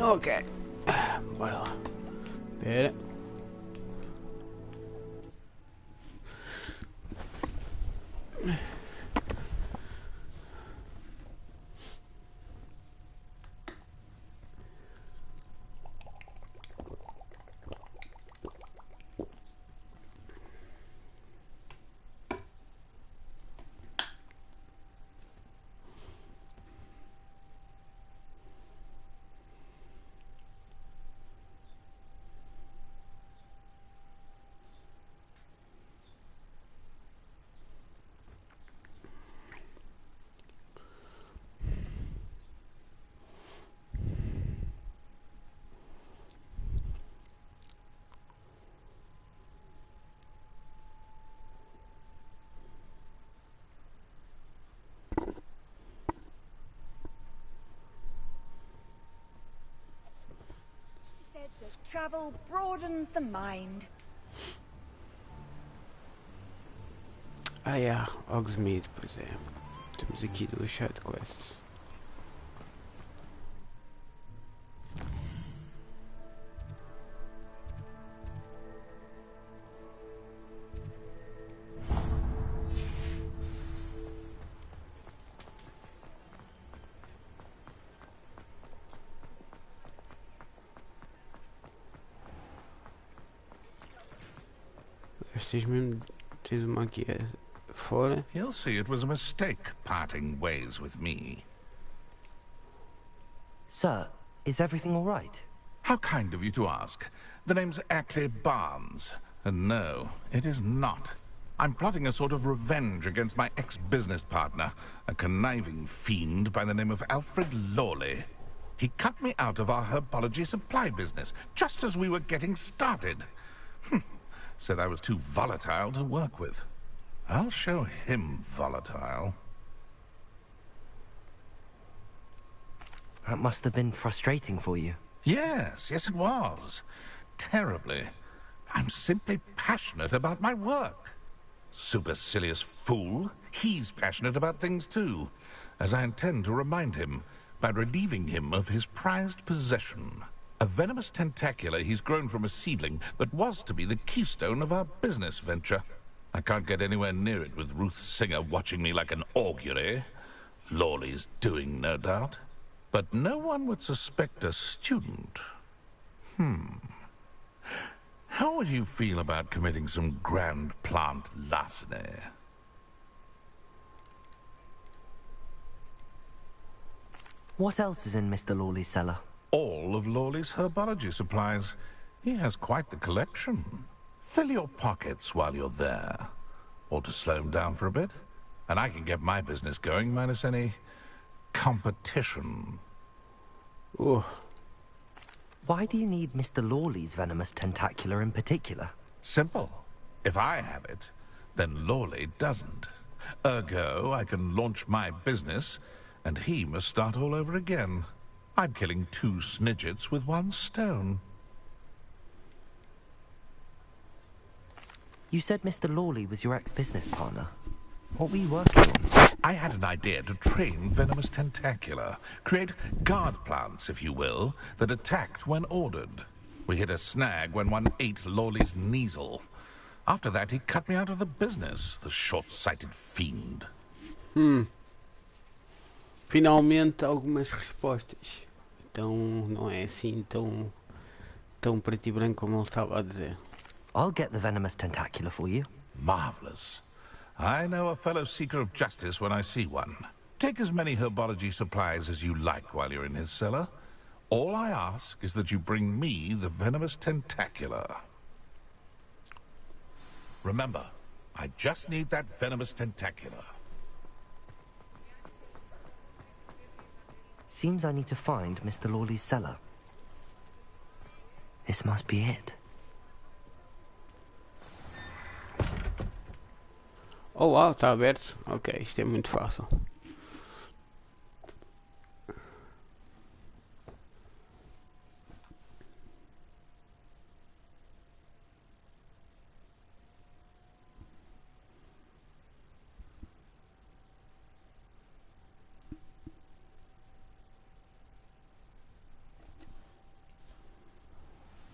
Ok. Bora lá. Pera. Travel broadens the mind. Ah, yeah, Hogsmeade, pois é. Temos aqui duas side quests. Tens uma aqui fora. He'll see it was a mistake parting ways with me. Sir, is everything all right? How kind of you to ask. The name's Ackley Barnes. And no, it is not. I'm plotting a sort of revenge against my ex-business partner, a conniving fiend by the name of Alfred Lawley. He cut me out of our herbology supply business, just as we were getting started. Said I was too volatile to work with. I'll show him volatile. That must have been frustrating for you. Yes, it was. Terribly. I'm simply passionate about my work. Supercilious fool. He's passionate about things too, as I intend to remind him by relieving him of his prized possession. A venomous tentacula he's grown from a seedling that was to be the keystone of our business venture. I can't get anywhere near it with Ruth Singer watching me like an augury. Lawley's doing, no doubt. But no one would suspect a student. How would you feel about committing some grand plant larceny? What else is in Mr. Lawley's cellar? All of Lawley's herbology supplies. He has quite the collection. Fill your pockets while you're there. Or to slow him down for a bit. And I can get my business going minus any competition. Ooh. Why do you need Mr. Lawley's venomous tentacula in particular? Simple. If I have it, then Lawley doesn't. Ergo, I can launch my business, and he must start all over again. I'm killing 2 snidgets with 1 stone. You said Mr. Lawley was your ex-business partner. What were you working on? I had an idea to train venomous tentacula. Create guard plants, if you will, that attacked when ordered. We hit a snag when one ate Lawley's Kneasel. After that, he cut me out of the business, the short-sighted fiend. Finalmente algumas respostas. Então não é assim tão preto e branco como ele estava a dizer. I'll get the venomous tentacula for you. Marvelous. I know a fellow seeker of justice when I see one. Take as many herbology supplies as you like while you're in his cellar. All I ask is that you bring me the venomous tentacula. Remember, I just need that venomous tentacula. Seems I need to find Mr. Lawley's cellar. This must be it. Oh uau, está aberto. Ok, isto é muito fácil.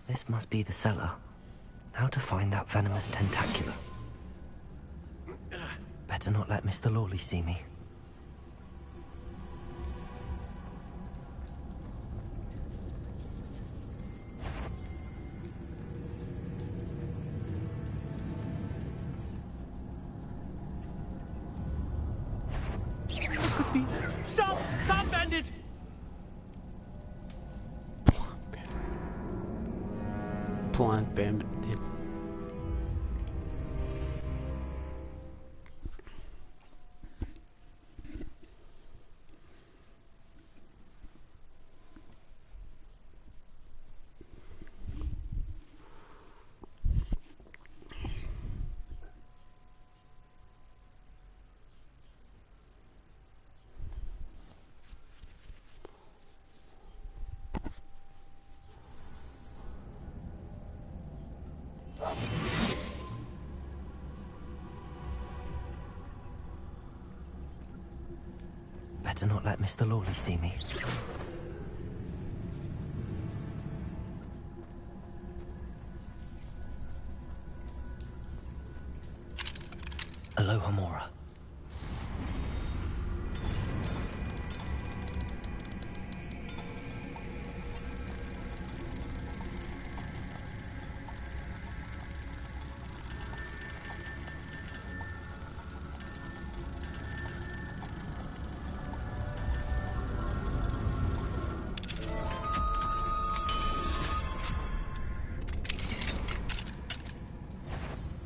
This must be the cellar. How to find that venomous tentacula? Better not let Mr. Lawley see me. Stop! Stop, bandit! Plant bandit. Better not let Mr. Lawley see me. Aloha Mora.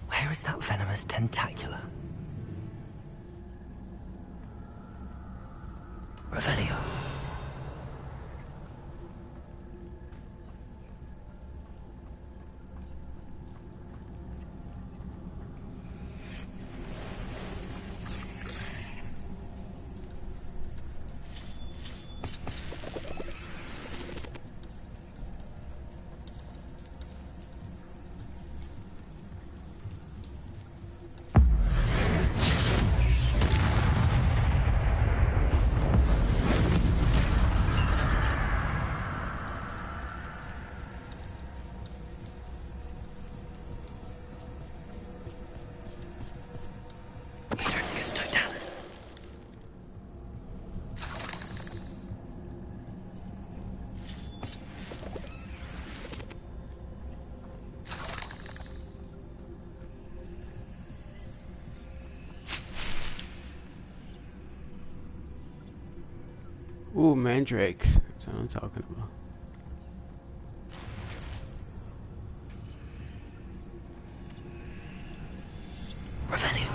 Where is that venomous venomous tentacular. Revelio. Ooh, mandrakes. That's what I'm talking about. Revelio.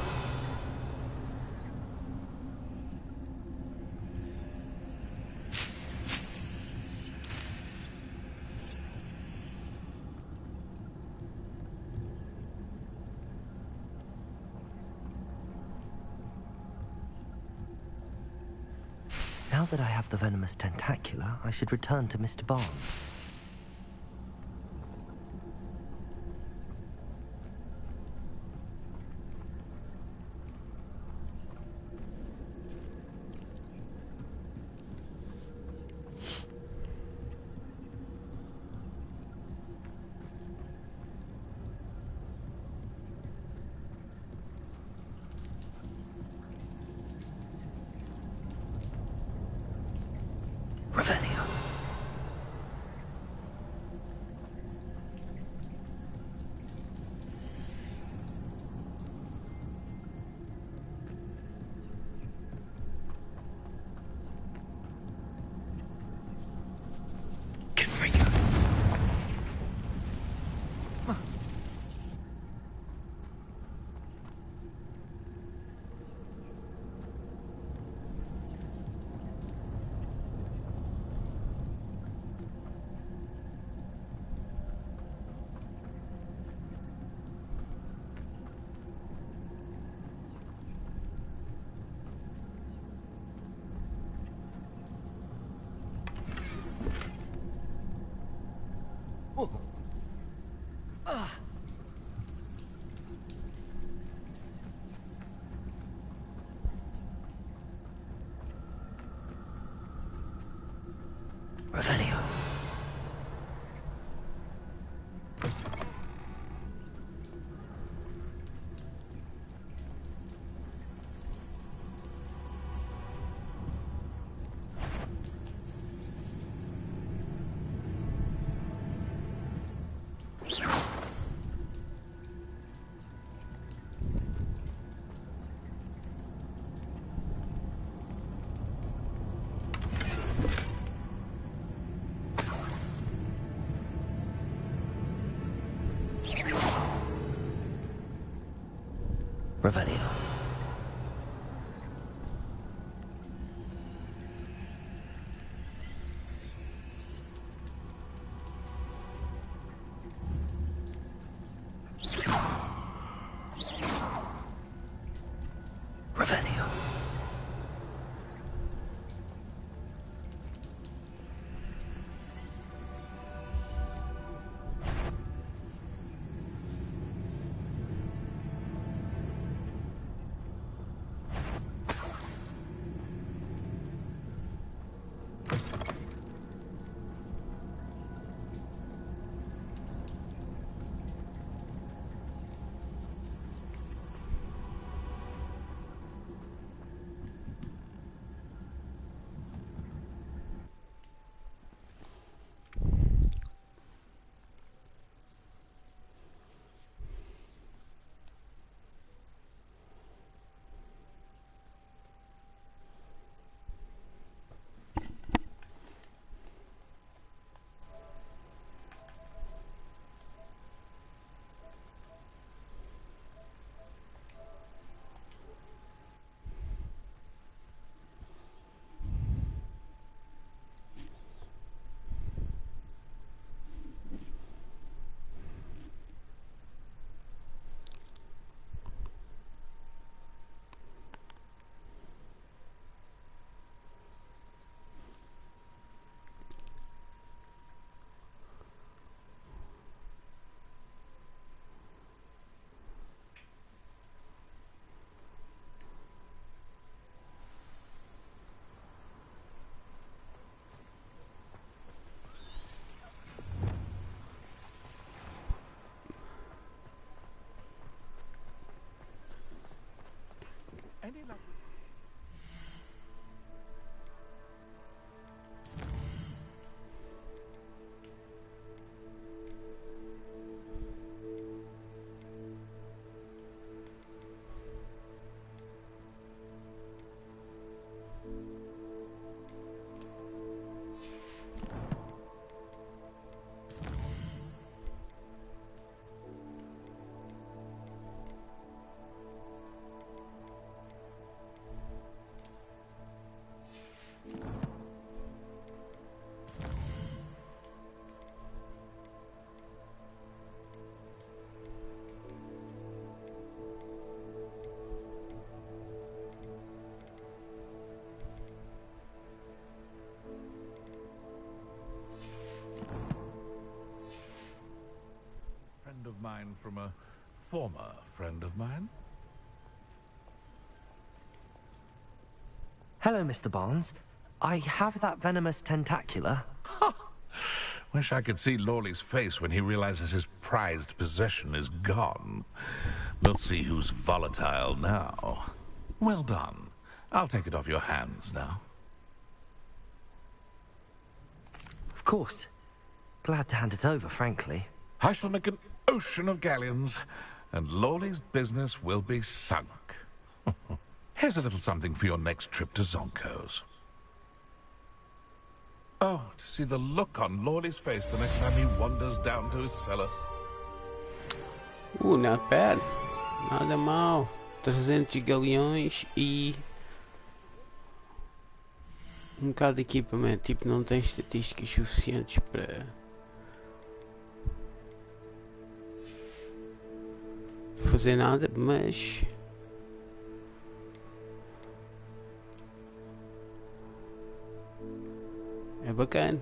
Now that I have the venomous tentacular, I should return to Mr. Barnes. Revelio. Revelio. Revelio. Revelio. mine from a former friend of mine. Hello, Mr. Barnes. I have that venomous tentacula. Wish I could see Lawley's face when he realizes his prized possession is gone. We'll see who's volatile now. Well done. I'll take it off your hands now. Of course. Glad to hand it over, frankly. I shall make an ocean of galleons, and Lawley's business will be sunk. Here's a little something for your next trip to Zonko's. Oh, to see the look on Lawley's face the next time he wanders down to his cellar. Not bad. Nada mal. 300 galeões e um bocado de equipamento. Tipo, não tem estatísticas suficientes para fazer nada, mas é bacana.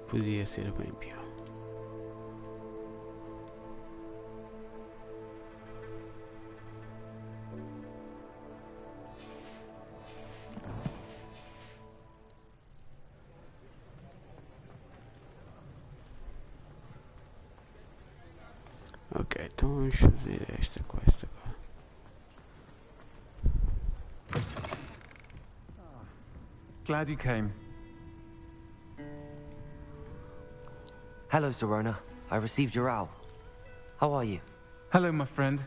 Podia ser bem pior. Ok, então vamos fazer esta quest agora. Glad you came. Hello, Serona. I received your owl. How are you? Hello, my friend.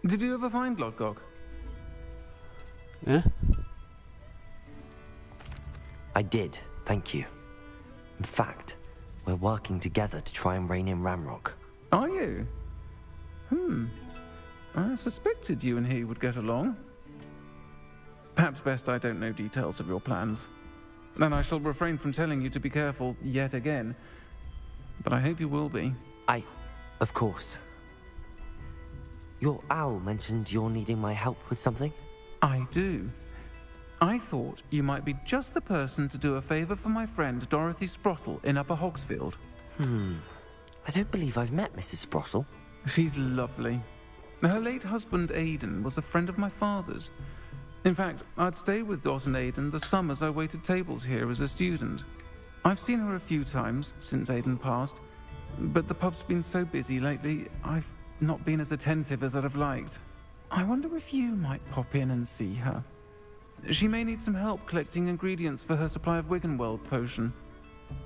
Did you ever find Lodgok? Hã? I did, thank you. In fact, we're working together to try and rein in Ramrock. Are you? I suspected you and he would get along. Perhaps best I don't know details of your plans. And I shall refrain from telling you to be careful yet again. But I hope you will be. Of course. Your owl mentioned you're needing my help with something? I do. I thought you might be just the person to do a favor for my friend Dorothy Sprottle in Upper Hogsfield. I don't believe I've met Mrs. Sprottle. She's lovely. Her late husband Aidan was a friend of my father's. In fact, I'd stayed with Dot and Aidan the summers I waited tables here as a student. I've seen her a few times since Aidan passed, but the pub's been so busy lately, I've not been as attentive as I'd have liked. I wonder if you might pop in and see her. She may need some help collecting ingredients for her supply of Wiggenweld potion.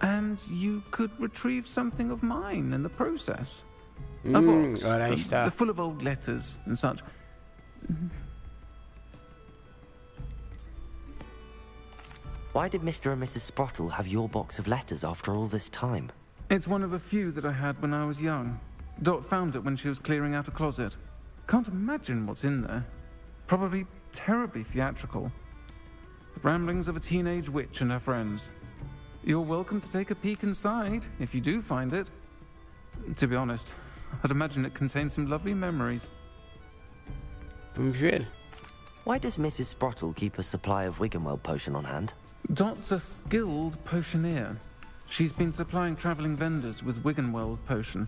And you could retrieve something of mine in the process. A box, Ora aí está. full of old letters and such. Why did Mr. and Mrs. Sprottle have your box of letters after all this time? It's one of a few that I had when I was young. Dot found it when she was clearing out a closet. Can't imagine what's in there. Probably terribly theatrical. The ramblings of a teenage witch and her friends. You're welcome to take a peek inside, if you do find it. To be honest, I'd imagine it contains some lovely memories. Vamos ver. Why does Mrs. Sprottle keep a supply of Wiggenweld potion on hand? Dot's a skilled potioneer. She's been supplying traveling vendors with Wiggenweld potion.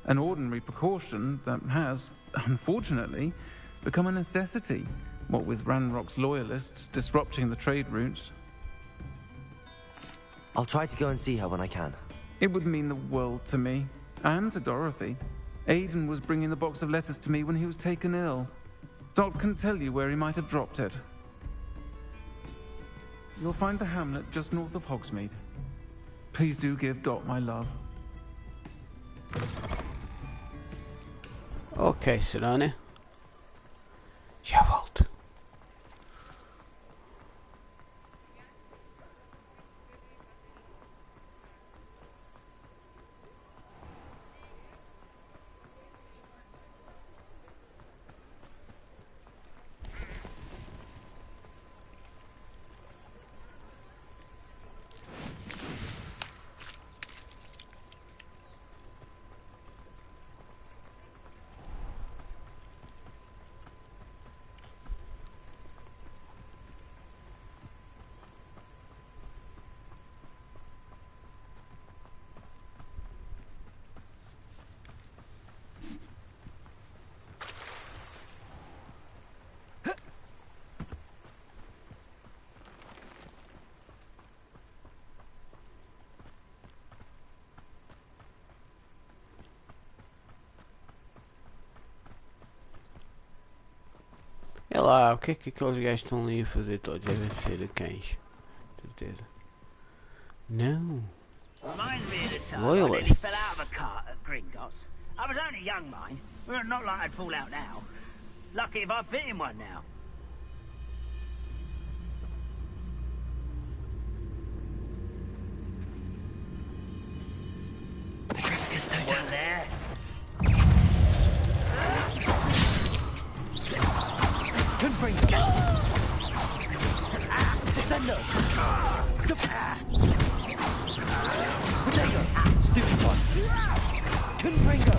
An ordinary precaution that has, unfortunately, become a necessity, what with Ranrock's loyalists disrupting the trade routes. I'll try to go and see her when I can. It would mean the world to me, and to Dorothy. Aidan was bringing the box of letters to me when he was taken ill. Dot can tell you where he might have dropped it. You'll find the hamlet just north of Hogsmeade. Please do give Dot my love. Ok, será, né? Já volto. lá, o que é que aqueles gajos estão ali a fazer todos? Devem ser cães. Certeza. Não. Reminds me of the time I nearly Loyalists. fell out of a cart at Gringotts. I was only young, mind. Well, not like I'd fall out now. Lucky if I fit in one now. One there. Confringo! Descendo! Potato! Stupid one! Confringo!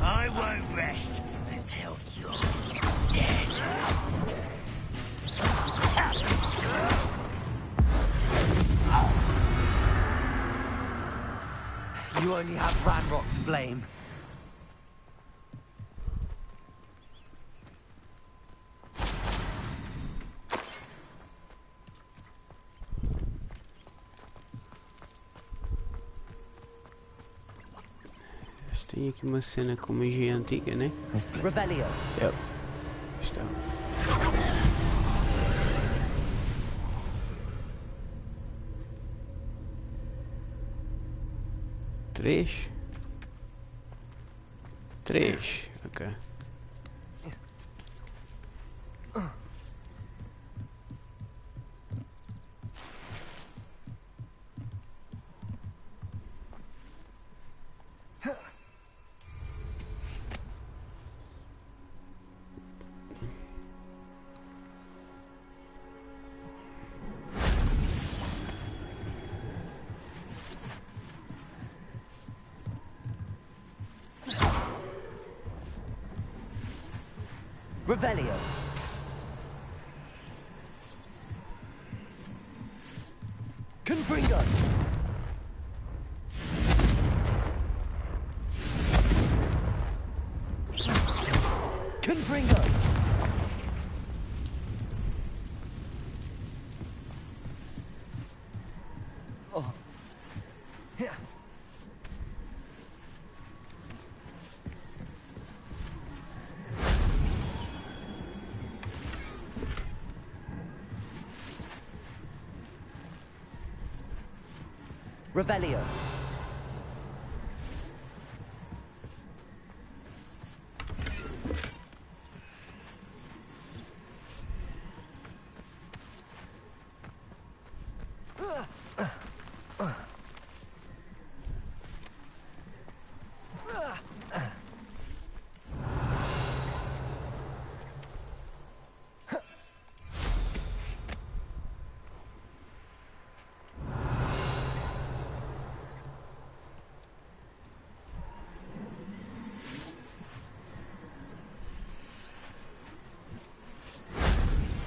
I won't rest until you're dead. You only have Ranrock to blame. Tem aqui uma cena com magia antiga, né? Revelio. Yep. Está. Três? Três, ok. Revelio. Confringo. Confringo. Oh. Yeah. Revelio.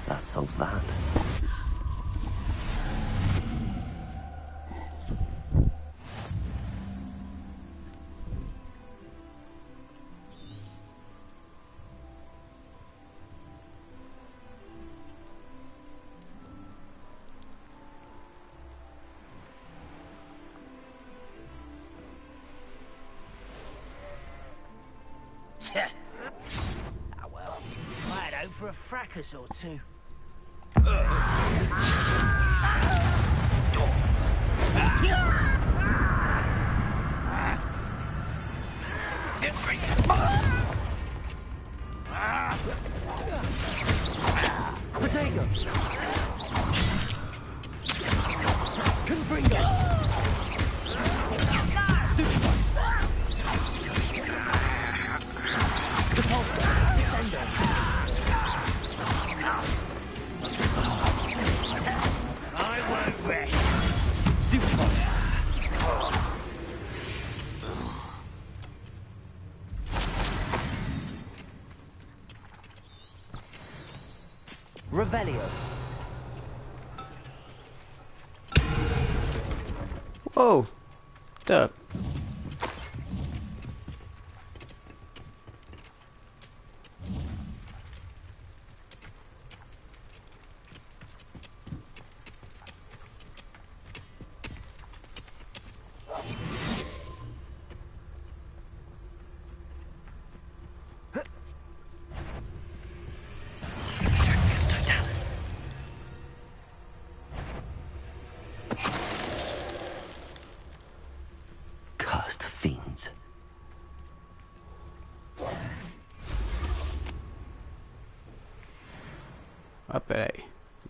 That solves that. Ah, well, I'd hope for a fracas or two. Potato. Confringo. Stupid one. Repulsor. Descendo. I won't rest. Stupid one. Revelio. Whoa! What's up? fiends. Ah, peraí.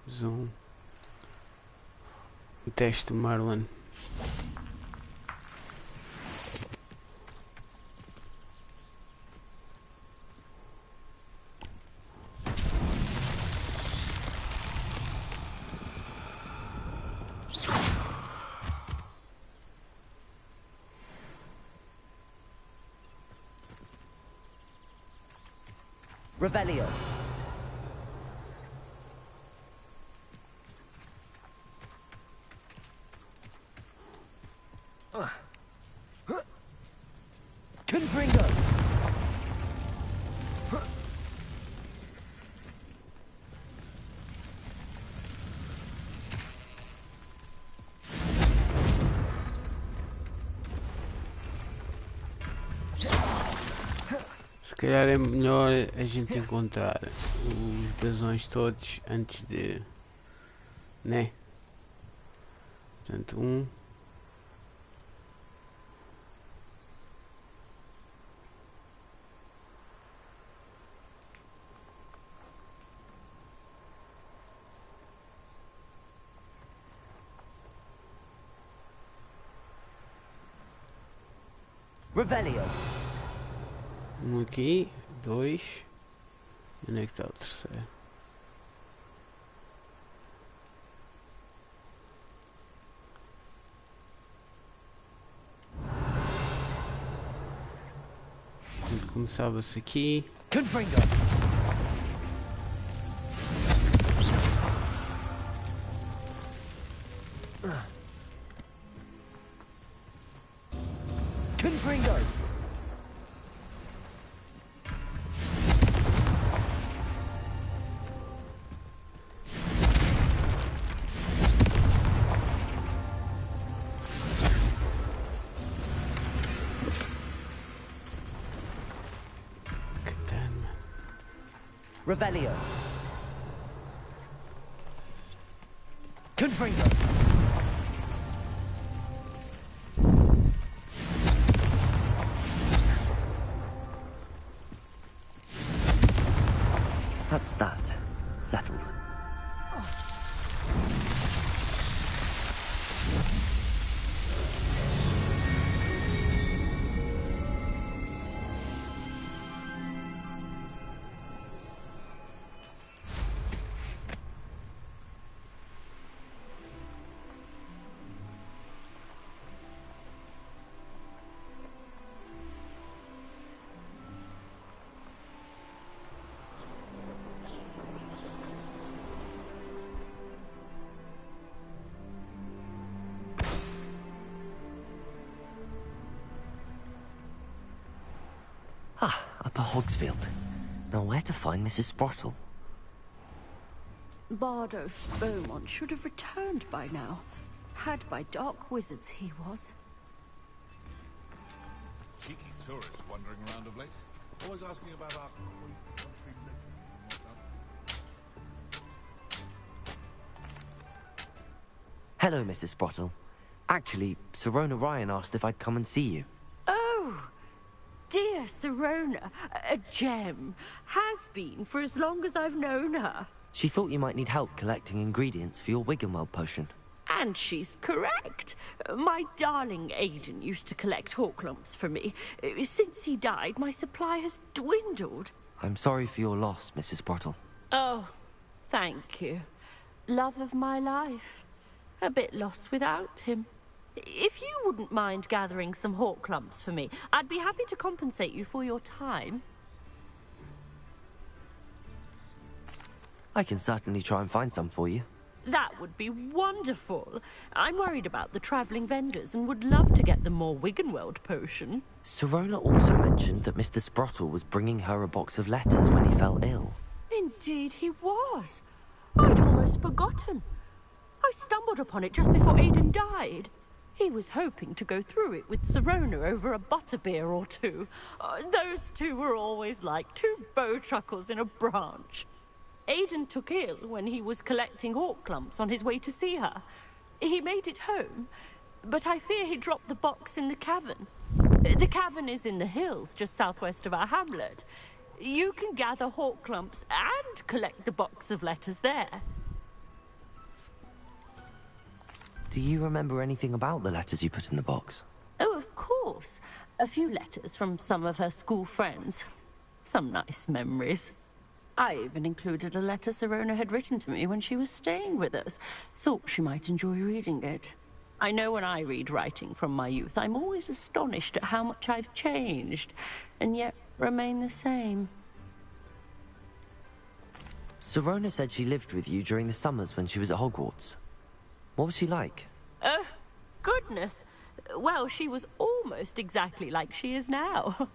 Temos um teste do Marlon. Revelio. Confringo. Se calhar é melhor a gente encontrar os brasões todos antes de... né? Portanto, um... Revelio. Um aqui, dois... Onde é que está o terceiro? Começava-se aqui. Confringo. Confringo. Caramba. Revelio. Confringo. That's that. Settled. Ah, Upper Hogsfield. Now where to find Mrs. Sprottle? Bardo Beaumont should have returned by now. Had by dark wizards he was. Cheeky tourists wandering around of late. Always asking about our... Hello, Mrs. Sprottle. Actually, Sirona Ryan asked if I'd come and see you. Oh, dear Sirona, a gem. Has been for as long as I've known her. She thought you might need help collecting ingredients for your Wiggenweld potion. And she's correct. My darling Aidan used to collect hawk lumps for me. Since he died, my supply has dwindled. I'm sorry for your loss, Mrs. Sprottle. Oh, thank you. Love of my life. A bit lost without him. If you wouldn't mind gathering some hawk lumps for me, I'd be happy to compensate you for your time. I can certainly try and find some for you. That would be wonderful. I'm worried about the travelling vendors and would love to get them more Wiggenweld potion. Sirona also mentioned that Mr. Sprottle was bringing her a box of letters when he fell ill. Indeed he was. I'd almost forgotten. I stumbled upon it just before Aidan died. He was hoping to go through it with Sirona over a butterbeer or two. Those two were always like two bowtruckles in a branch. Aidan took ill when he was collecting hawk lumps on his way to see her. He made it home, but I fear he dropped the box in the cavern. The cavern is in the hills just southwest of our hamlet. You can gather hawk clumps and collect the box of letters there. Do you remember anything about the letters you put in the box? Oh, of course. A few letters from some of her school friends. Some nice memories. I even included a letter Sirona had written to me when she was staying with us. Thought she might enjoy reading it. I know when I read writing from my youth, I'm always astonished at how much I've changed, and yet remain the same. Sirona said she lived with you during the summers when she was at Hogwarts. What was she like? Oh, goodness. Well, she was almost exactly like she is now.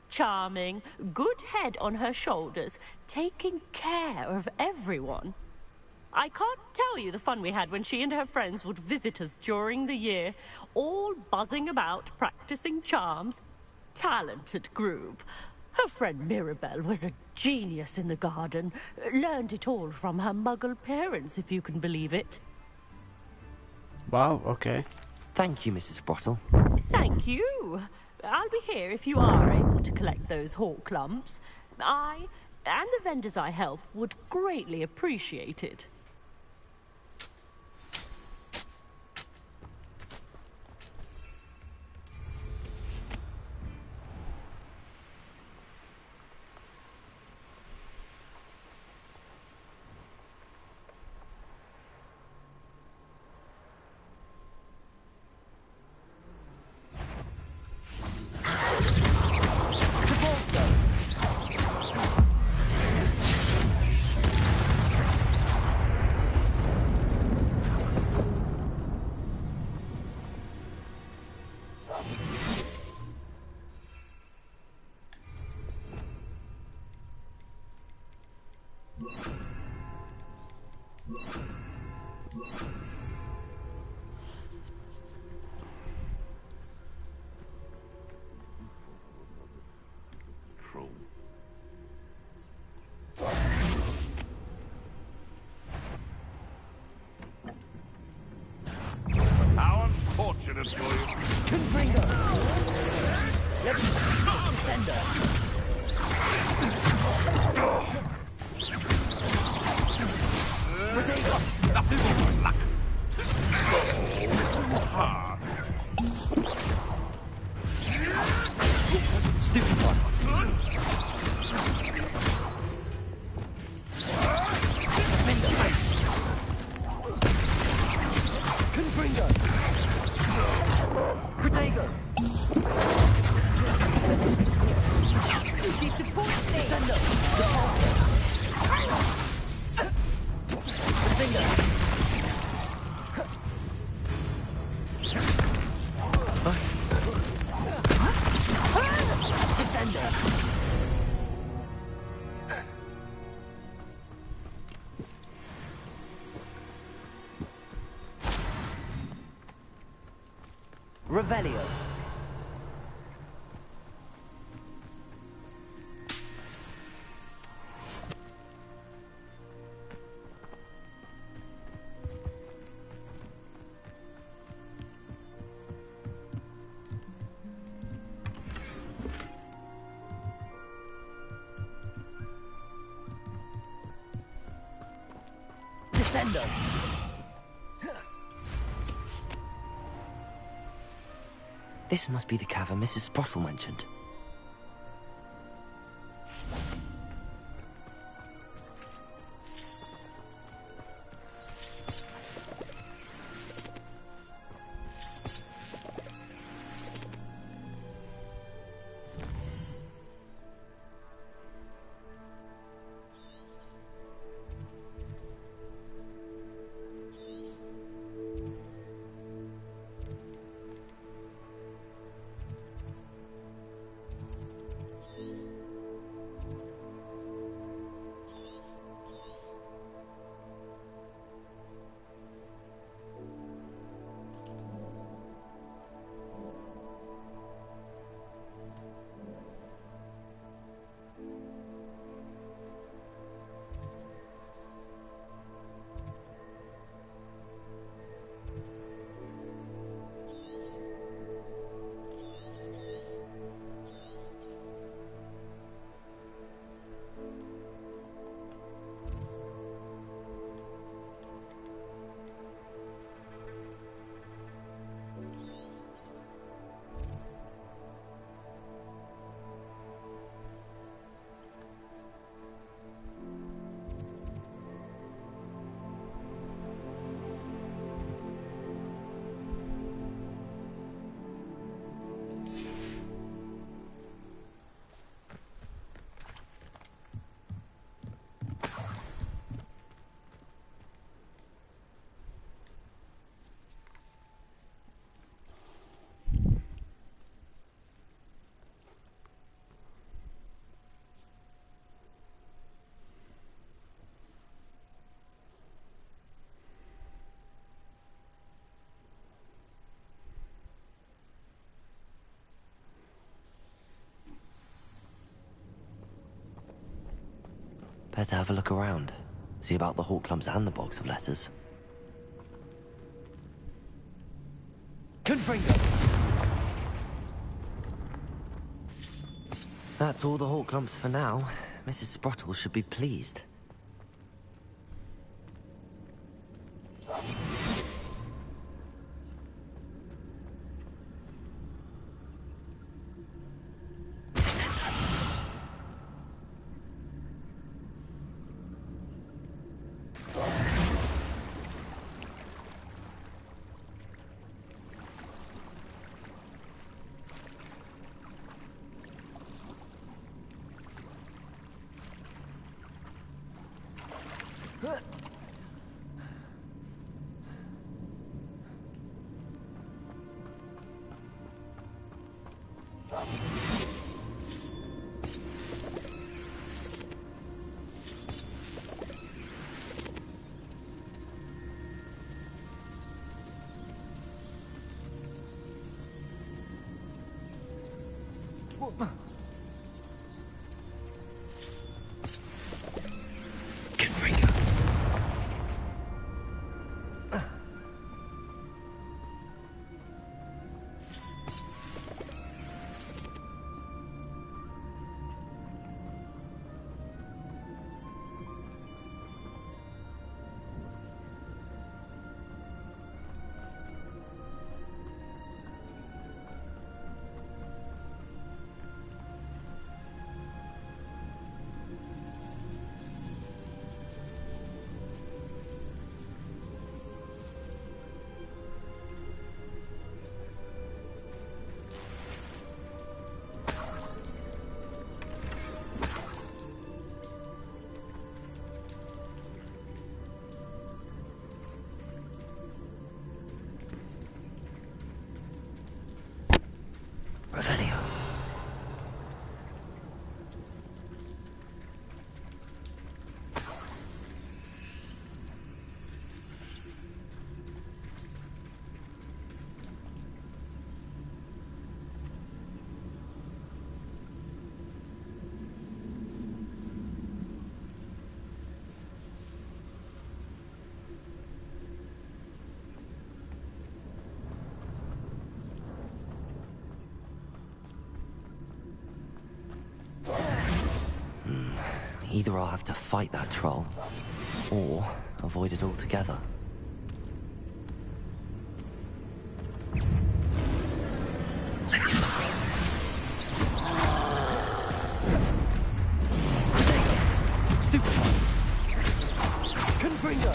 Charming, good head on her shoulders, taking care of everyone. I can't tell you the fun we had when she and her friends would visit us during the year, all buzzing about, practicing charms. Talented group. Her friend Mirabelle was a genius in the garden. Learned it all from her muggle parents, if you can believe it. Wow, okay. Thank you, Mrs. Sprottle. Thank you. I'll be here if you are able to collect those hawk clumps. I, and the vendors I help, would greatly appreciate it. How unfortunate for you. Revelio. Descendo. This must be the cavern Mrs. Sprottle mentioned. Better have a look around. See about the hawk clumps and the box of letters. Confringo! That's all the hawk clumps for now. Mrs. Sprottle should be pleased. Revelio. Either I'll have to fight that troll, or avoid it altogether. Stupid! Confringo!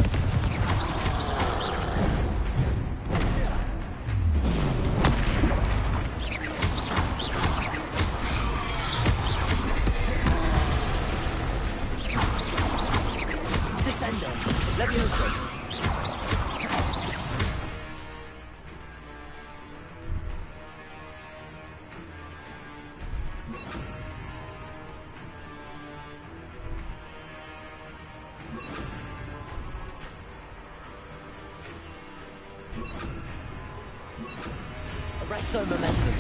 Arresto momentum.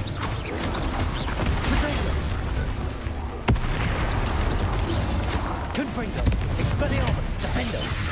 Potato. Confringo. Expelliarmus. Defendo.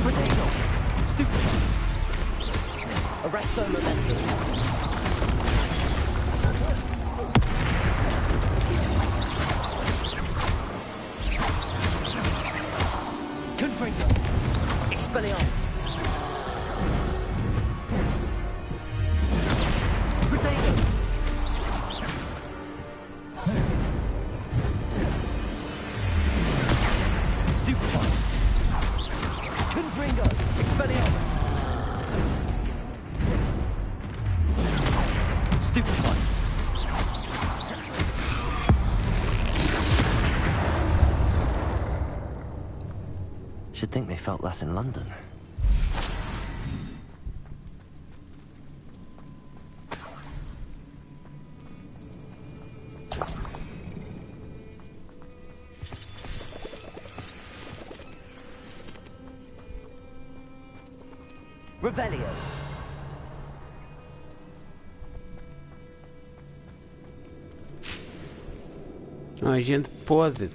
Potato! Should think they felt that in London. Revelio. Não, a gente pode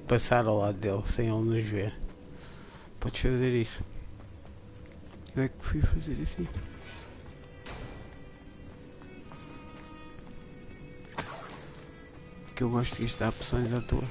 passar ao lado dele sem ele nos ver. Podes fazer isso. Eu é que prefiro fazer assim. Porque eu gosto de gastar opções à toa.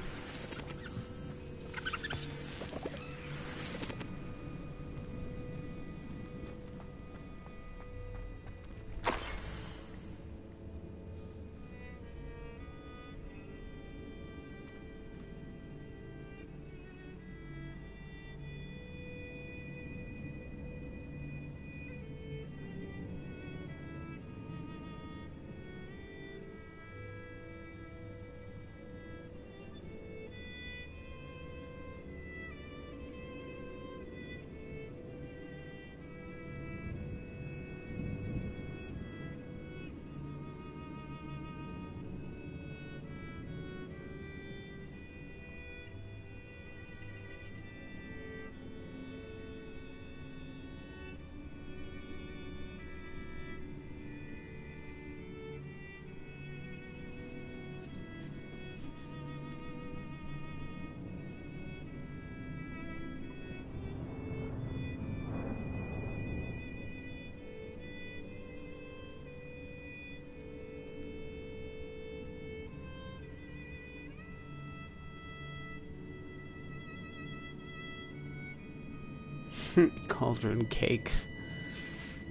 Cauldron cakes.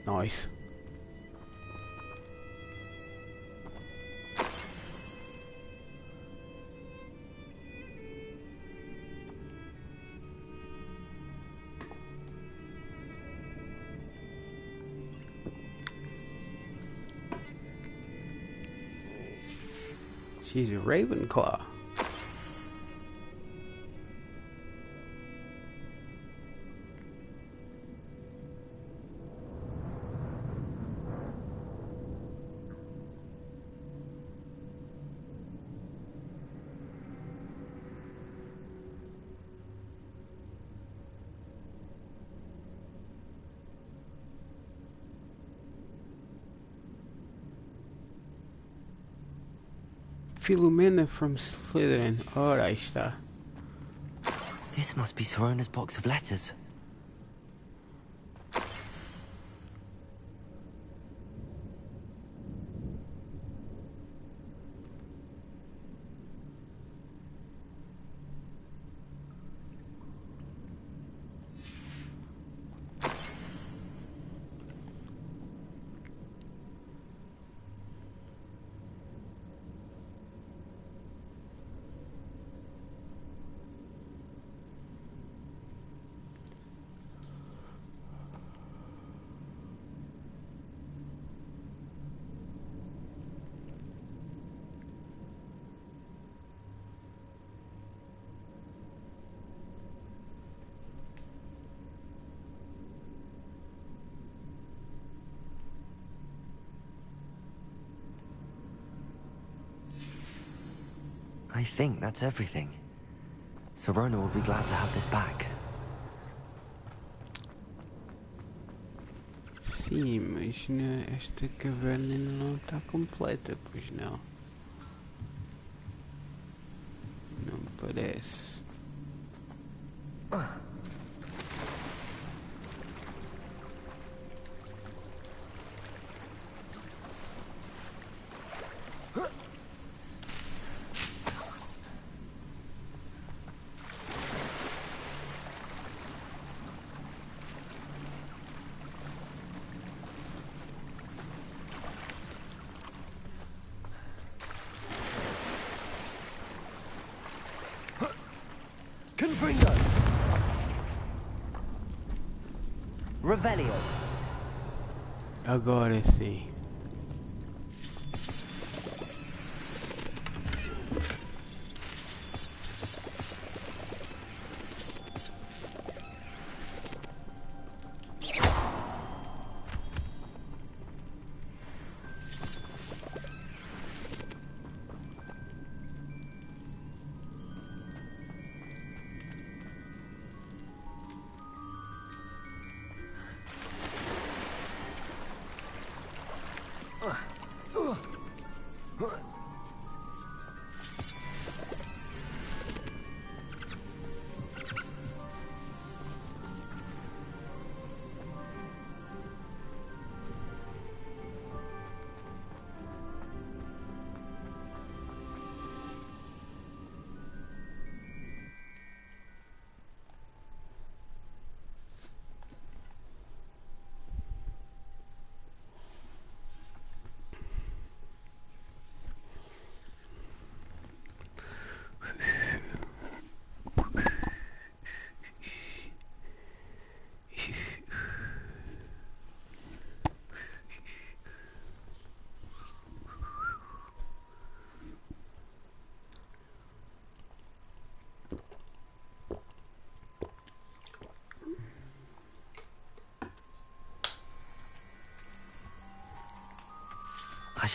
Nice. She's a Ravenclaw. Philomena from Slytherin. Ora, aí está. This must be Sorona's box of letters. I think that's everything. Sorona will be glad to have this back. Sim, mas esta caverna ainda não está completa, pois não. Não me parece. Confringo! Revelio! Agora sim.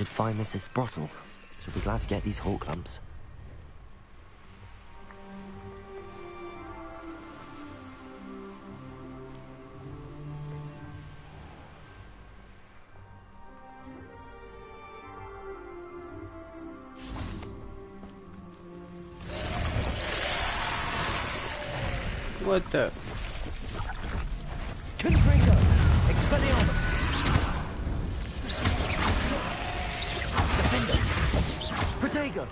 should find Mrs. Sprottle. She'll be glad to get these hawk lumps. What the? Confringo! Expelliarmus! Defender! Protego!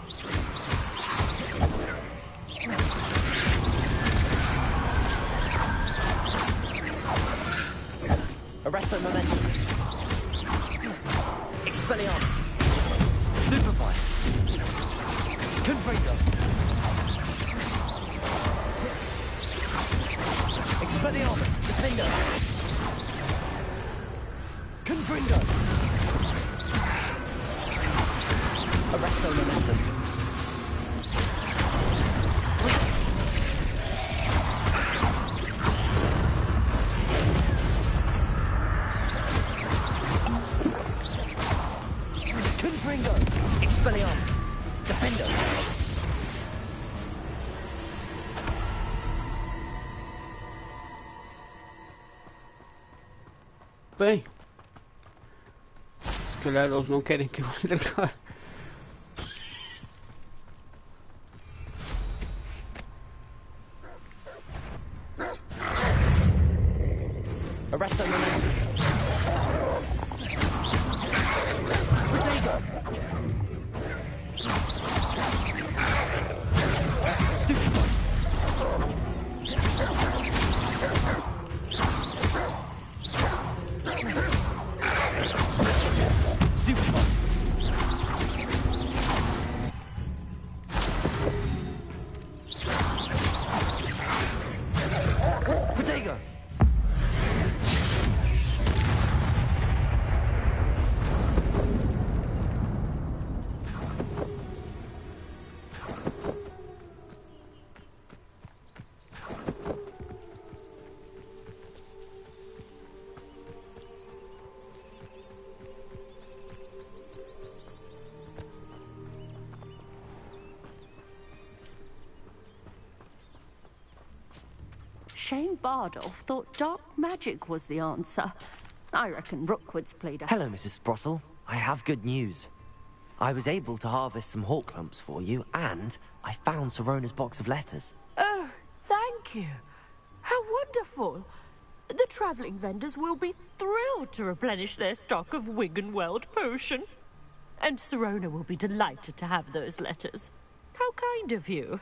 Arresto momentum! Expelliarmus! Stupefy! Confringo! Expelliarmus! Defender! Confringo! Arresto momentum! Confringo! Expelliarmus! Defender! Bem, se calhar eles não querem que eu entre agora. Arresto momentum! Protego! Stupefy! Protego! Shane Bardolph thought dark magic was the answer. I reckon Rookwood's played a... Hello, Mrs. Sprottle. I have good news. I was able to harvest some hawk lumps for you, and I found Sirona's box of letters. Oh, thank you. How wonderful. The travelling vendors will be thrilled to replenish their stock of Wiggenweld potion. And Sirona will be delighted to have those letters. How kind of you.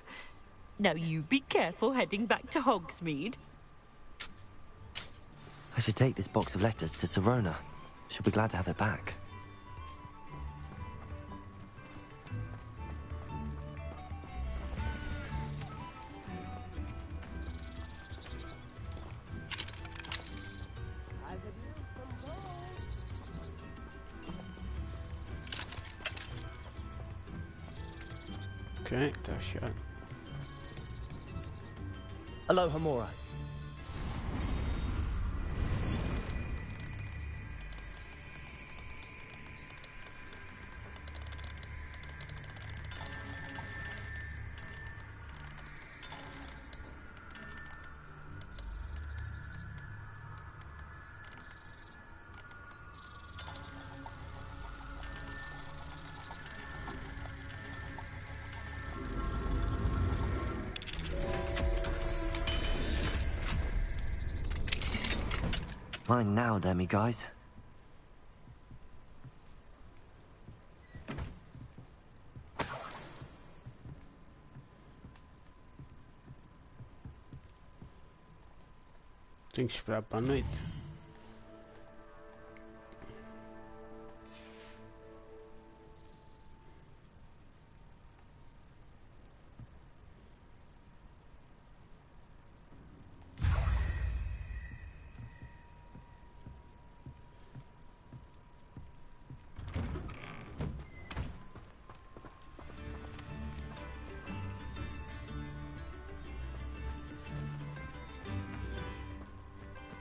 Now you be careful heading back to Hogsmeade. I should take this box of letters to Sirona. She'll be glad to have it back. Ok, tá fechado. Aloha Mora. Mine now, demi guys. Tenho que esperar para a noite.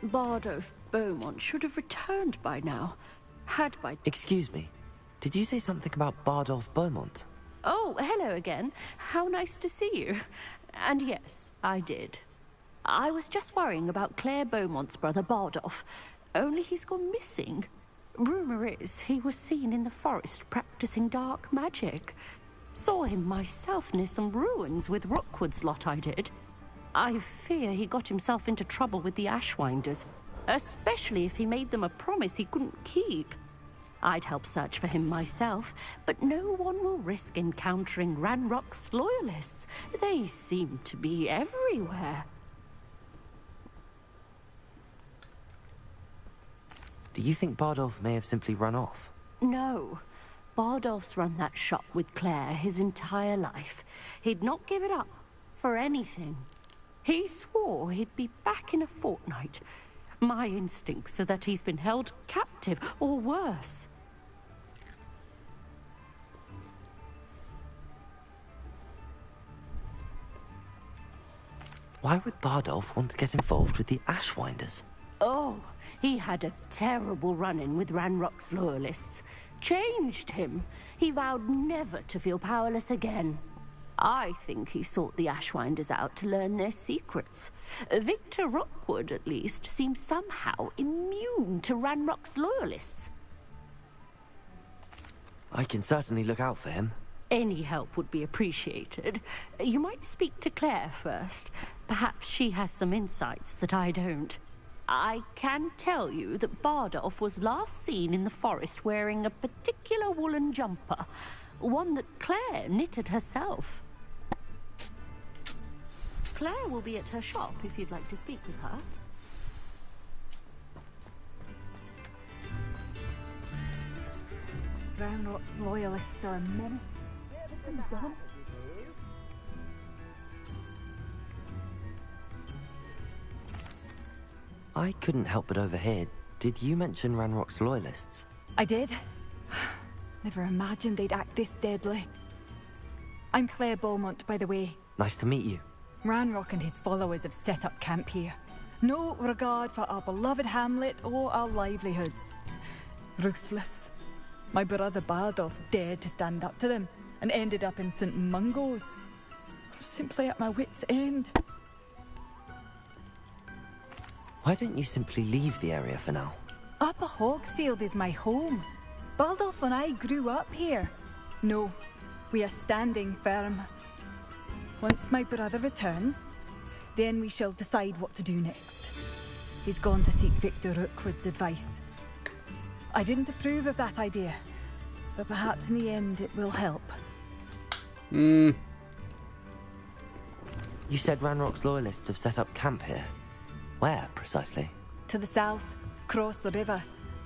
Bardolph Beaumont should have returned by now. Had by... Excuse me. Did you say something about Bardolph Beaumont? Oh, hello again. How nice to see you. And yes, I did. I was just worrying about Claire Beaumont's brother Bardolph. Only he's gone missing. Rumour is he was seen in the forest practicing dark magic. Saw him myself near some ruins with Rookwood's lot, I did. I fear he got himself into trouble with the Ashwinders, especially if he made them a promise he couldn't keep. I'd help search for him myself, but no one will risk encountering Ranrock's loyalists. They seem to be everywhere. Do you think Bardolph may have simply run off? No. Bardolph's run that shop with Claire his entire life. He'd not give it up for anything. He swore he'd be back in a fortnight. My instincts are that he's been held captive, or worse. Why would Bardolph want to get involved with the Ashwinders? Oh, he had a terrible run-in with Ranrock's loyalists. Changed him. He vowed never to feel powerless again. I think he sought the Ashwinders out to learn their secrets. Victor Rookwood, at least, seems somehow immune to Ranrock's loyalists. I can certainly look out for him. Any help would be appreciated. You might speak to Claire first. Perhaps she has some insights that I don't. I can tell you that Bardolph was last seen in the forest wearing a particular woolen jumper, one that Claire knitted herself. Claire will be at her shop if you'd like to speak with her. Ranrock's loyalists are a menace. I couldn't help but overhear. Did you mention Ranrock's loyalists? I did. Never imagined they'd act this deadly. I'm Claire Beaumont, by the way. Nice to meet you. Ranrock and his followers have set up camp here. No regard for our beloved hamlet or our livelihoods. Ruthless. My brother Bardolph dared to stand up to them and ended up in St. Mungo's. I'm simply at my wit's end. Why don't you simply leave the area for now? Upper Hogsfield is my home. Bardolph and I grew up here. No, we are standing firm. Once my brother returns, then we shall decide what to do next. He's gone to seek Victor Rookwood's advice. I didn't approve of that idea, but perhaps in the end it will help. You said Ranrock's loyalists have set up camp here. Where, precisely? To the south, across the river.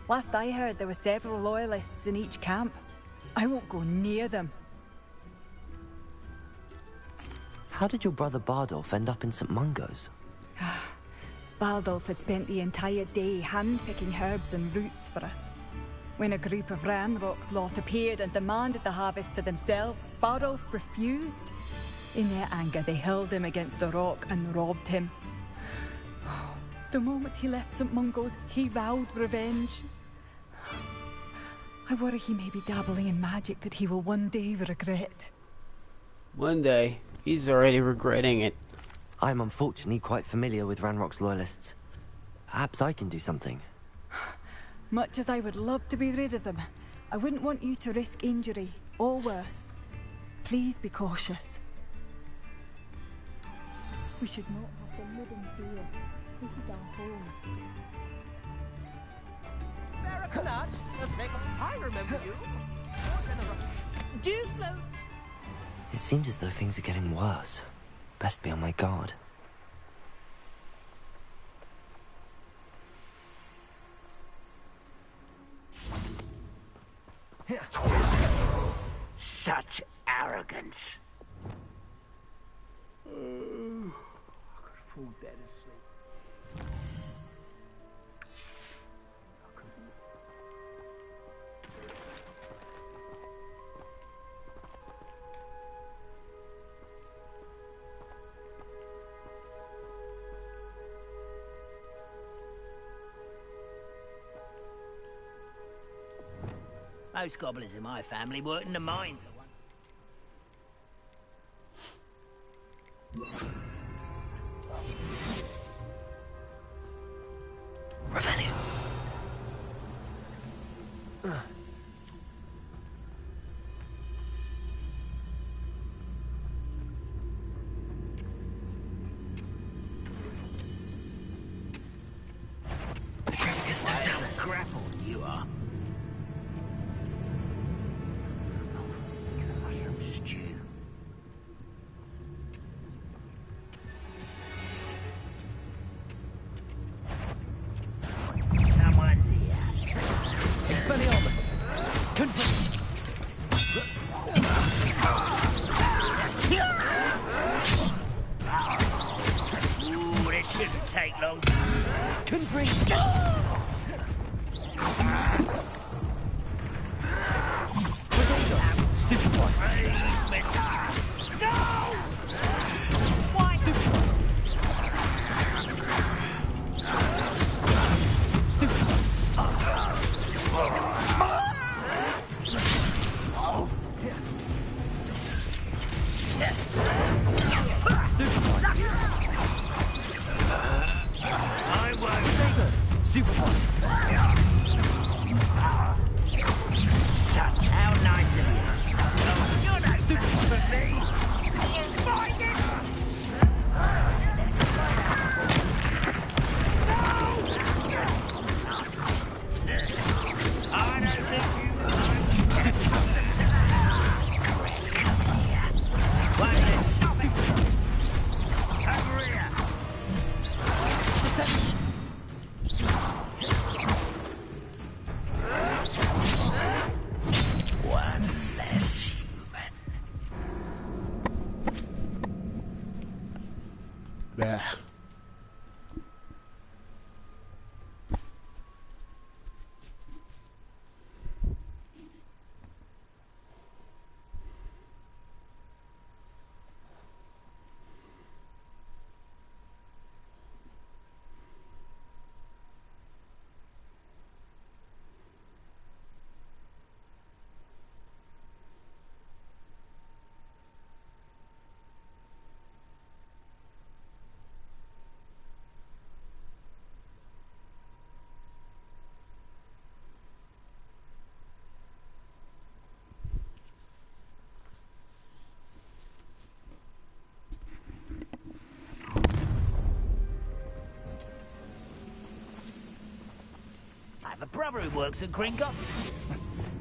Last I heard, there were several loyalists in each camp. I won't go near them. How did your brother Bardolph end up in St. Mungo's? Bardolph had spent the entire day hand-picking herbs and roots for us. When a group of Ranrock's lot appeared and demanded the harvest for themselves, Bardolph refused. In their anger, they hurled him against a rock and robbed him. The moment he left St. Mungo's, he vowed revenge. I worry he may be dabbling in magic that he will one day regret. One day. He's already regretting it. I'm unfortunately quite familiar with Ranrock's loyalists. Perhaps I can do something. Much as I would love to be rid of them, I wouldn't want you to risk injury, or worse. Please be cautious. We should not have them living here. This is our home. Barricade, I remember you. Do slow. It seems as though things are getting worse. Best be on my guard. Such arrogance. I could fall dead asleep. Most gobblers in my family worked in the mines at one. Revenue. Petrificus totalis. Grapple, you are. Mushroom stew. Someone's here. Expelliarmus. Confirm. Ooh, this shouldn't take long. Confirm. Stupid one. No! Stupid one. Stupid one. Stupid one. I won't. Stupid one. Such how nice of you to stop. You're no stupid for me. Find it! I don't think you Correct, come here. Wait a minute, stop it! Over here! One less human. There. I have a brother who works at Gringotts.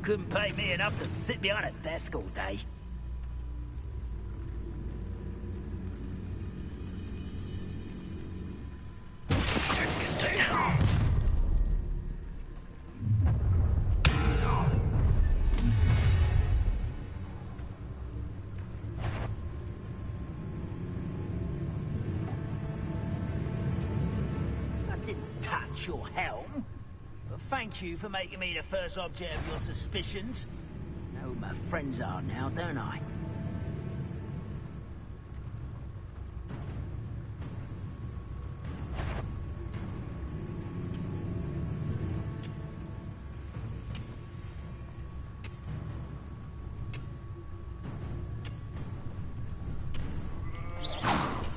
Couldn't pay me enough to sit behind a desk all day. Petrificus totalis. I didn't touch your helm. But thank you for making me the first object of your suspicions. Know who my friends are now, don't I?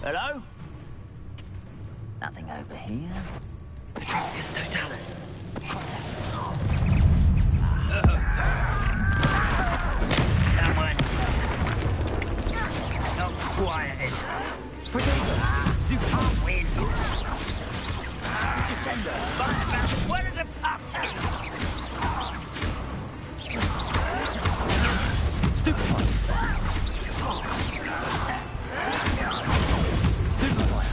Hello? Nothing over here. Petrificus totalis. Someone. Not quiet enough. Stupid. Can't win. Descender. Fire back as well as a pup. Stupid one. Stupid one.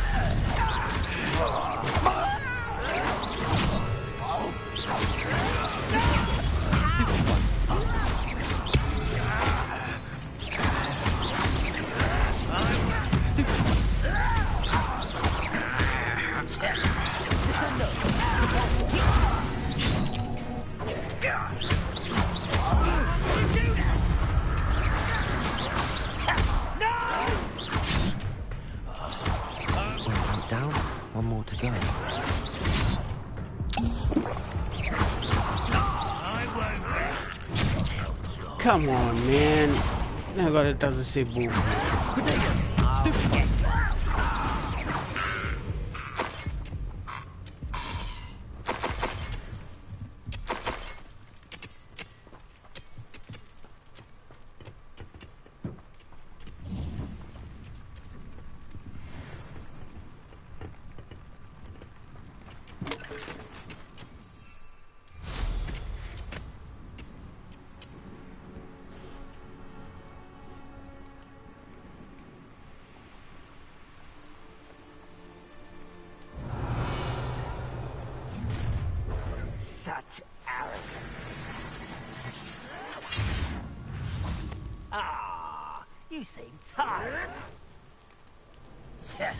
Come on, man. Agora estás a ser burro. Such arrogance. Ah, you seem tired. Yes.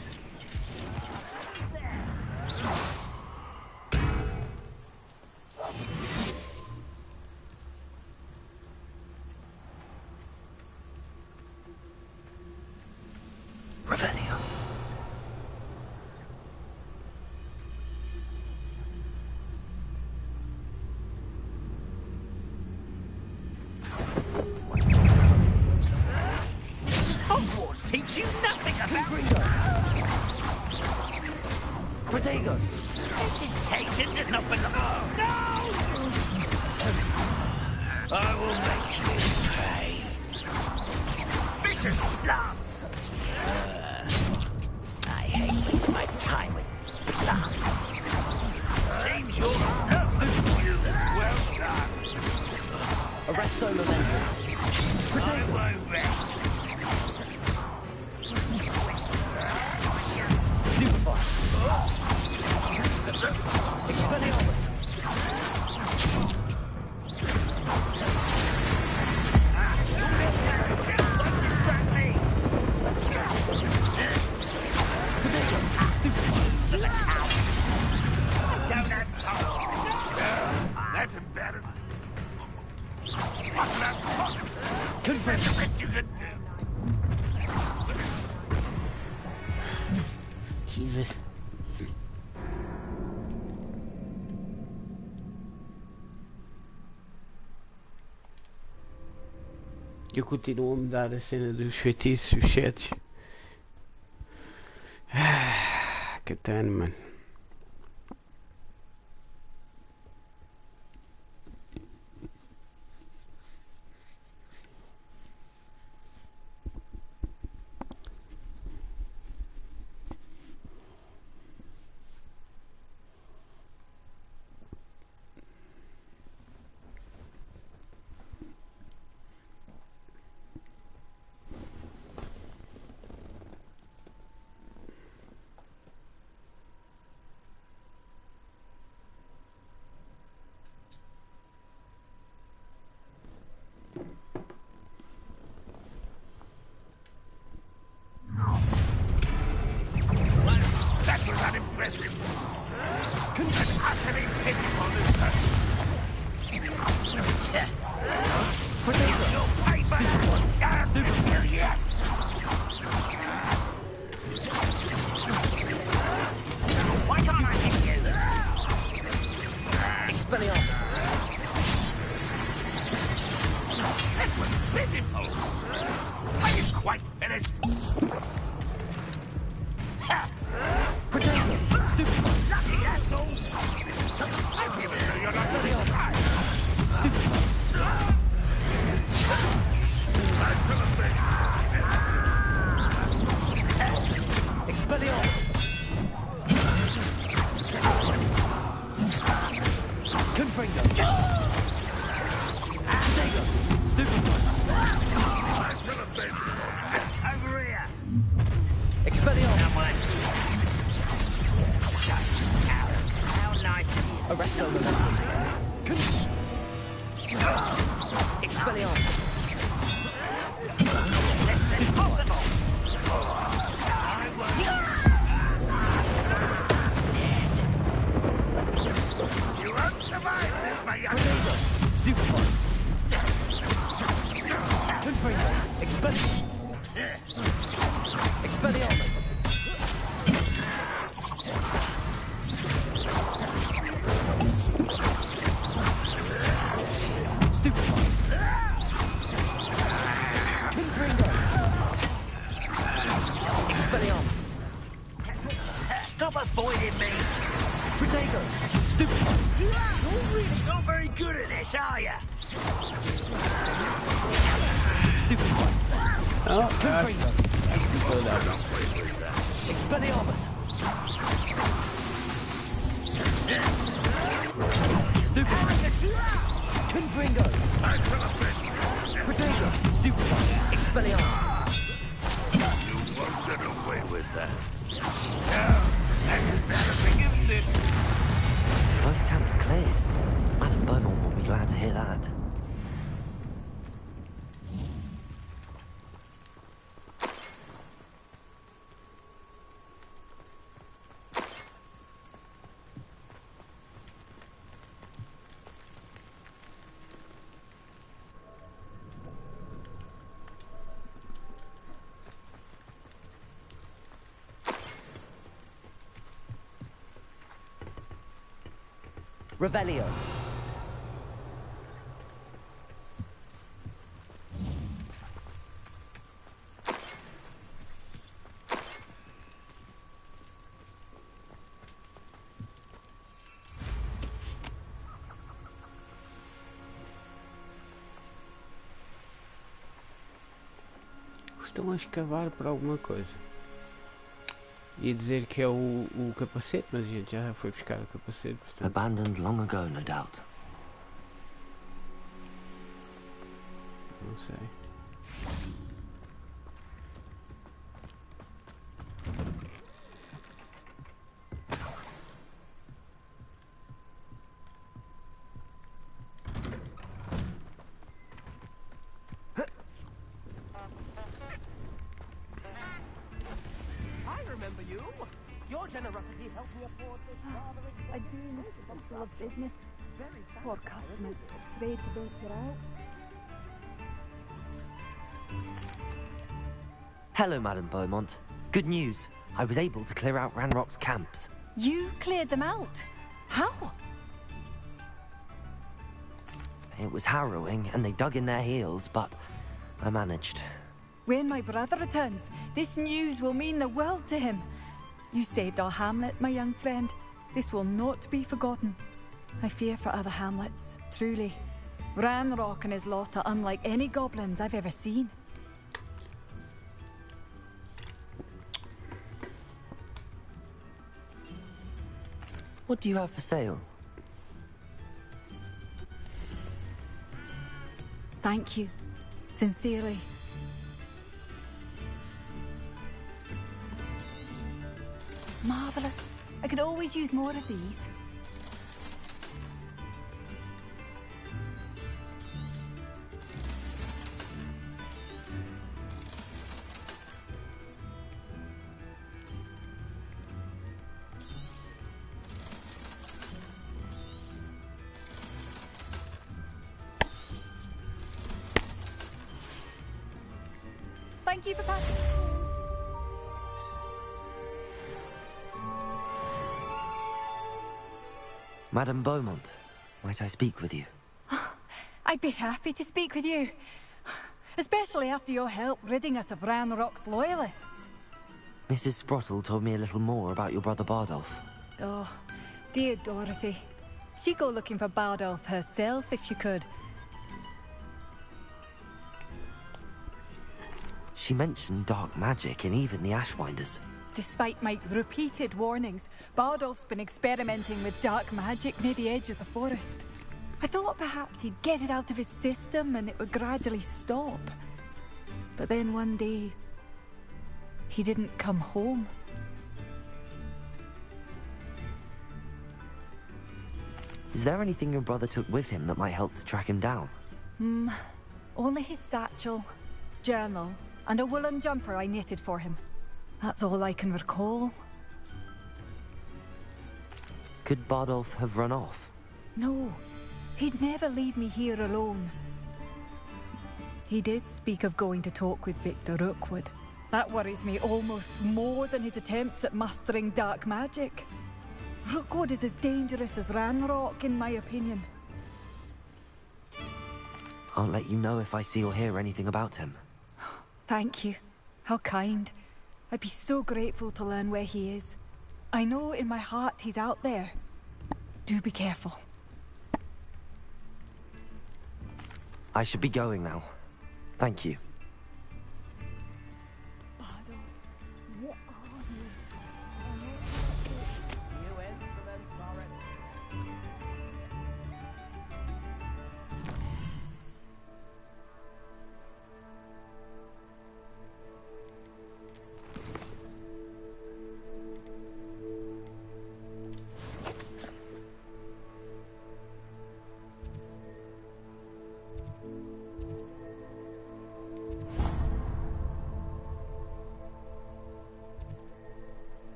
Revelio. Hogwarts teach you nothing about Protego. Education does not belong. Oh, no! I will make you pay. Vicious plants. I hate wasting my time with plants. Seems you're well done. Arresto momentum. I won't rest. Stupefy. Expelliarmus. Don't have time. That's embarrassing. What's that? That's the best you could do. Jesus. Eu continuo a mudar a cena dos feitiços, os sets. Catano, mano. That was unimpressive. And utterly pitiful this person. Your paper can't do yet. Why can't I hit you? Expelliarmus. That was pitiful. Are you quite finished? Protego. Stupefy. Lucky asshole! I've given you your lucky try. Expelliarmus. Confringo. Protego. Stupefy. Over here. Expelliarmus. How nice of you. Arresto momentum. Expelliarmus. This is impossible. Dead. You won't survive this, my young man. Stupefy. Confringo. Expelliarmus. Expelliarmus. Stupefy. this, are ya? Stupid one. Oh, Bemvindo. so that. Expelliarmus. Stupid. Bemvindo. Protego. Stupid one. Expelliarmus. You won't get away with that. No, that's embarrassing, isn't it? Both camps cleared. Madame Beaumont will be glad to hear that. Revelio. Estão a escavar por alguma coisa. E dizer que é o capacete, mas a gente já foi buscar o capacete. Portanto... Abandoned long ago, no doubt. Não sei. I remember you. Your generosity helped me afford this rather I do miss the bustle of business. Poor customers, afraid to venture out. Hello, Madame Beaumont. Good news. I was able to clear out Ranrock's camps. You cleared them out? How? It was harrowing, and they dug in their heels, but I managed. When my brother returns, this news will mean the world to him. You saved our hamlet, my young friend. This will not be forgotten. I fear for other hamlets, truly. Ranrock and his lot are unlike any goblins I've ever seen. What do you have for sale? Thank you. Sincerely. Marvellous. I could always use more of these. Thank you for passing. Madame Beaumont, might I speak with you? I'd be happy to speak with you. Especially after your help ridding us of Ranrock's loyalists. Mrs. Sprottle told me a little more about your brother Bardolph. Oh, dear Dorothy. She'd go looking for Bardolph herself if she could. She mentioned dark magic and even the Ashwinders. Despite my repeated warnings, Bardolph's been experimenting with dark magic near the edge of the forest. I thought perhaps he'd get it out of his system and it would gradually stop. But then one day, he didn't come home. Is there anything your brother took with him that might help to track him down? Only his satchel, journal, and a woolen jumper I knitted for him. That's all I can recall. Could Bardolph have run off? No, he'd never leave me here alone. He did speak of going to talk with Victor Rookwood. That worries me almost more than his attempts at mastering dark magic. Rookwood is as dangerous as Ranrock, in my opinion. I'll let you know if I see or hear anything about him. Thank you. How kind. I'd be so grateful to learn where he is. I know in my heart he's out there. Do be careful. I should be going now. Thank you. New instruments already.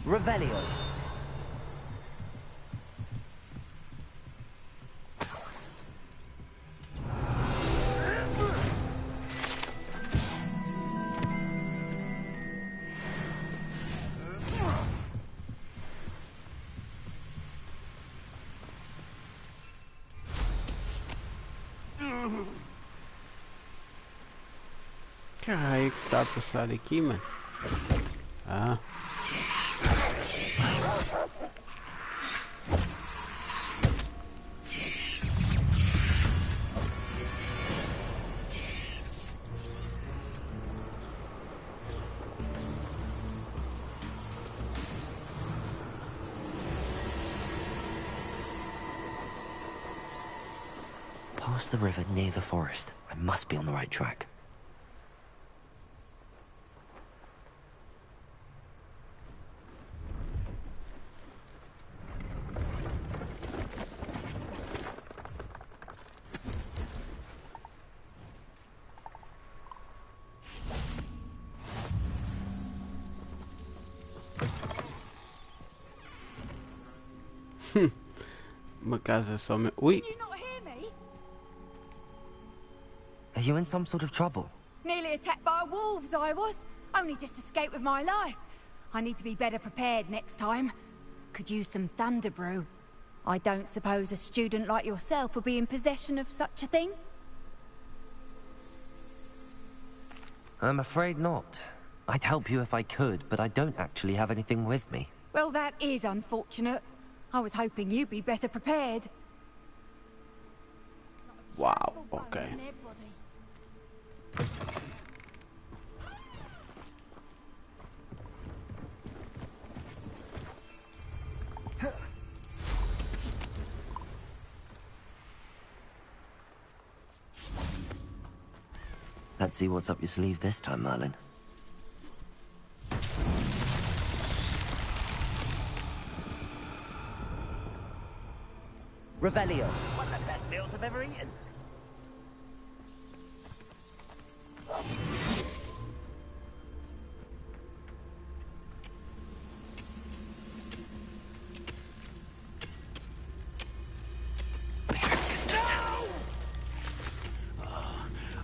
Revelio. Que raio que está a passar aqui, mano? Ah. Past the river near the forest. I must be on the right track. Uma casa só me... Ui! Can you not hear me? Are you in some sort of trouble? Nearly attacked by wolves, I was. Only just escaped with my life. I need to be better prepared next time. Could use some thunder brew. I don't suppose a student like yourself will be in possession of such a thing? I'm afraid not. I'd help you if I could, but I don't actually have anything with me. Well, that is unfortunate. I was hoping you'd be better prepared. Wow, okay. Let's see what's up your sleeve this time, Merlin. Revelio. One of the best meals I've ever eaten.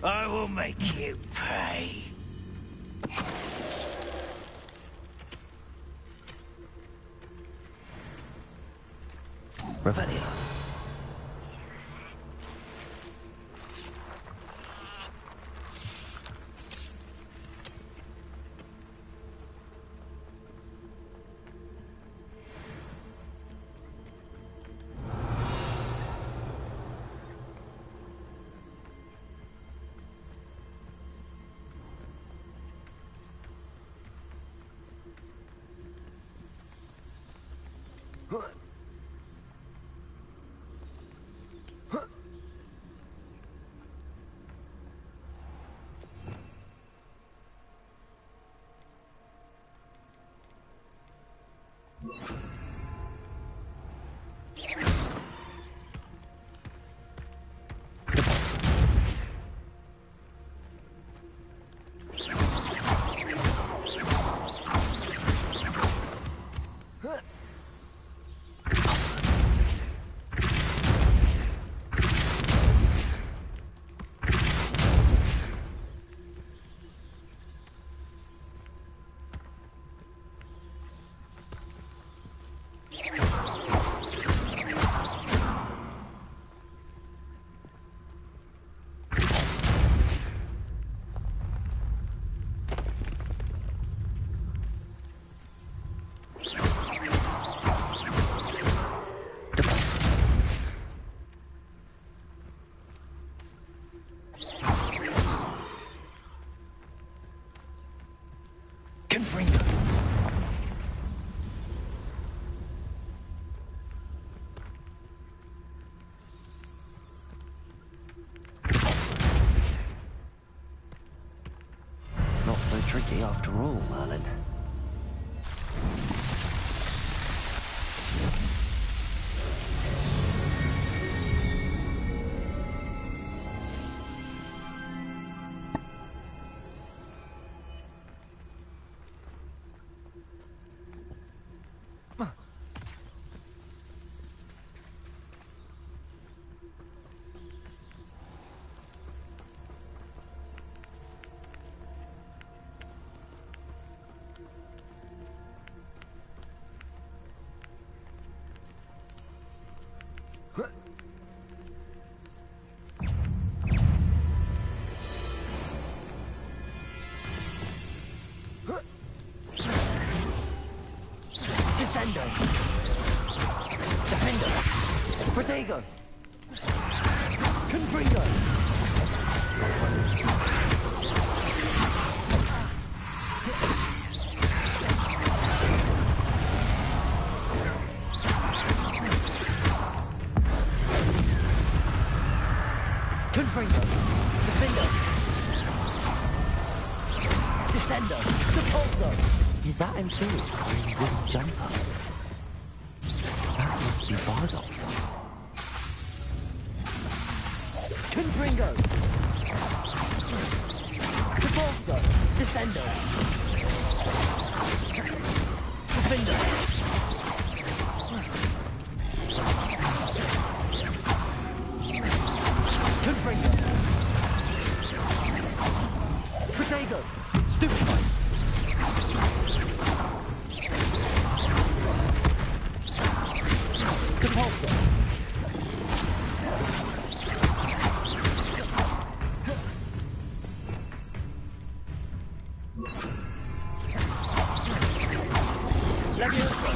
I will make you pay. Revelio. Confringo. Not so tricky after all, Merlin. Descendo. Defendo. Protego. Confringo. Confringo. Defendo. Descendo. Depulso. Is that Imperius wearing a wooden jumper? That must be Bardolph. Confringo! Depulso! Descendo! Defendo! Confringo! Protego! Stupefy! Depulso! Leviosa!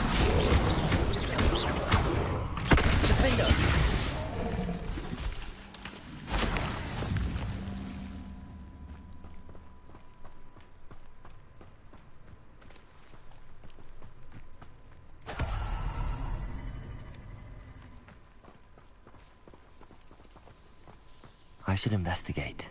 Defendo! I should investigate.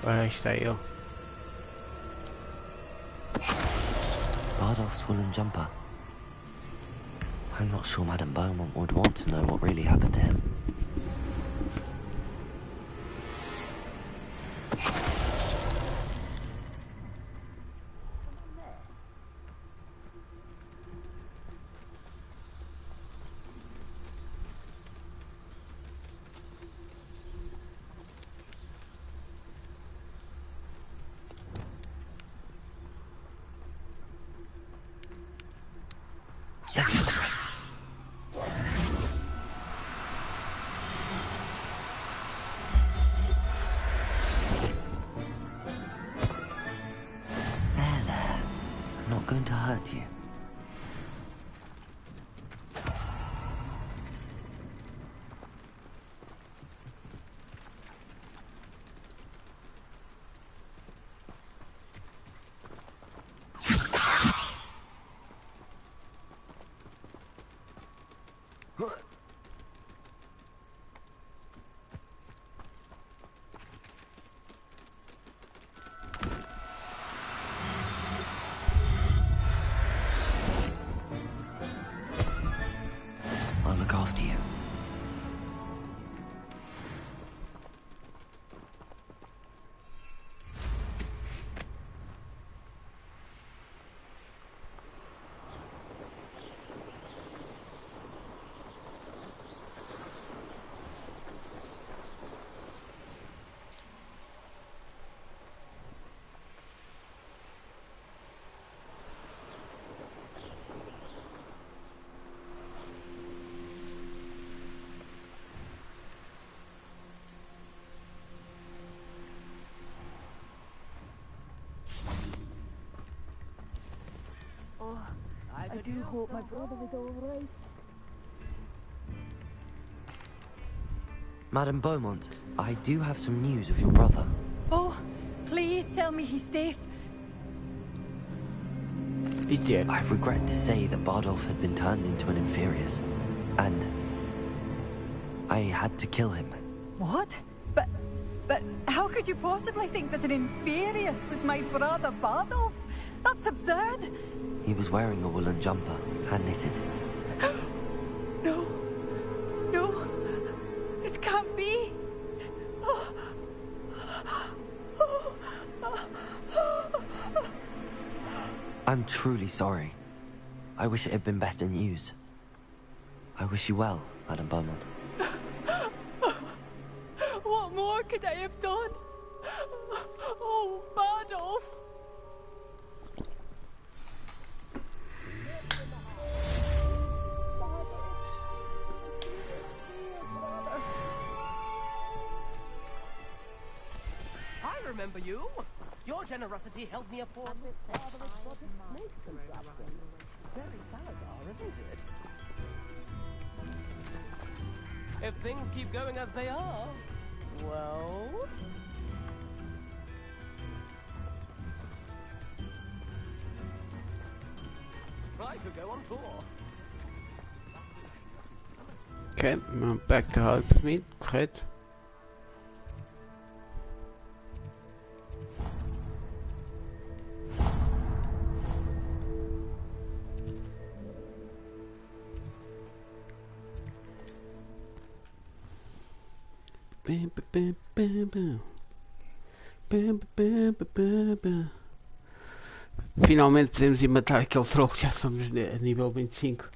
Ora aí está ele. Bardolph's woolen jumper. I'm not sure Madame Beaumont would want to know what really happened to him. I'm not going to hurt you. I'll look after you. I do hope my brother is all right. Madame Beaumont, I do have some news of your brother. Oh, please tell me he's safe. He's dead. I regret to say that Bardolph had been turned into an inferius, and I had to kill him. What? But how could you possibly think that an inferius was my brother Bardolph? That's absurd. He was wearing a woolen jumper, hand-knitted. No. No. This can't be. I'm truly sorry. I wish it had been better news. I wish you well, Madame Beaumont. What more could I have done? Oh, Bardolph. I remember you. Your generosity held me aboard this marvelous project. Makes some something. Very Gallagher, isn't it? If things keep going as they are, well... I could go on tour. Okay, we're back to Hogsmeade. Great. Finalmente podemos ir matar aquele troll, já somos a nível 25.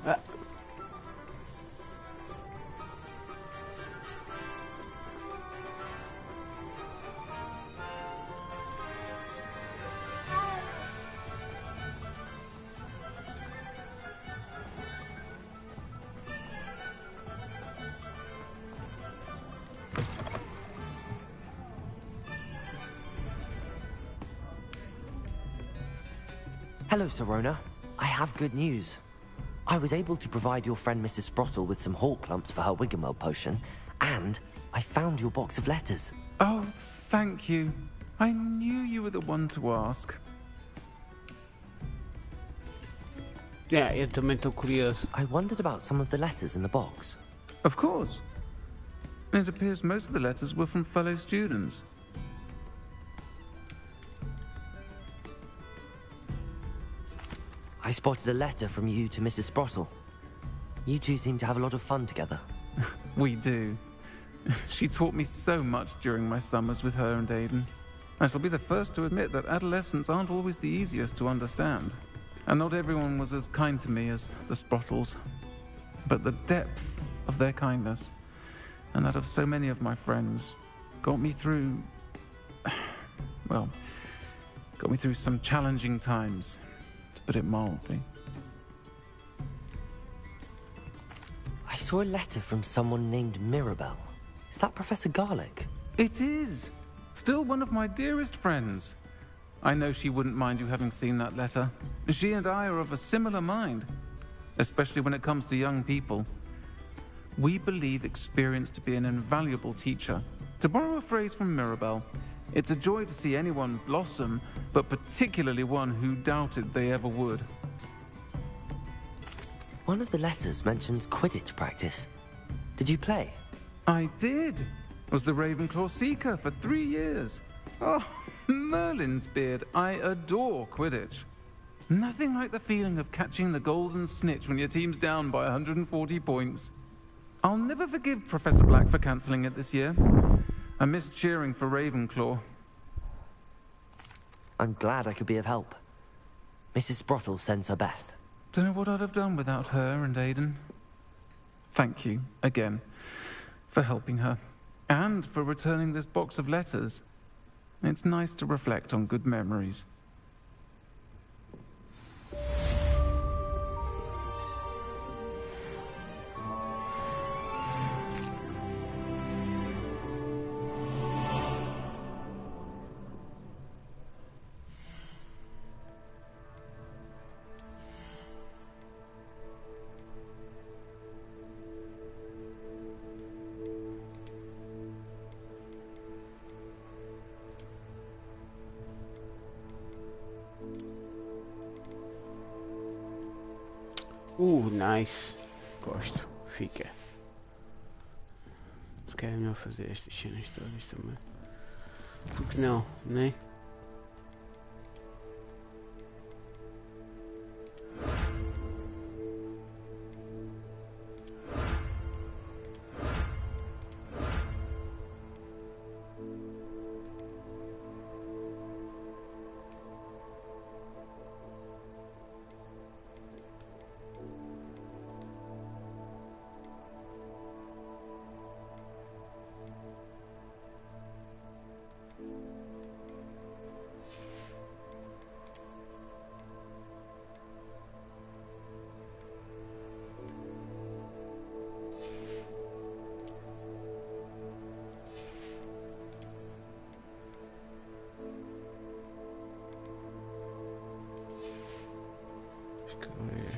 Ah. Hello, Serona. I have good news. I was able to provide your friend Mrs. Sprottle with some hawk lumps for her Wiggenweld potion, and I found your box of letters. Oh, thank you. I knew you were the one to ask. Yeah, eu também estou curioso. I wondered about some of the letters in the box. Of course. It appears most of the letters were from fellow students. I spotted a letter from you to Mrs. Sprottle. You two seem to have a lot of fun together. We do. She taught me so much during my summers with her and Aiden. I shall be the first to admit that adolescents aren't always the easiest to understand. And not everyone was as kind to me as the Sprottles. But the depth of their kindness, and that of so many of my friends, got me through... well, got me through some challenging times, to put it mildly. I saw a letter from someone named Mirabelle. Is that Professor Garlick? It is! Still one of my dearest friends. I know she wouldn't mind you having seen that letter. She and I are of a similar mind, especially when it comes to young people. We believe experience to be an invaluable teacher. To borrow a phrase from Mirabelle, it's a joy to see anyone blossom, but particularly one who doubted they ever would. One of the letters mentions Quidditch practice. Did you play? I did. Was the Ravenclaw Seeker for 3 years. Oh, Merlin's beard. I adore Quidditch. Nothing like the feeling of catching the golden snitch when your team's down by 140 points. I'll never forgive Professor Black for cancelling it this year. I missed cheering for Ravenclaw. I'm glad I could be of help. Mrs. Sprottle sends her best. Don't know what I'd have done without her and Aiden. Thank you, again, for helping her. And for returning this box of letters. It's nice to reflect on good memories. Nice. Gosto. Fica. Se calhar é melhor fazer estas cenas todas também. Porque não, né?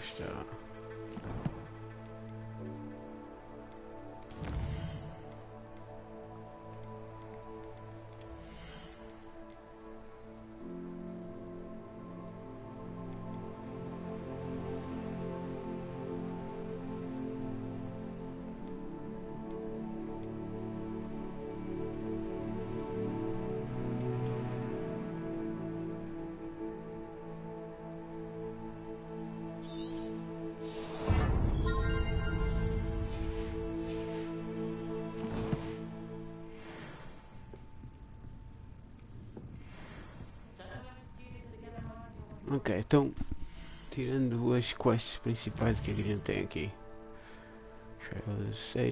Esta. Ok, então tirando as quests principais, o que é que a gente tem aqui?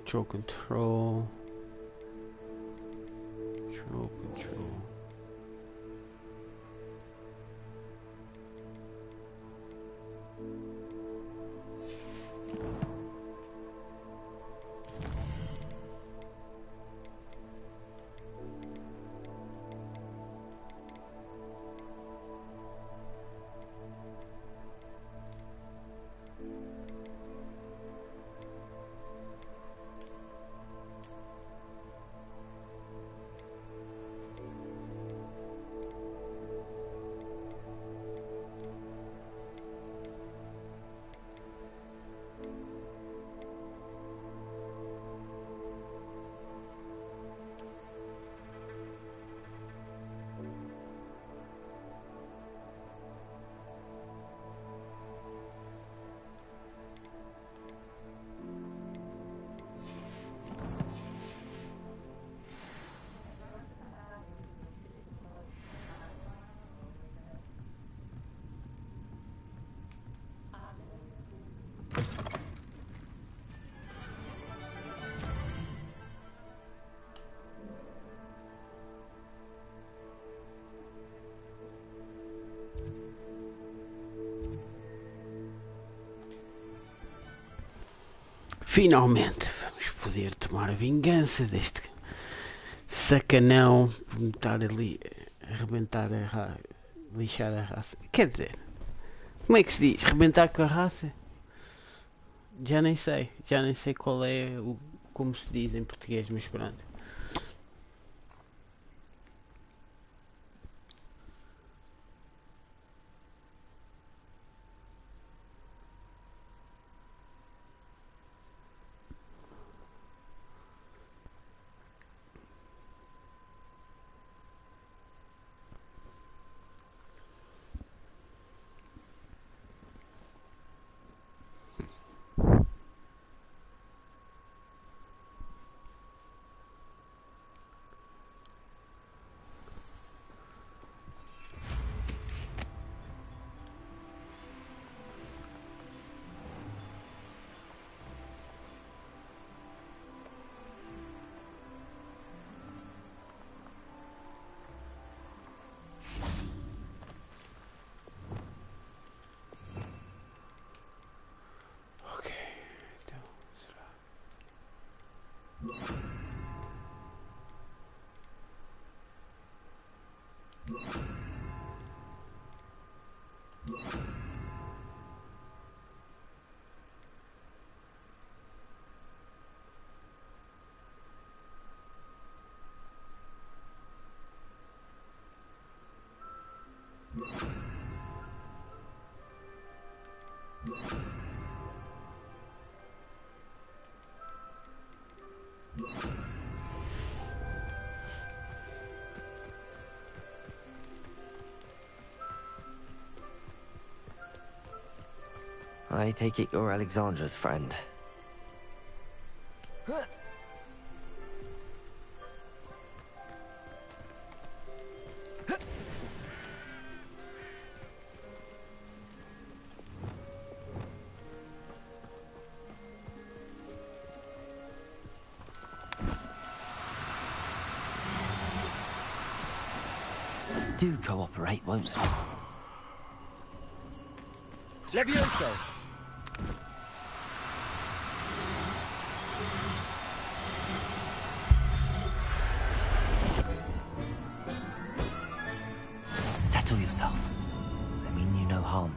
Troll control. Troll control. Finalmente vamos poder tomar a vingança deste sacanão por me estar ali a arrebentar lixar a raça. Quer dizer, como é que se diz? Rebentar com a raça? Já nem sei qual é o como se diz em português, mas pronto. I take it you're Alexandra's friend. Do cooperate, won't you? Levioso! Settle yourself. I mean you no harm.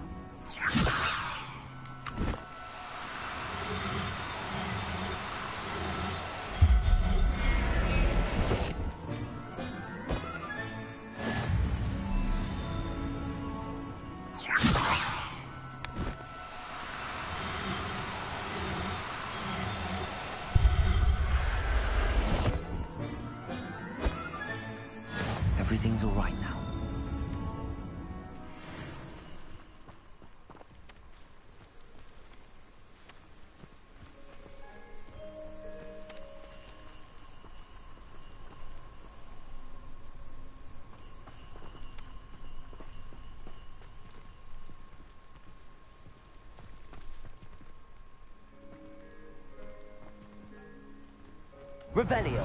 Revelio.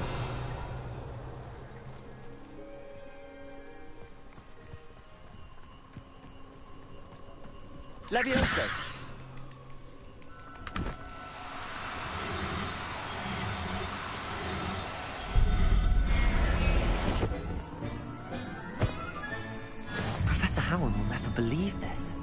Levioso. Professor Howard will never believe this.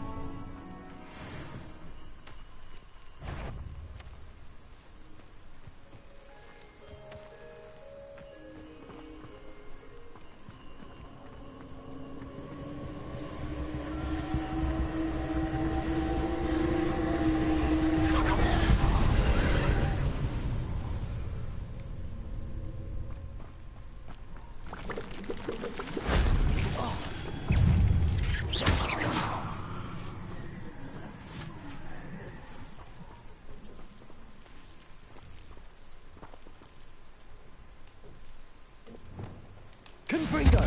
Confringo!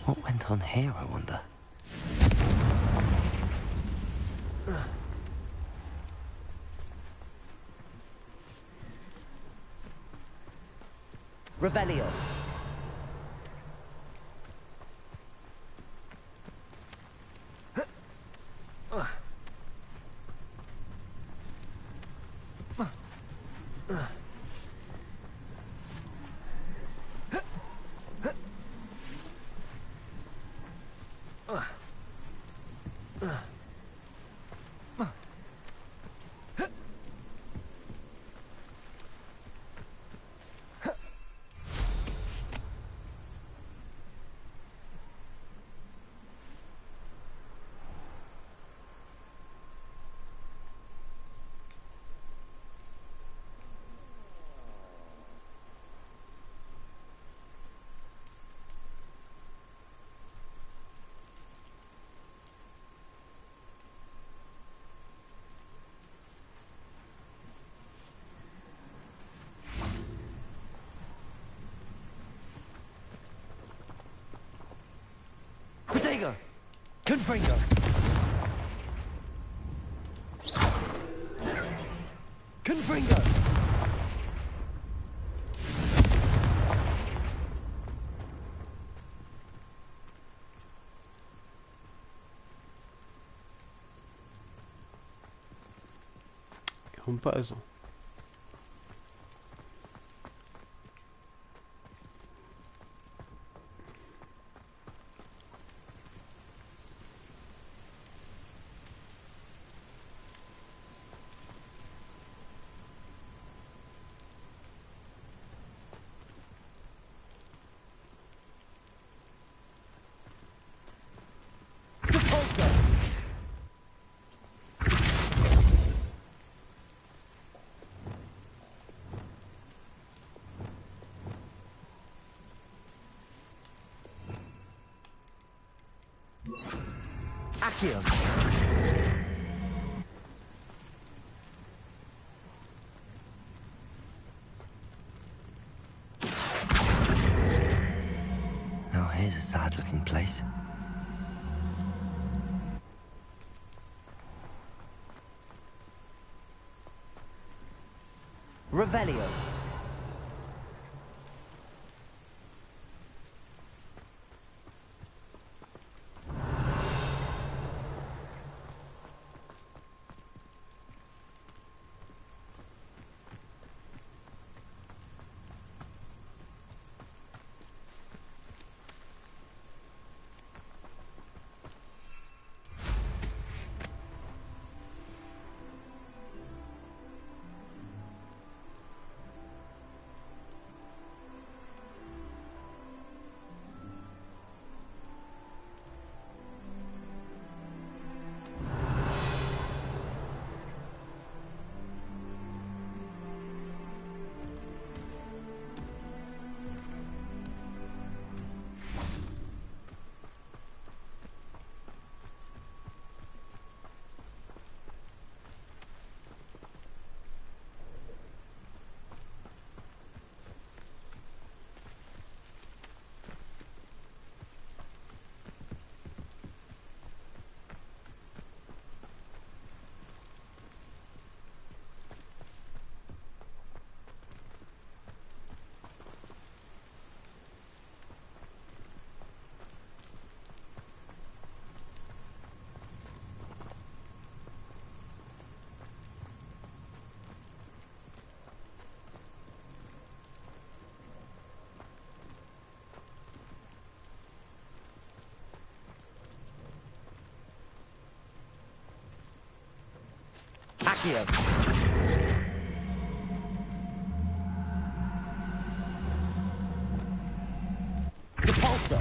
What went on here, I wonder? Revelio. Protego! Confringo! Confringo! É um puzzle. Accio. Now here's a sad-looking place. Revelio. Accio. Repulso.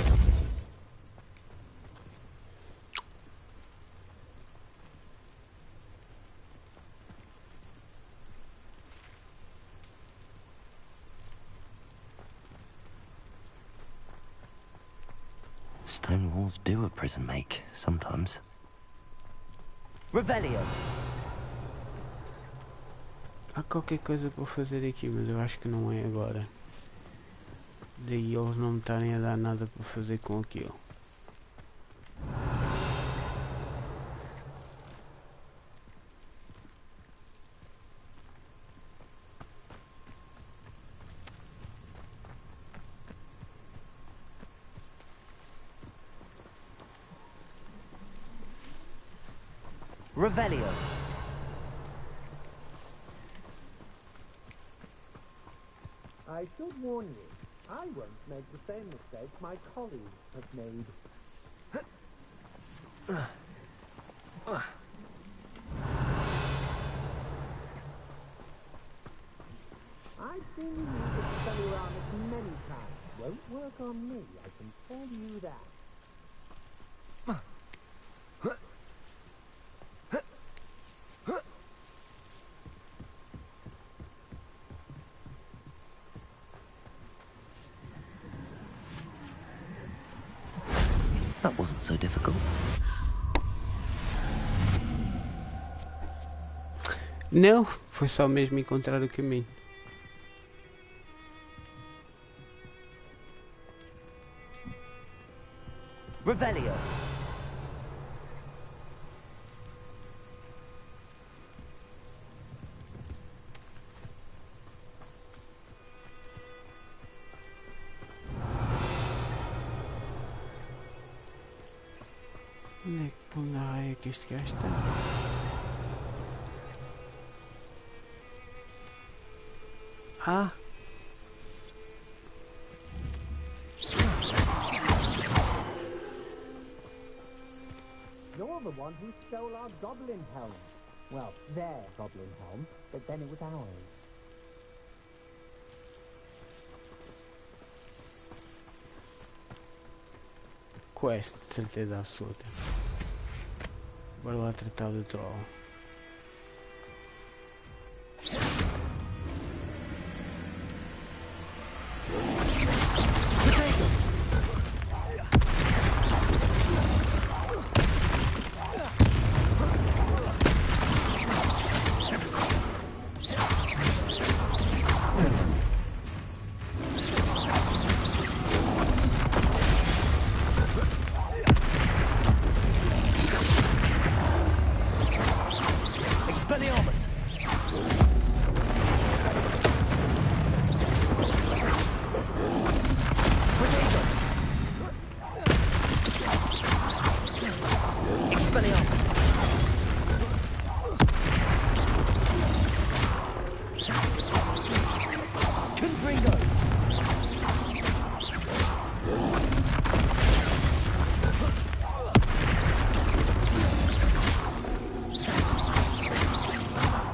Stone walls do a prison make, sometimes. Revelio. Há qualquer coisa para fazer aqui, mas eu acho que não é agora. Daí eles não me estarem a dar nada para fazer com aquilo. Revelio. I should warn you, I won't make the same mistake my colleagues have made. I've seen you use Expelliarmus many times. Won't work on me, I can tell you that. That wasn't so difficult. Não, foi só mesmo encontrar o caminho. Revelio. Onde a raia que este gajo está? Ah! You're the one who stole our goblin helm. Well, their goblin helm, but then it was ours. Quest, de certeza absoluta. Bora lá tratar do troll.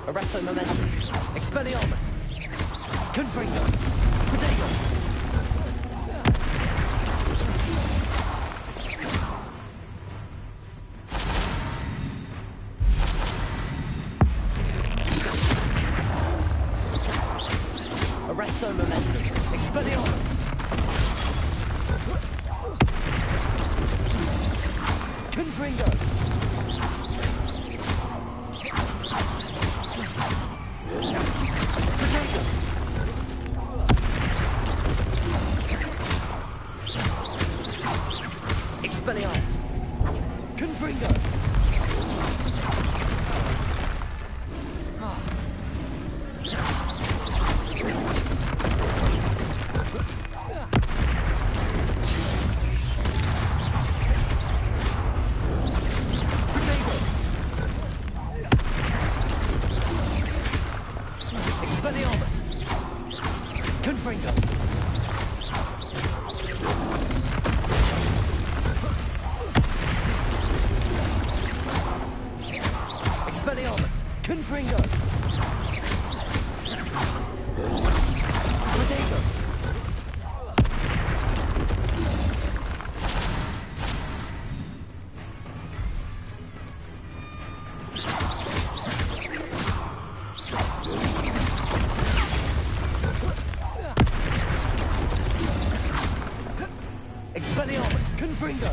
Arresto momentum. Expelliarmus. Confringo. Protego. Arresto momentum. Expelliarmus. Confringo. Expelliarmus. Confringo. Expelliarmus. Confringo. Confringo!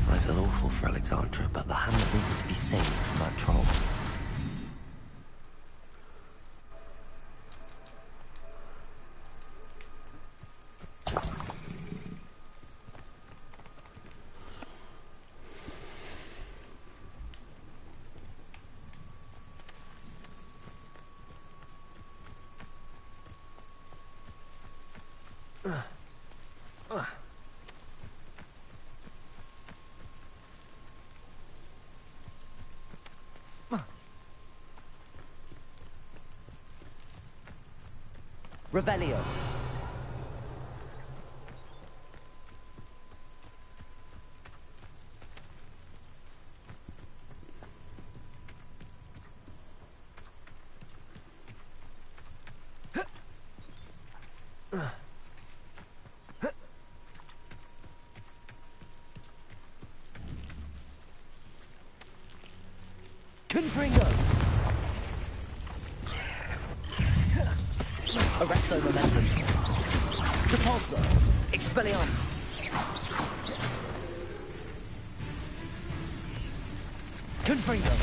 I feel awful for Alexandra, but the hammer needed to be saved from that troll. Revelio. Confringo. Arresto momentum. Repulsor. Expelliarmus. Confringo.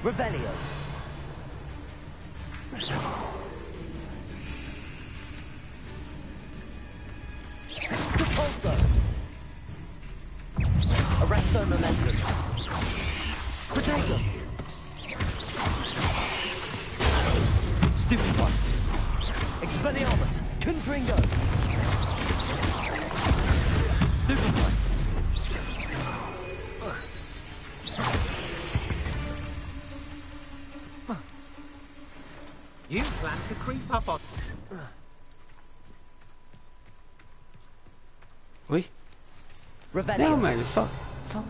Revelio. Repulsor. Arresto momentum. Potato. Stupid one. Expelliarmus. Confringo. Stupid one. You plan to creep up on... Oi? Revelio. Não, mano, só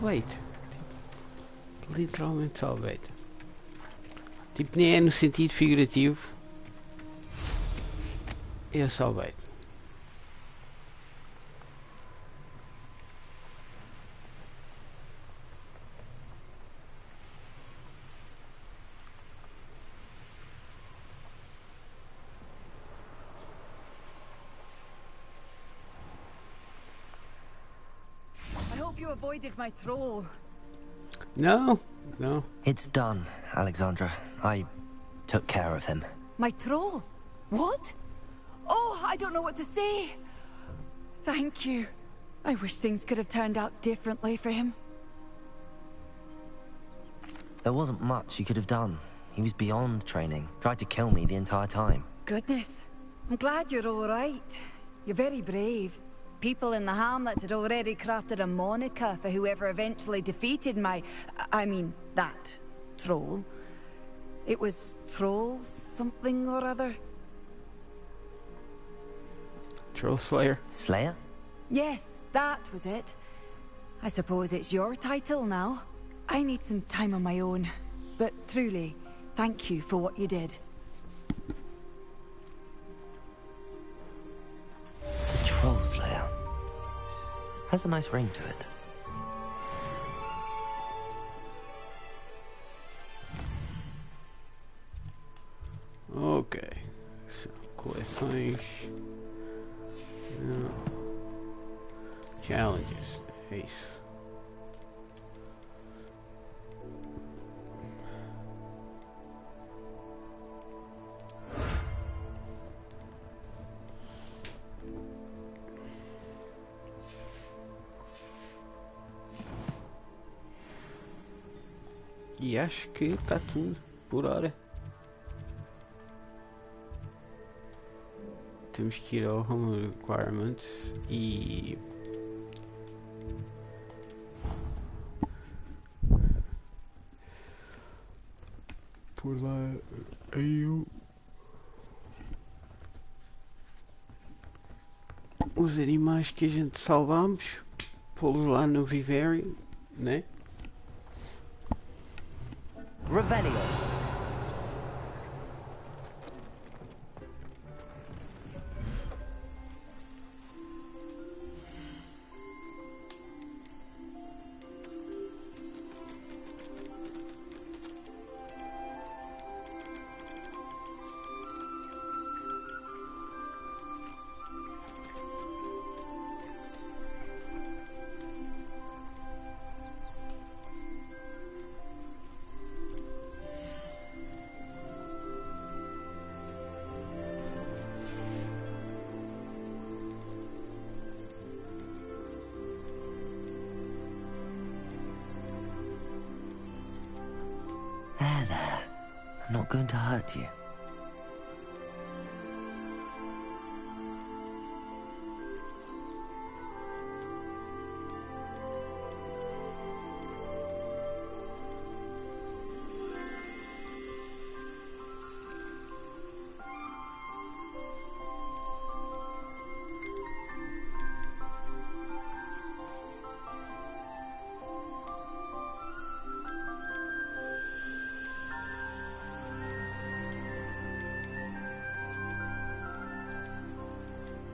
bait. Tipo, literalmente só bait. Tipo, nem é no sentido figurativo. É só bait. I hope you avoided my troll. No. It's done, Alexandra. I took care of him. My troll? What? Oh, I don't know what to say. Thank you. I wish things could have turned out differently for him. There wasn't much you could have done. He was beyond training. Tried to kill me the entire time. Goodness. I'm glad you're all right. You're very brave. People in the hamlet had already crafted a moniker for whoever eventually defeated that troll. It was Troll something or other. Troll Slayer. Slayer? Yes, that was it. I suppose it's your title now. I need some time on my own. But truly, thank you for what you did. The Troll Slayer. Has a nice ring to it. Ok. São coleções. Não. Challenges. É isso. E acho que está tudo por hora. Temos que ir ao Home Requirements e... por lá eu... os animais que a gente salvamos, pô-los lá no vivério, né? Revelio. I'm not going to hurt you.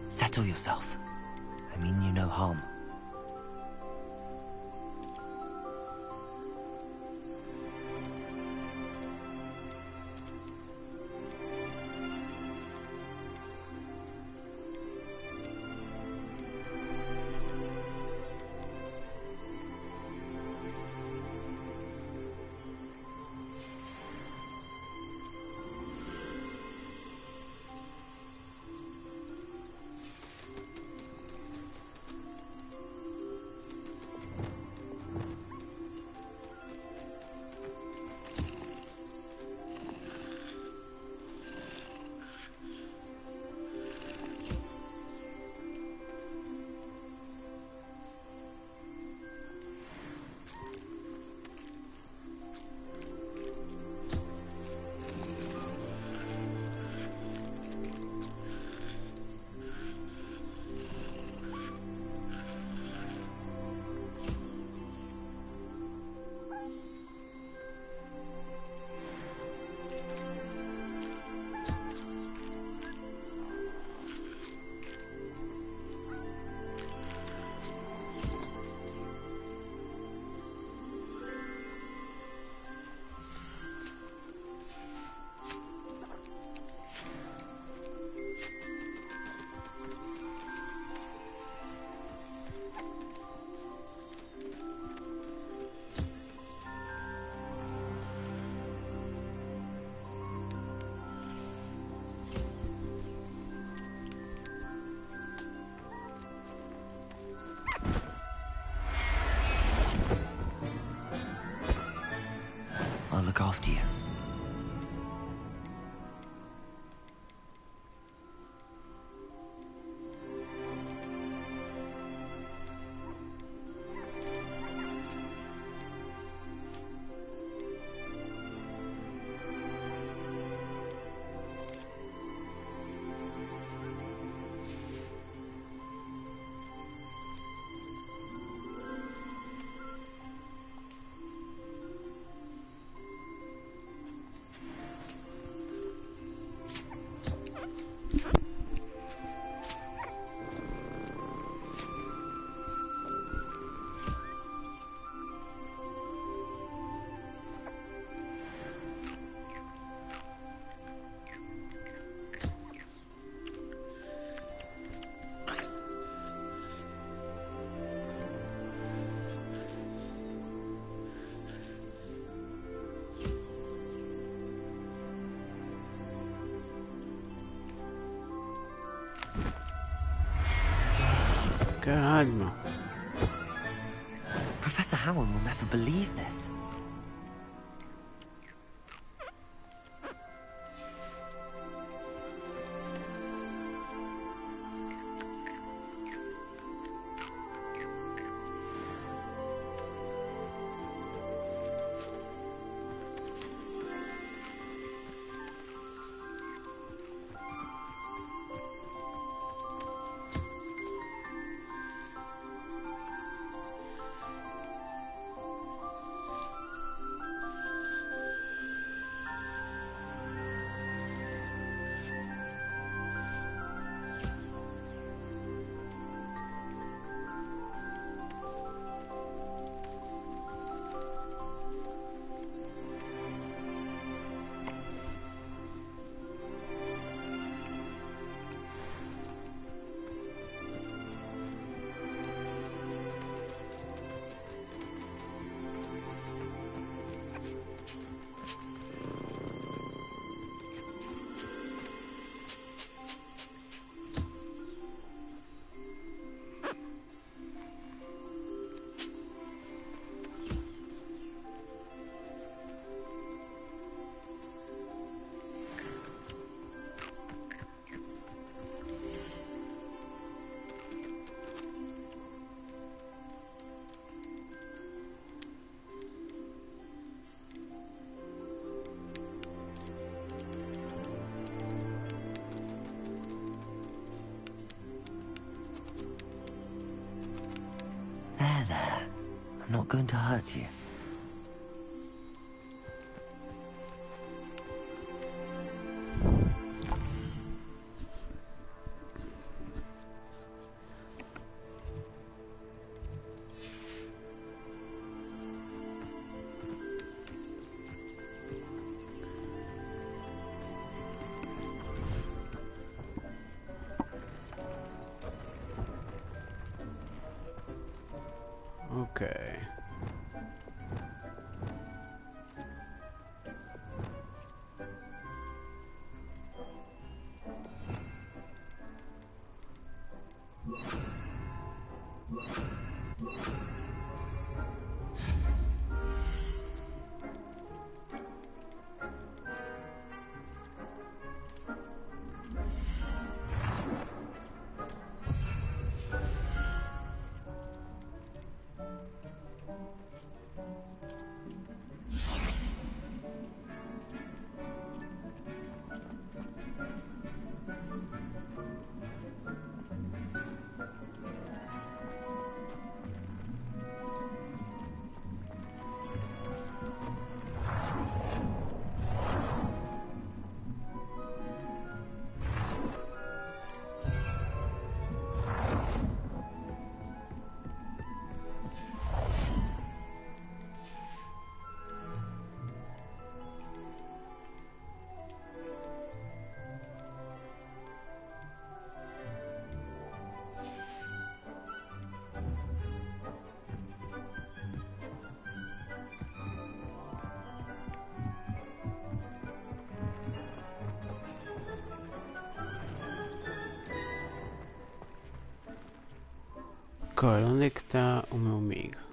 Settle yourself. I mean you no harm. I'll look after you. Caralho, meu. Professor Howard will never believe this. not going to hurt you. Okay. Agora, onde é que está o meu amigo?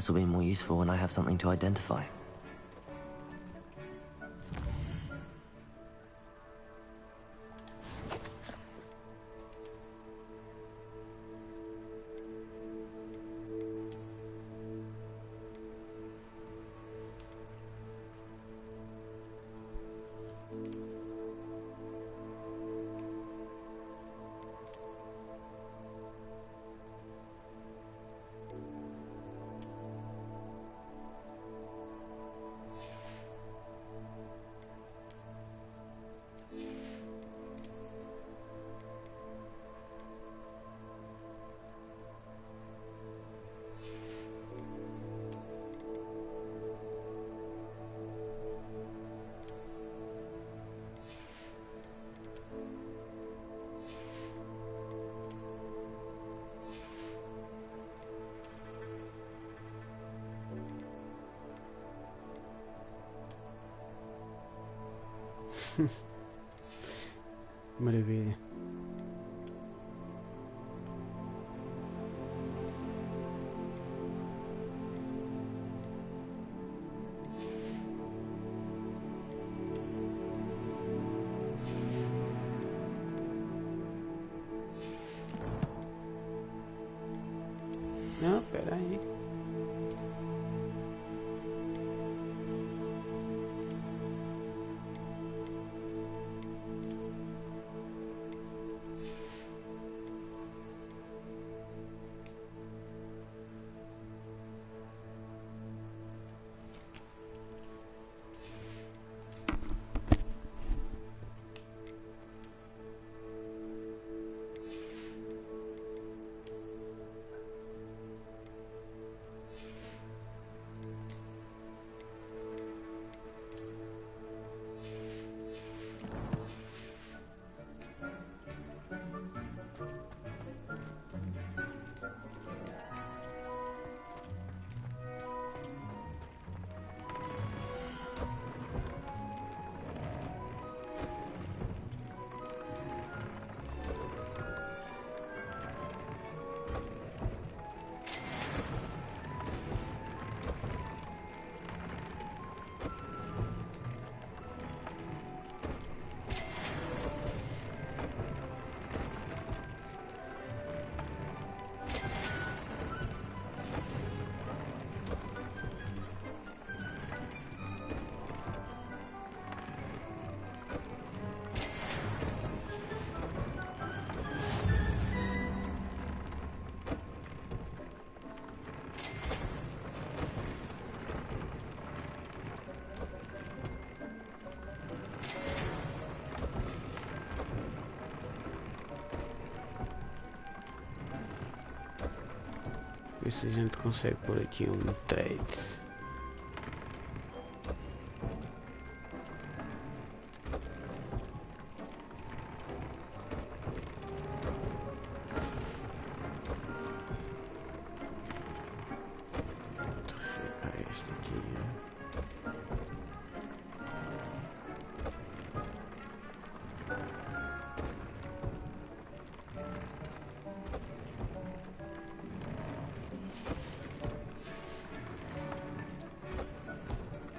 This will be more useful when I have something to identify. Maravilha. Não, pera aí. Ver se a gente consegue pôr aqui um trade. Este aqui.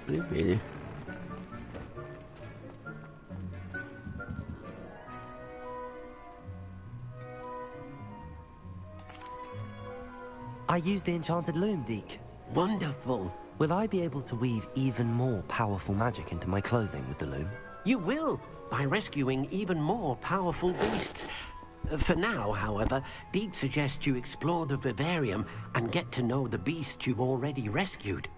Maravilha. I used the enchanted loom, Deke. Wonderful. Will I be able to weave even more powerful magic into my clothing with the loom? You will, by rescuing even more powerful beasts. For now, however, Deke suggests you explore the vivarium and get to know the beasts you've already rescued.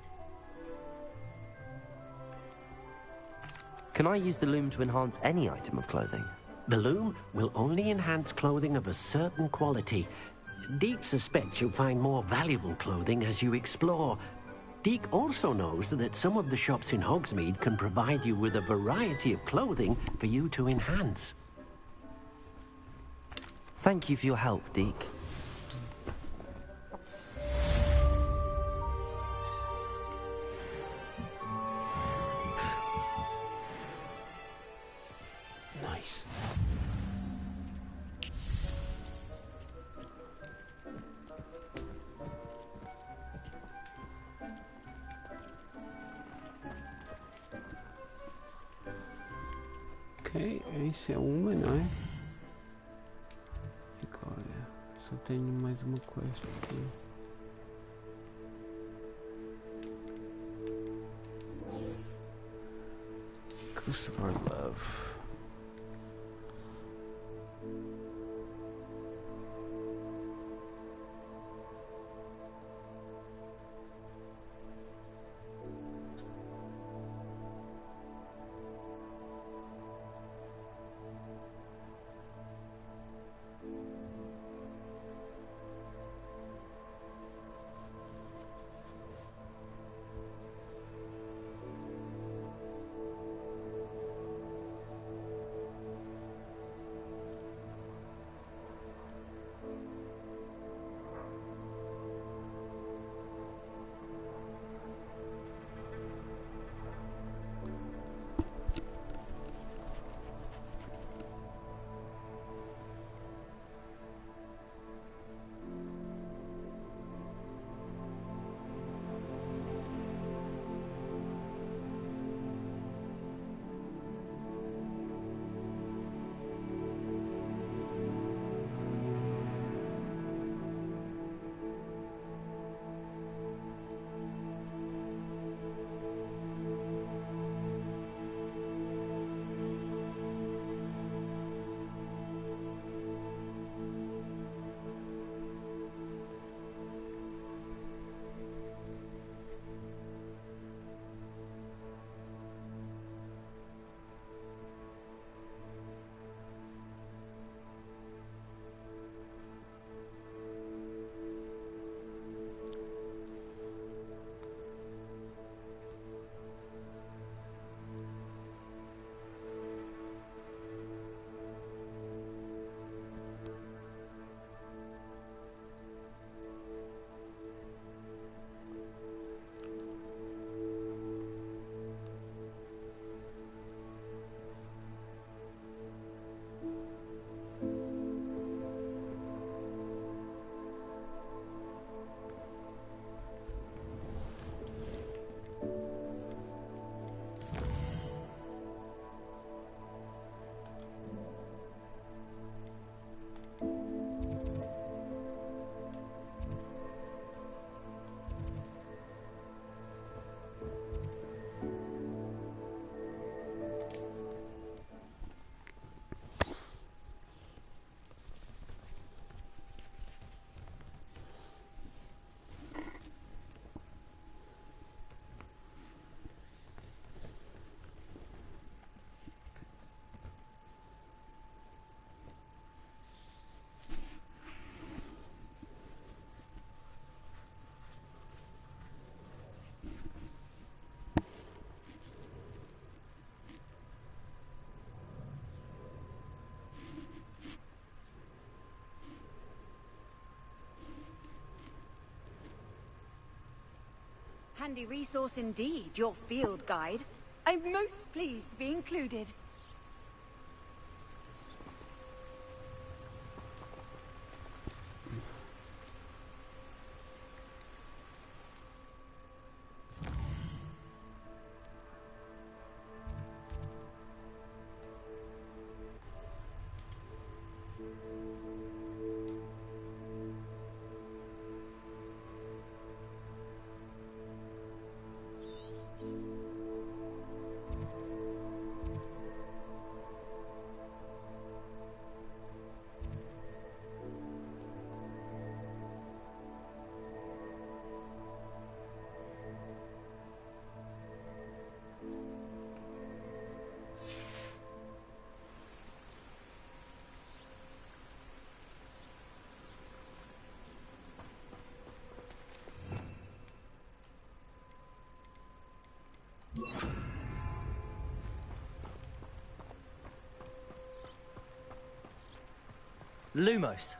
Can I use the loom to enhance any item of clothing? The loom will only enhance clothing of a certain quality. Deke suspects you'll find more valuable clothing as you explore. Deke also knows that some of the shops in Hogsmeade can provide you with a variety of clothing for you to enhance. Thank you for your help, Deke. Nice. Isso é uma, não é? Agora, só tenho mais uma quest aqui. Customer's Love. Handy resource indeed, your field guide. I'm most pleased to be included. Lumos.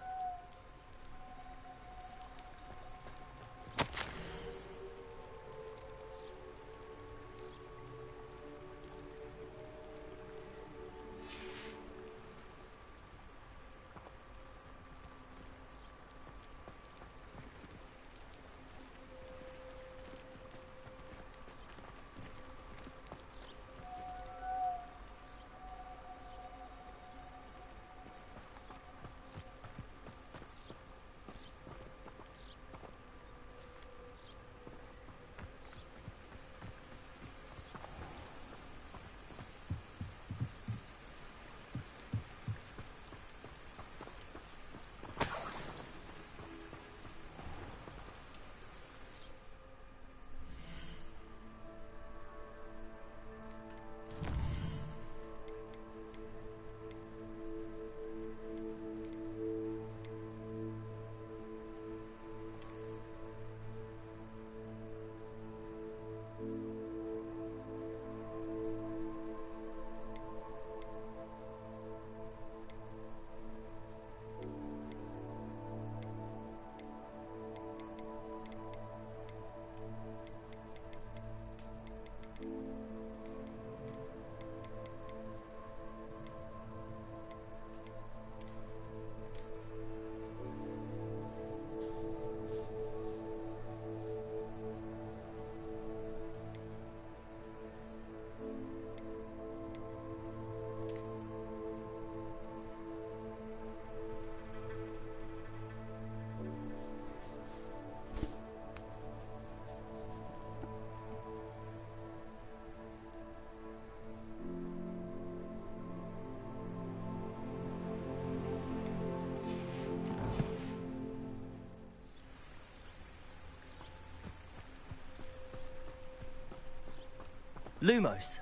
Lumos.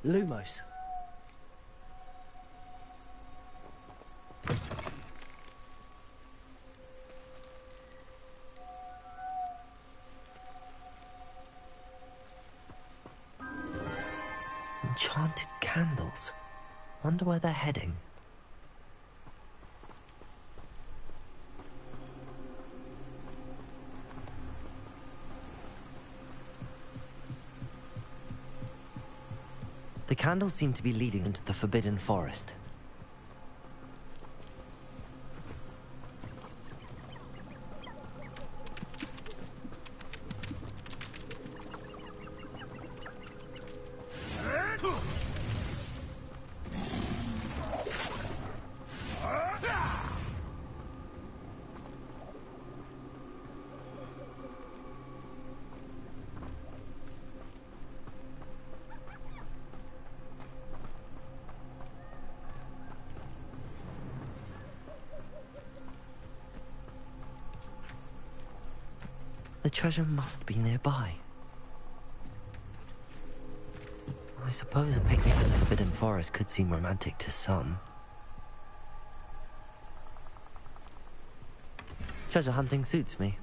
Lumos. Enchanted candles. Wonder where they're heading. The candles seem to be leading into the Forbidden Forest. The treasure must be nearby. I suppose a picnic in the Forbidden Forest could seem romantic to some. Treasure hunting suits me.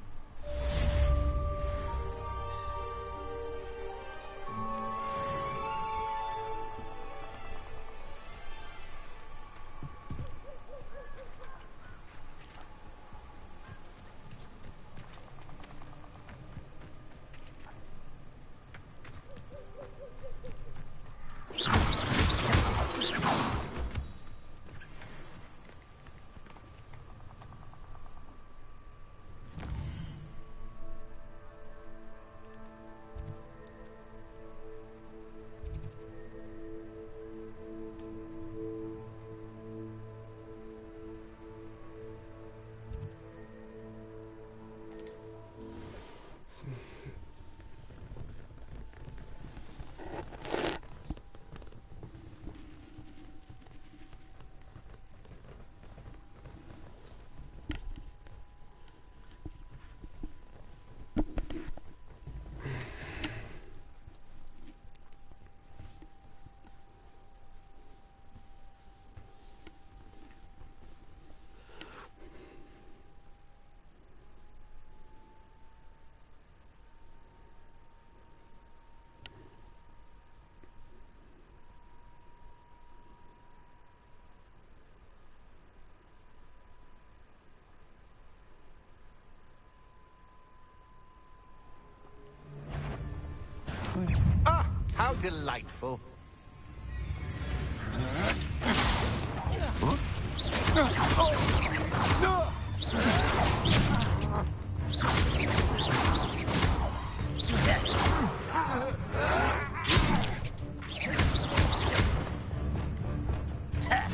Ah, how delightful.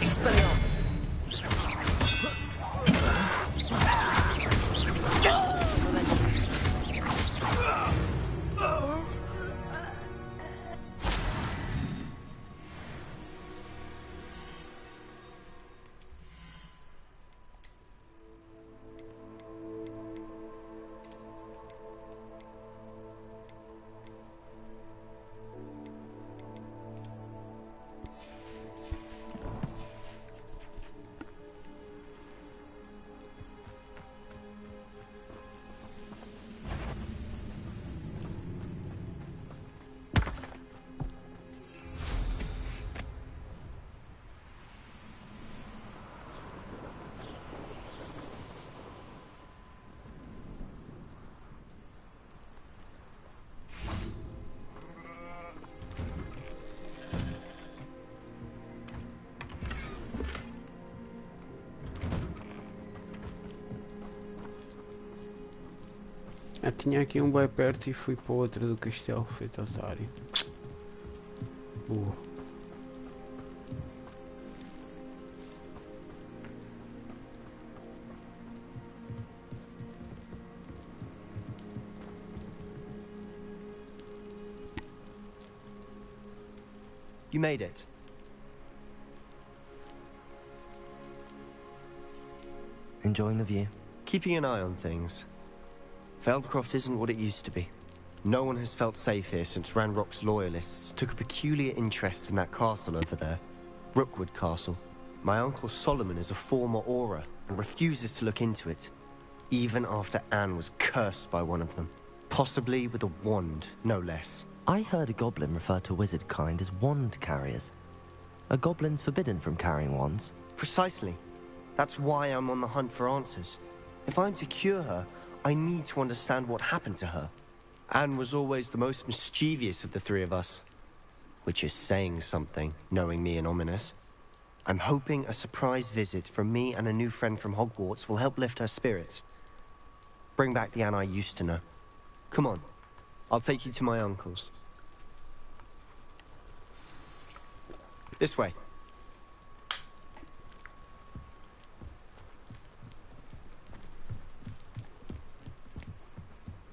Expelliarmus. Ah, tinha aqui um bem perto e fui para outra do castelo, feito otário. Burro. You made it. Enjoying the view? Keeping an eye on things. Feldcroft isn't what it used to be. No one has felt safe here since Ranrock's loyalists took a peculiar interest in that castle over there. Rookwood Castle. My uncle Solomon is a former Auror and refuses to look into it, even after Anne was cursed by one of them. Possibly with a wand, no less. I heard a goblin refer to wizard kind as wand carriers. Are goblins forbidden from carrying wands? Precisely. That's why I'm on the hunt for answers. If I'm to cure her, I need to understand what happened to her. Anne was always the most mischievous of the three of us. Which is saying something, knowing me and Ominous. I'm hoping a surprise visit from me and a new friend from Hogwarts will help lift her spirits. Bring back the Anne I used to know. Come on. I'll take you to my uncle's. This way.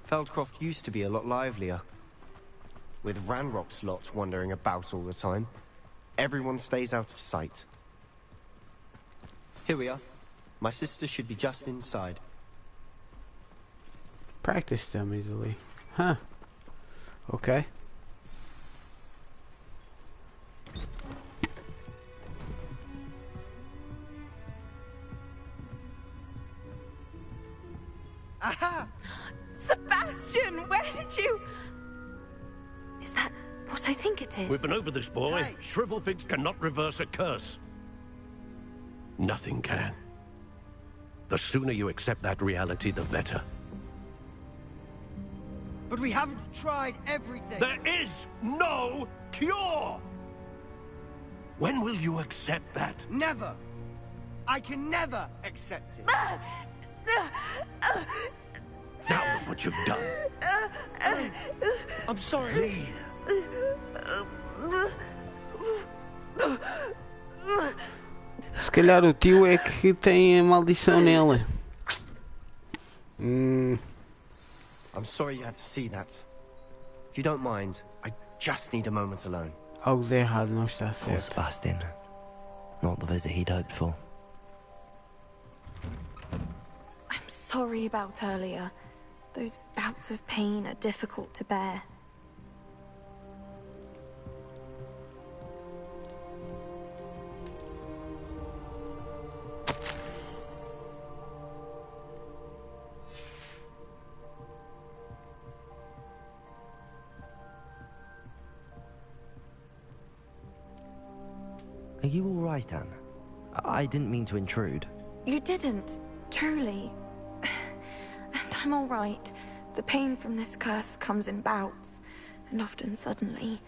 Feldcroft used to be a lot livelier. With Ranrock's lot wandering about all the time, everyone stays out of sight. Here we are. My sister should be just inside. Practice them easily. Huh. Okay. Aha! Sebastian, where did you... Is that what I think it is? We've been over this, boy. Hey. Shrivelfigs cannot reverse a curse. Nothing can. The sooner you accept that reality, the better. But we haven't tried everything. There is no cure! When will you accept that? Never. I can never accept it. Now look what you've done. I'm sorry. Se calhar o tio é que tem a maldição nele. I'm sorry you had to see that. If you don't mind, I just need a moment alone. Algo de errado não está Poor certo. Sebastian. Not the visit he'd hoped for. I'm sorry about earlier. Those bouts of pain are difficult to bear. Are you all right, Anne? I didn't mean to intrude. You didn't, truly. And I'm all right. The pain from this curse comes in bouts, and often suddenly.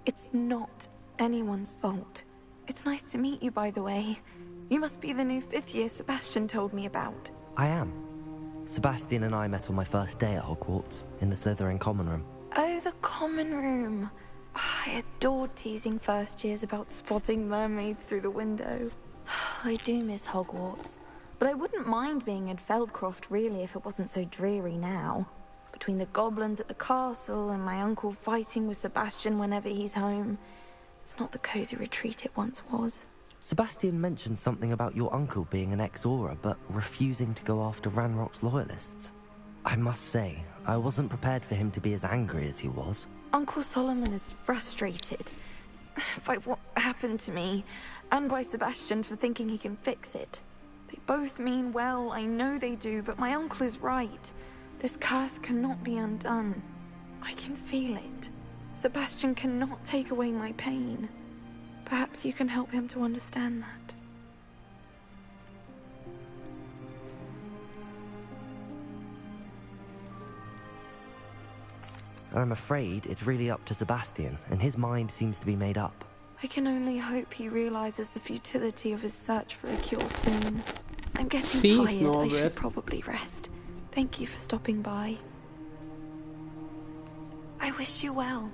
It's not anyone's fault. It's nice to meet you, by the way. You must be the new 5th year Sebastian told me about. I am. Sebastian and I met on my first day at Hogwarts, in the Slytherin common room. Oh, the common room. I adored teasing first years about spotting mermaids through the window. I do miss Hogwarts, but I wouldn't mind being in Feldcroft really if it wasn't so dreary now. Between the goblins at the castle and my uncle fighting with Sebastian whenever he's home, it's not the cozy retreat it once was. Sebastian mentioned something about your uncle being an ex-Auror, but refusing to go after Ranrock's loyalists. I must say, I wasn't prepared for him to be as angry as he was. Uncle Solomon is frustrated by what happened to me, and by Sebastian for thinking he can fix it. They both mean well, I know they do, but my uncle is right. This curse cannot be undone. I can feel it. Sebastian cannot take away my pain. Perhaps you can help him to understand that. I'm afraid it's really up to Sebastian, and his mind seems to be made up. I can only hope he realizes the futility of his search for a cure soon. I'm getting tired. I should probably rest. Thank you for stopping by. I wish you well.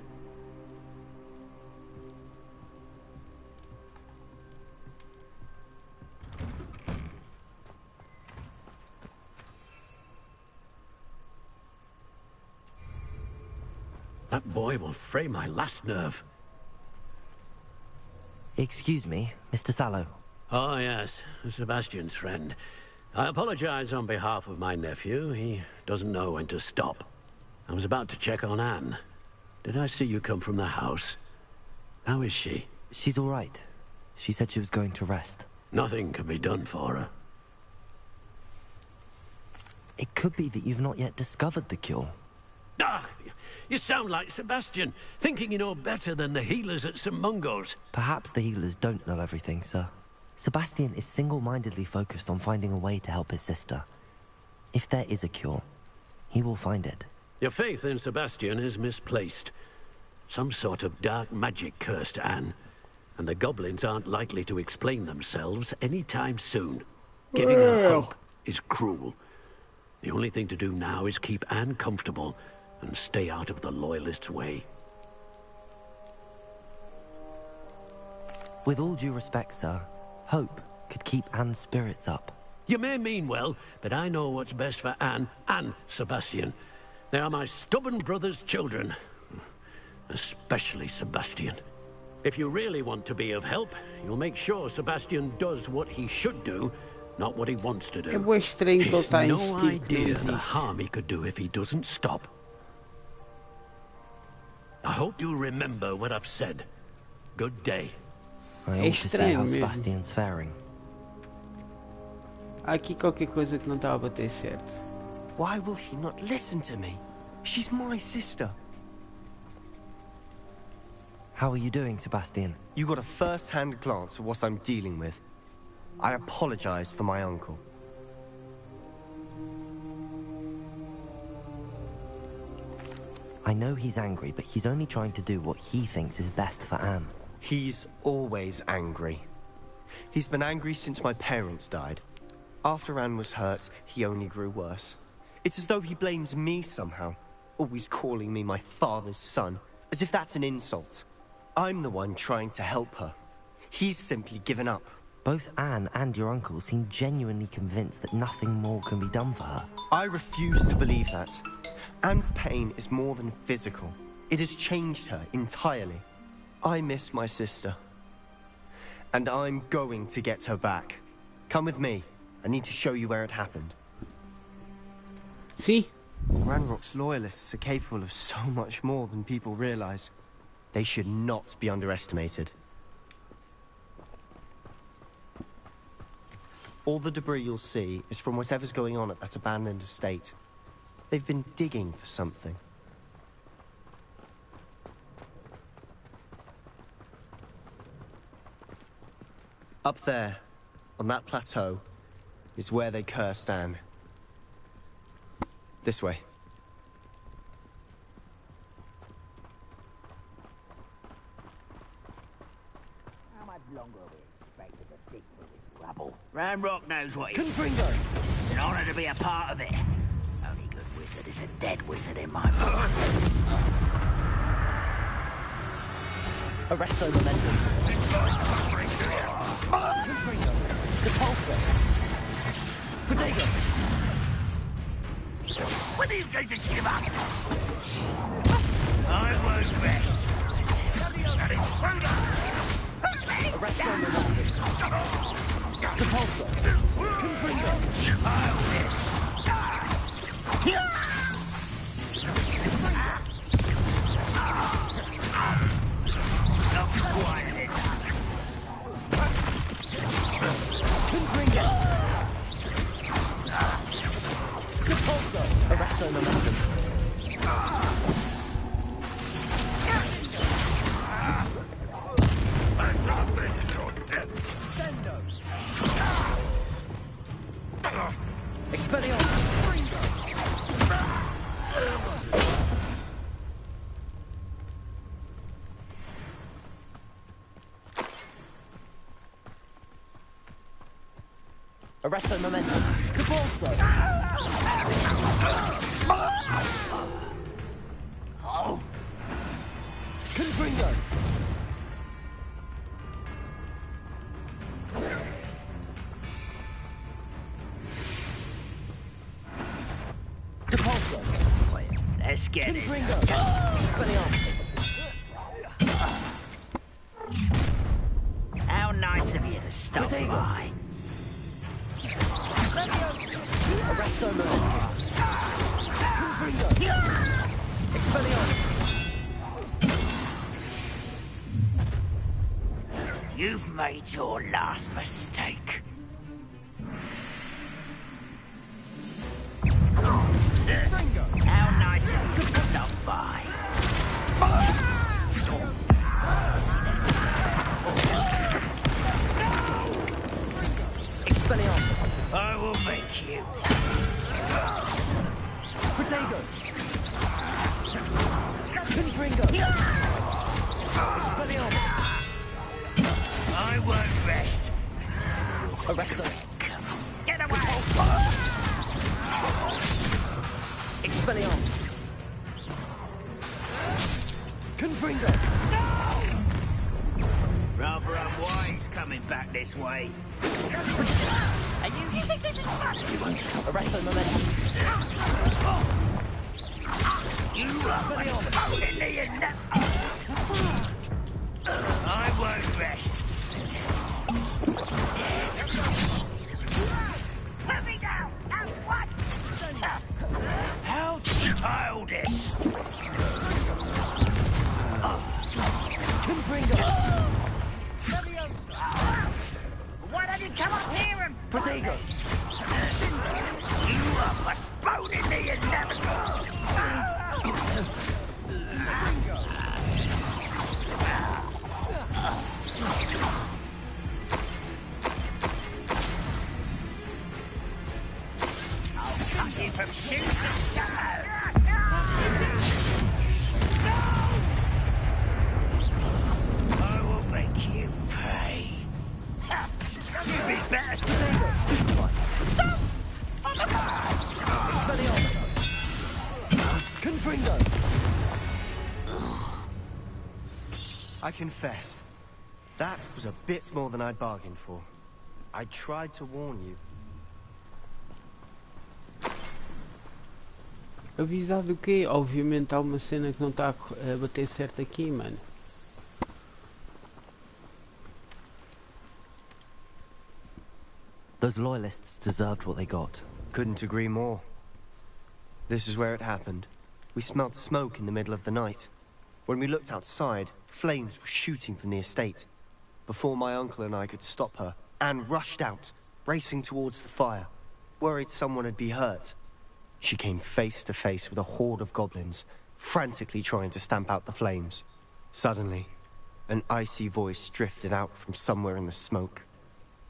That boy will fray my last nerve. Excuse me, Mr. Sallow. Oh, yes, Sebastian's friend. I apologize on behalf of my nephew. He doesn't know when to stop. I was about to check on Anne. Did I see you come from the house? How is she? She's all right. She said she was going to rest. Nothing can be done for her. It could be that you've not yet discovered the cure. Ah, you sound like Sebastian, thinking you know better than the healers at St. Mungo's. Perhaps the healers don't know everything, sir. Sebastian is single-mindedly focused on finding a way to help his sister. If there is a cure, he will find it. Your faith in Sebastian is misplaced. Some sort of dark magic cursed Anne, and the goblins aren't likely to explain themselves anytime soon. Giving her hope is cruel. The only thing to do now is keep Anne comfortable and stay out of the Loyalists' way. With all due respect, sir, hope could keep Anne's spirits up. You may mean well, but I know what's best for Anne and Sebastian. They are my stubborn brother's children. Especially Sebastian. If you really want to be of help, you'll make sure Sebastian does what he should do, not what he wants to do. É bué estranho que ele está a no insistir que não idea the existe. harm he could do if he doesn't stop. I hope you remember what I've said. Good day. I É ought to see estranho how mesmo. Sebastian's faring. Há aqui qualquer coisa que não está a bater certo. Why will he not listen to me? She's my sister. How are you doing, Sebastian? You got a first-hand glance at what I'm dealing with. I apologize for my uncle. I know he's angry, but he's only trying to do what he thinks is best for Anne. He's always angry. He's been angry since my parents died. After Anne was hurt, he only grew worse. It's as though he blames me somehow, always calling me my father's son, as if that's an insult. I'm the one trying to help her. He's simply given up. Both Anne and your uncle seem genuinely convinced that nothing more can be done for her. I refuse to believe that. Anne's pain is more than physical. It has changed her entirely. I miss my sister. And I'm going to get her back. Come with me. I need to show you where it happened. Sim. Ranrock's loyalists are capable of so much more than people realize. They should not be underestimated. All the debris you'll see is from whatever's going on at that abandoned estate. They've been digging for something. Up there, on that plateau, is where they cursed Anne. This way. How much longer are we expected to dig through this rubble? Ranrock knows what he... Confringo! It's an honor to be a part of it. Only good wizard is a dead wizard in my book. Arresto momentum. Confringo! Depulso! Protego! When are you going to give up? I won't rest. Arresto momentum. Depulso! Confringo! Arresto momentum. Expelliarmus! Arresto momentum. Depulso! Confringo! Depulso! Let's get this. Confringo! Expelliarmus! How nice of you to stop Protego. by. Arresto Mercy! Confringo! Expelliarmus! You've made your last mistake. How nice of you to stop by. Expelliarmus! I will make you. Protego! Confringo! Expelliarmus! I won't rest. Arresto! Get away! Expelliarmus! Confringo! Rather unwise coming back this way. And you think this is funny? Arresto Momentum! You are holding me in that. I won't rest. Put me down at once. How childish. Confringo! Why don't you come up here and Protego! You are postponing the inevitable. I'll cut you from shoes to shadow. I will make you pay. You'd be better Stop! Expelliarmus! Confringo! I confess, that was a bit more than I'd bargained for. I tried to warn you. Avisar do quê? Obviamente há uma cena que não está a bater certo aqui, mano. Those loyalists deserved what they got. Couldn't agree more. This is where it happened. We smelled smoke in the middle of the night. When we looked outside, flames were shooting from the estate. Before my uncle and I could stop her, Anne rushed out, racing towards the fire, worried someone had been hurt. She came face to face with a horde of goblins, frantically trying to stamp out the flames. Suddenly, an icy voice drifted out from somewhere in the smoke.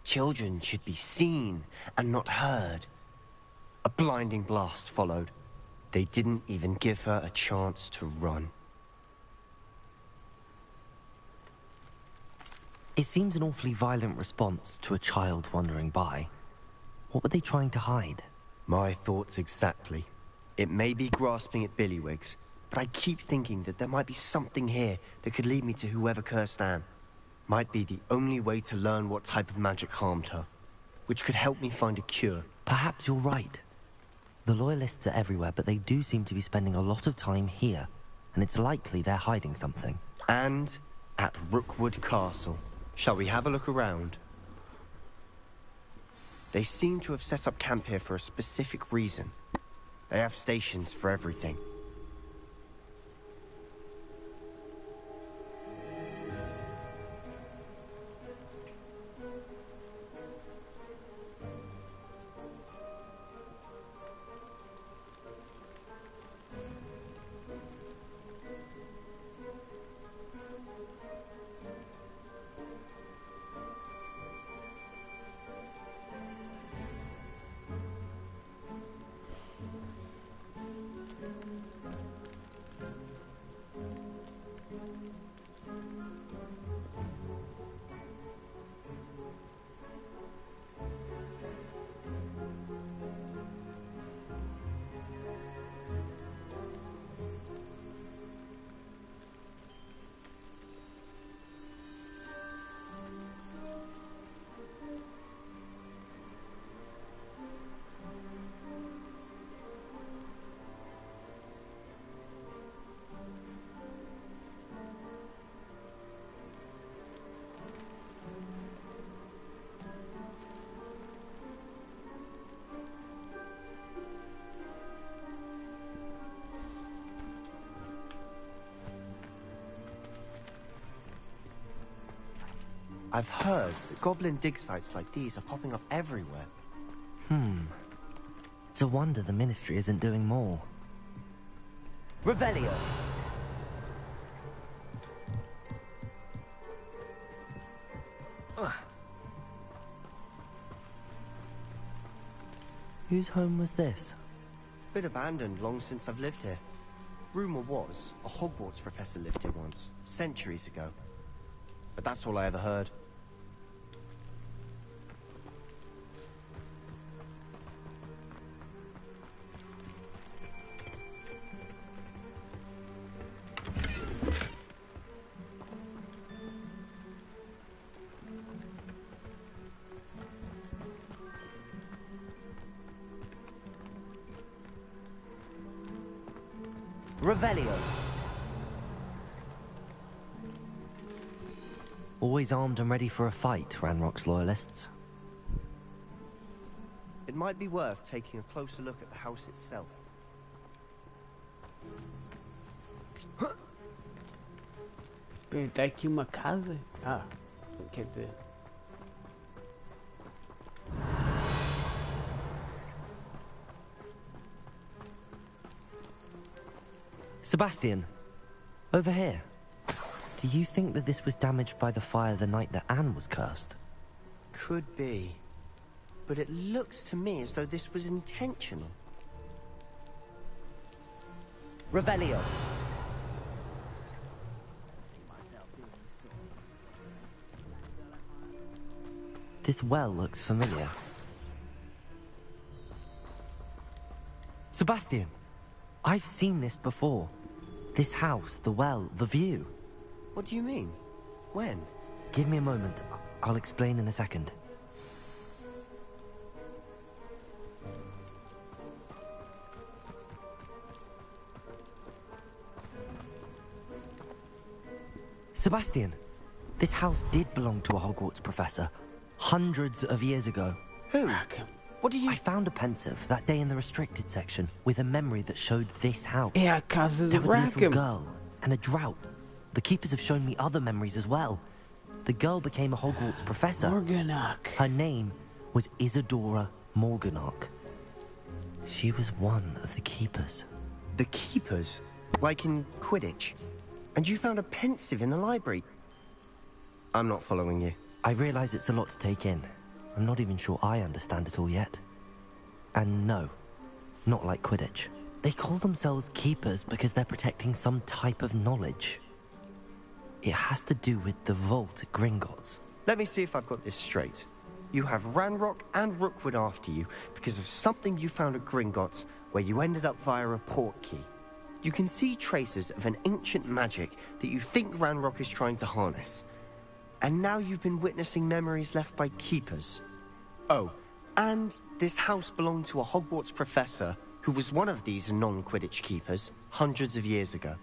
Children should be seen and not heard. A blinding blast followed. They didn't even give her a chance to run. It seems an awfully violent response to a child wandering by. What were they trying to hide? My thoughts exactly. It may be grasping at Billywigs, but I keep thinking that there might be something here that could lead me to whoever cursed Anne. Might be the only way to learn what type of magic harmed her, which could help me find a cure. Perhaps you're right. The loyalists are everywhere, but they do seem to be spending a lot of time here, and it's likely they're hiding something. And at Rookwood Castle. Shall we have a look around? They seem to have set up camp here for a specific reason. They have stations for everything. I've heard that goblin dig sites like these are popping up everywhere. It's a wonder the Ministry isn't doing more. Revelio. Whose home was this? Been abandoned long since I've lived here. Rumor was, a Hogwarts professor lived here once, centuries ago. But that's all I ever heard. Revelio. Always armed and ready for a fight, Ranrock's loyalists. It might be worth taking a closer look at the house itself. Tá aqui uma casa? Ah, quer dizer... Sebastian, over here. Do you think that this was damaged by the fire the night that Anne was cursed? Could be. But it looks to me as though this was intentional. Revelio. This well looks familiar. Sebastian, I've seen this before. This house, the well, the view. What do you mean? When? Give me a moment. I'll explain in a second. Sebastian, this house did belong to a Hogwarts professor. Hundreds of years ago. Who? What do you... I found a pensive that day in the restricted section with a memory that showed this house. É a casa do There was a little Rackham. girl and a drought. The keepers have shown me other memories as well. The girl became a Hogwarts professor. Morganach. Her name was Isadora Morganach. She was one of the keepers. The keepers? Like in Quidditch? And you found a pensive in the library? I'm not following you. I realize it's a lot to take in. I'm not even sure I understand it all yet. And no, not like Quidditch. They call themselves keepers because they're protecting some type of knowledge. It has to do with the vault at Gringotts. Let me see if I've got this straight. You have Ranrock and Rookwood after you because of something you found at Gringotts where you ended up via a port key. You can see traces of an ancient magic that you think Ranrock is trying to harness. And now you've been witnessing memories left by keepers. Oh, and this house belonged to a Hogwarts professor who was one of these non-Quidditch keepers hundreds of years ago.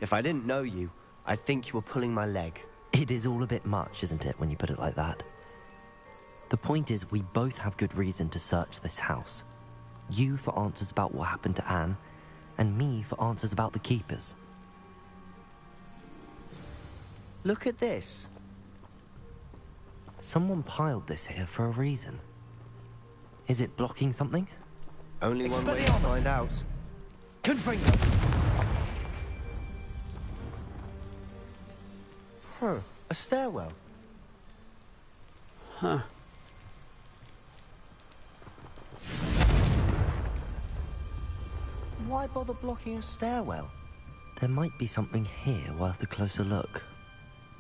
If I didn't know you, I'd think you were pulling my leg. It is all a bit much, isn't it, when you put it like that? The point is, we both have good reason to search this house. You for answers about what happened to Anne, and me for answers about the keepers. Look at this. Someone piled this here for a reason. Is it blocking something? Only one way to find out. Confringo. Huh, a stairwell. Huh. Why bother blocking a stairwell? There might be something here worth a closer look.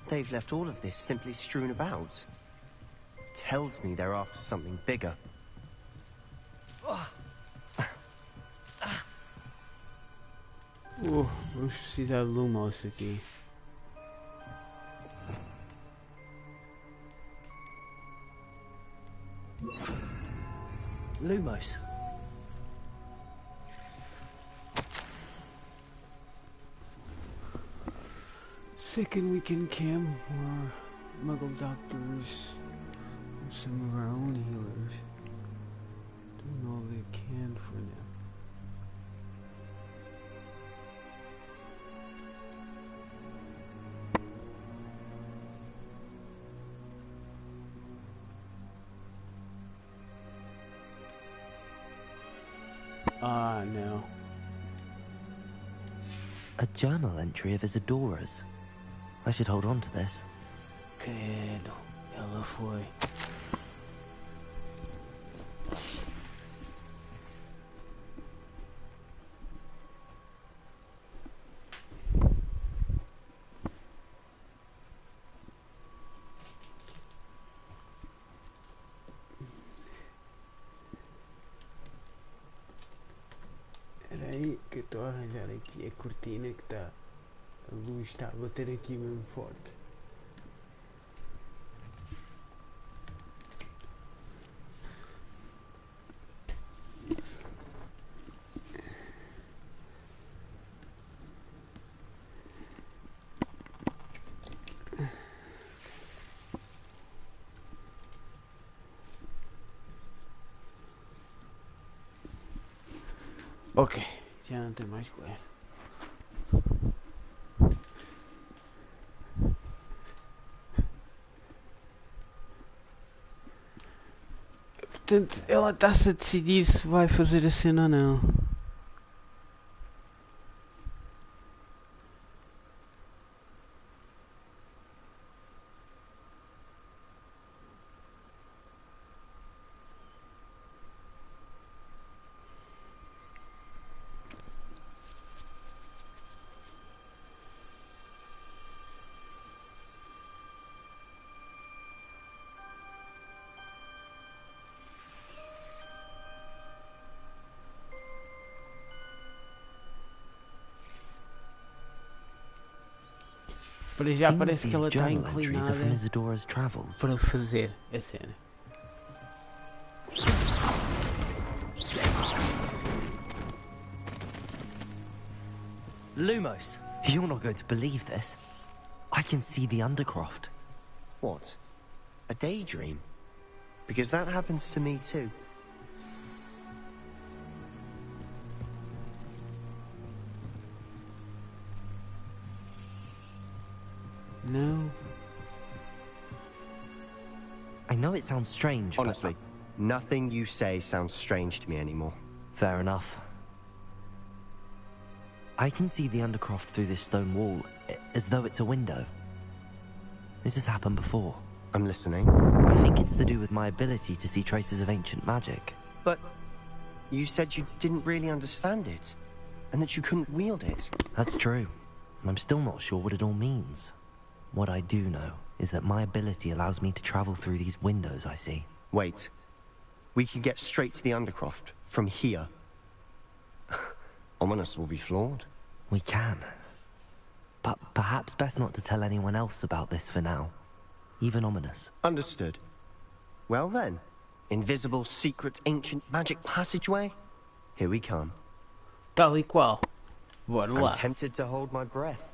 They've left all of this simply strewn about. Tells me they're after something bigger. Vamos precisar de Lumos aqui. Lumos. Second weekend camp for Muggle doctors and some of our own healers. Doing all they can for them. Ah, não. A journal entry of Isadora's. I should hold on to this. Credo, ela foi. Espera aí que eu estou a arranjar aqui a cortina que está. A luz está a bater aqui mesmo forte. Ok, já não tem mais coisa. Portanto, ela está-se a decidir se vai fazer a cena ou não. Para já Seems parece que these ela está journal entries are from inclinada Isadora's travels. para fazer a cena. Lumos, you're not going to believe this. I can see the Undercroft. What? A daydream? Because that happens to me too. No. I know it sounds strange, Honestly, nothing you say sounds strange to me anymore. Fair enough. I can see the Undercroft through this stone wall, as though it's a window. This has happened before. I'm listening. I think it's to do with my ability to see traces of ancient magic. But you said you didn't really understand it, and that you couldn't wield it. That's true. And I'm still not sure what it all means. What I do know is that my ability allows me to travel through these windows I see. Wait. We could get straight to the Undercroft from here. Ominous will be flawed. We can. But perhaps best not to tell anyone else about this for now. Even Ominous. Understood. Well then, invisible, secret, ancient magic passageway? Here we come. Tal e qual. Bora lá. I'm tempted to hold my breath.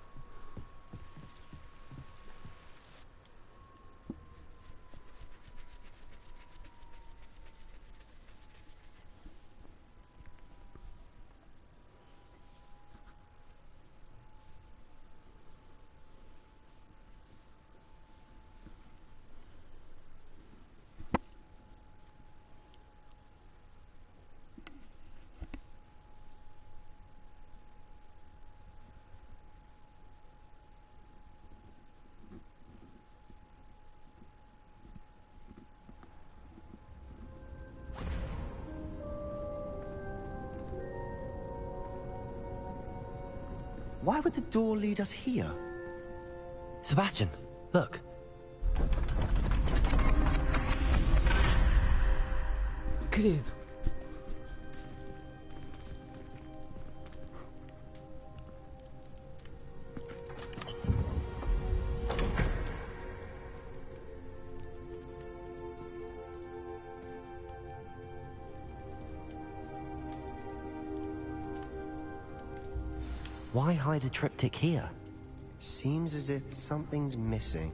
Why would the door lead us here? Sebastian, look. Credo. Why hide a triptych here? Seems as if something's missing.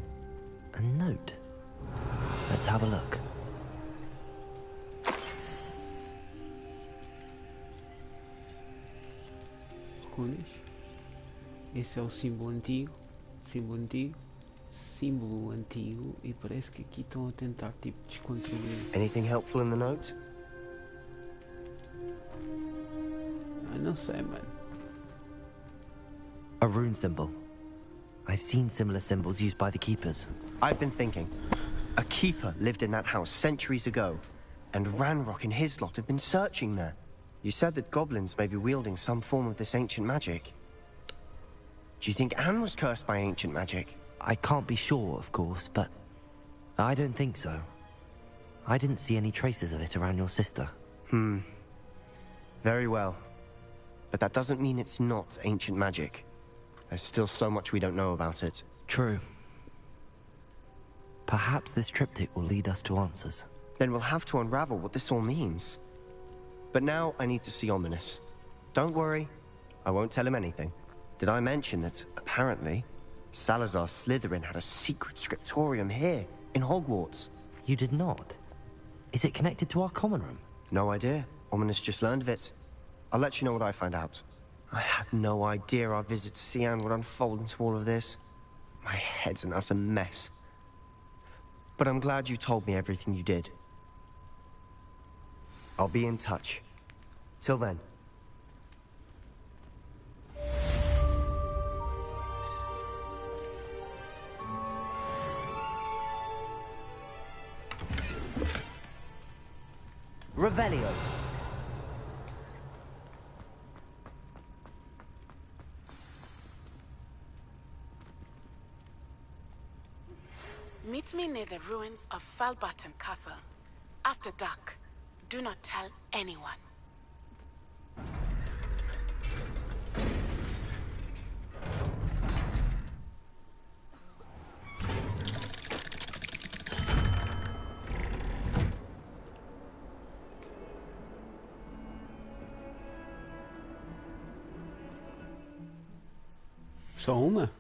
A note. Let's have a look. Runas. Esse é o símbolo antigo. Símbolo antigo. Símbolo antigo. E parece que aqui estão a tentar tipo desconstruir. Anything helpful in the note? não sei, mano. A rune symbol. I've seen similar symbols used by the keepers. I've been thinking. A keeper lived in that house centuries ago, and Ranrock and his lot have been searching there. You said that goblins may be wielding some form of this ancient magic. Do you think Anne was cursed by ancient magic? I can't be sure, of course, but I don't think so. I didn't see any traces of it around your sister. Very well. But that doesn't mean it's not ancient magic. There's still so much we don't know about it. True. Perhaps this triptych will lead us to answers. Then we'll have to unravel what this all means. But now I need to see Ominous. Don't worry, I won't tell him anything. Did I mention that, apparently, Salazar Slytherin had a secret scriptorium here, in Hogwarts? You did not? Is it connected to our common room? No idea. Ominous just learned of it. I'll let you know what I find out. I had no idea our visit to Cian would unfold into all of this. My head's an utter mess. But I'm glad you told me everything you did. I'll be in touch. Till then. Revelio. Meet me near the ruins of Falbaton Castle. After dark. Do not tell anyone. Só uma?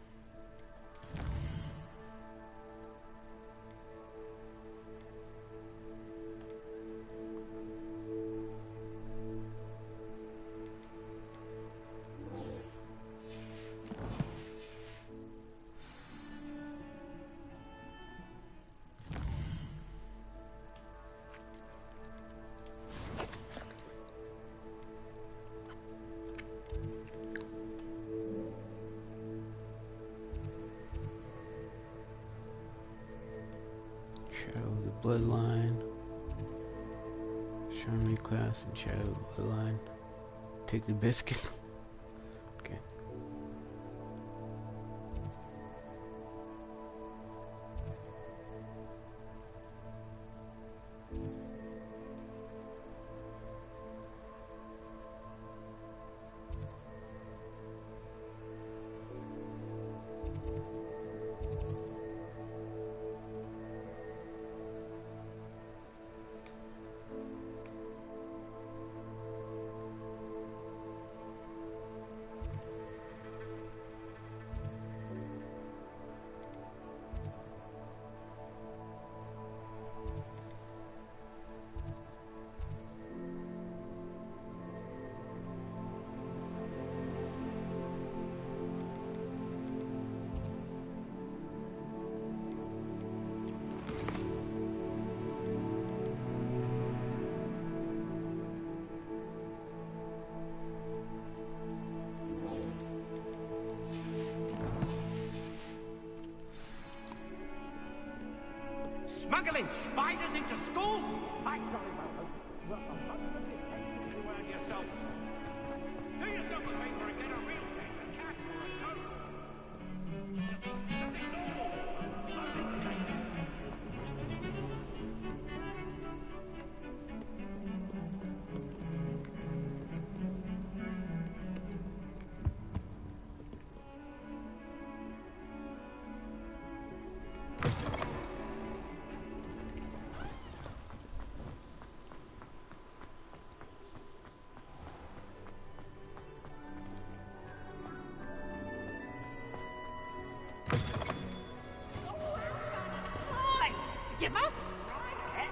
Shadow the bloodline. Show me class and shadow the bloodline. Take the biscuit. Okay. Smuggling spiders into school? I jolly well hope you have the husbandly patience to earn yourself. Do yourself a favor and get a real cat, a cat or a goat. Something normal. Nothing safe. You must ride it.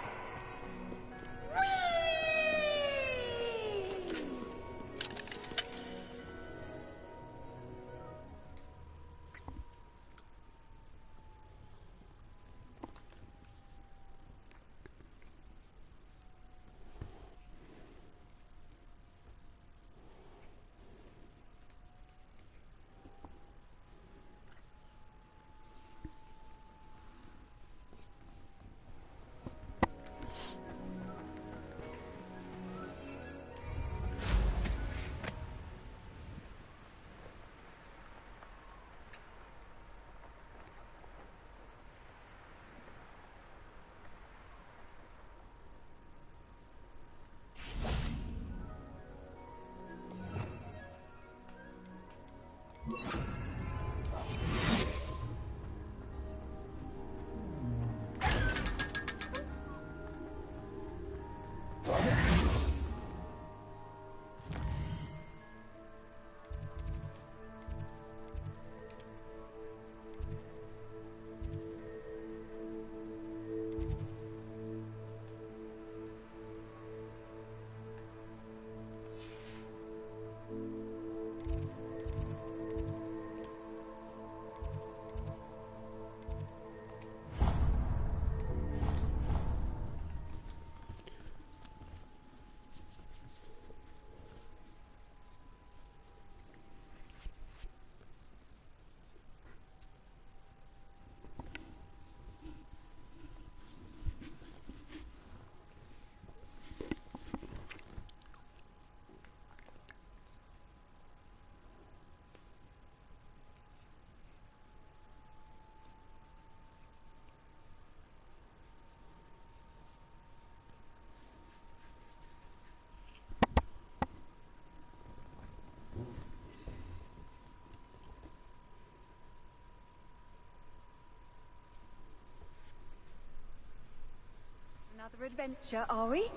another adventure, are we?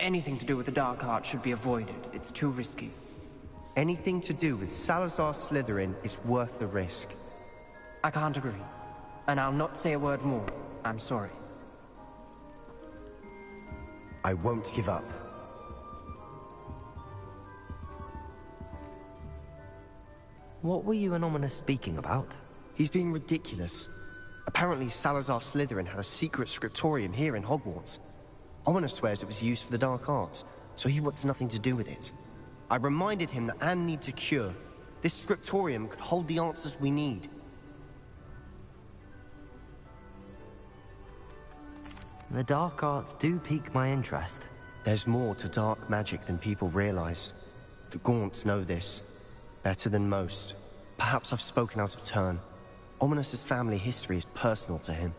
Anything to do with the dark art should be avoided. It's too risky. Anything to do with Salazar Slytherin is worth the risk. I can't agree. And I'll not say a word more. I'm sorry. I won't give up. What were you and Ominous speaking about? He's being ridiculous. Apparently Salazar Slytherin had a secret scriptorium here in Hogwarts. Ominous swears it was used for the dark arts, so he wants nothing to do with it. I reminded him that Anne needs a cure. This scriptorium could hold the answers we need. The dark arts do pique my interest. There's more to dark magic than people realize. The Gaunts know this. Better than most. Perhaps I've spoken out of turn. Ominous's family history is personal to him.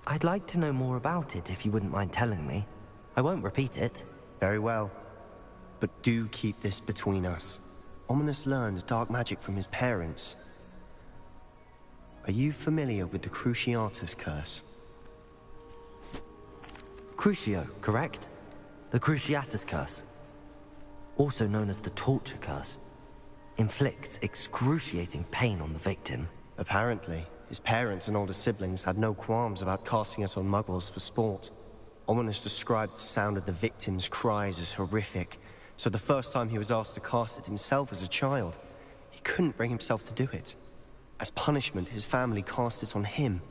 I'd like to know more about it if you wouldn't mind telling me. I won't repeat it. Very well. But do keep this between us. Ominous learned dark magic from his parents. Are you familiar with the Cruciatus curse? Crucio, correct? The Cruciatus curse. Also known as the torture curse. Inflicts excruciating pain on the victim. Apparently, his parents and older siblings had no qualms about casting it on muggles for sport. Ominous described the sound of the victim's cries as horrific, so the first time he was asked to cast it himself as a child, he couldn't bring himself to do it. As punishment, his family cast it on him.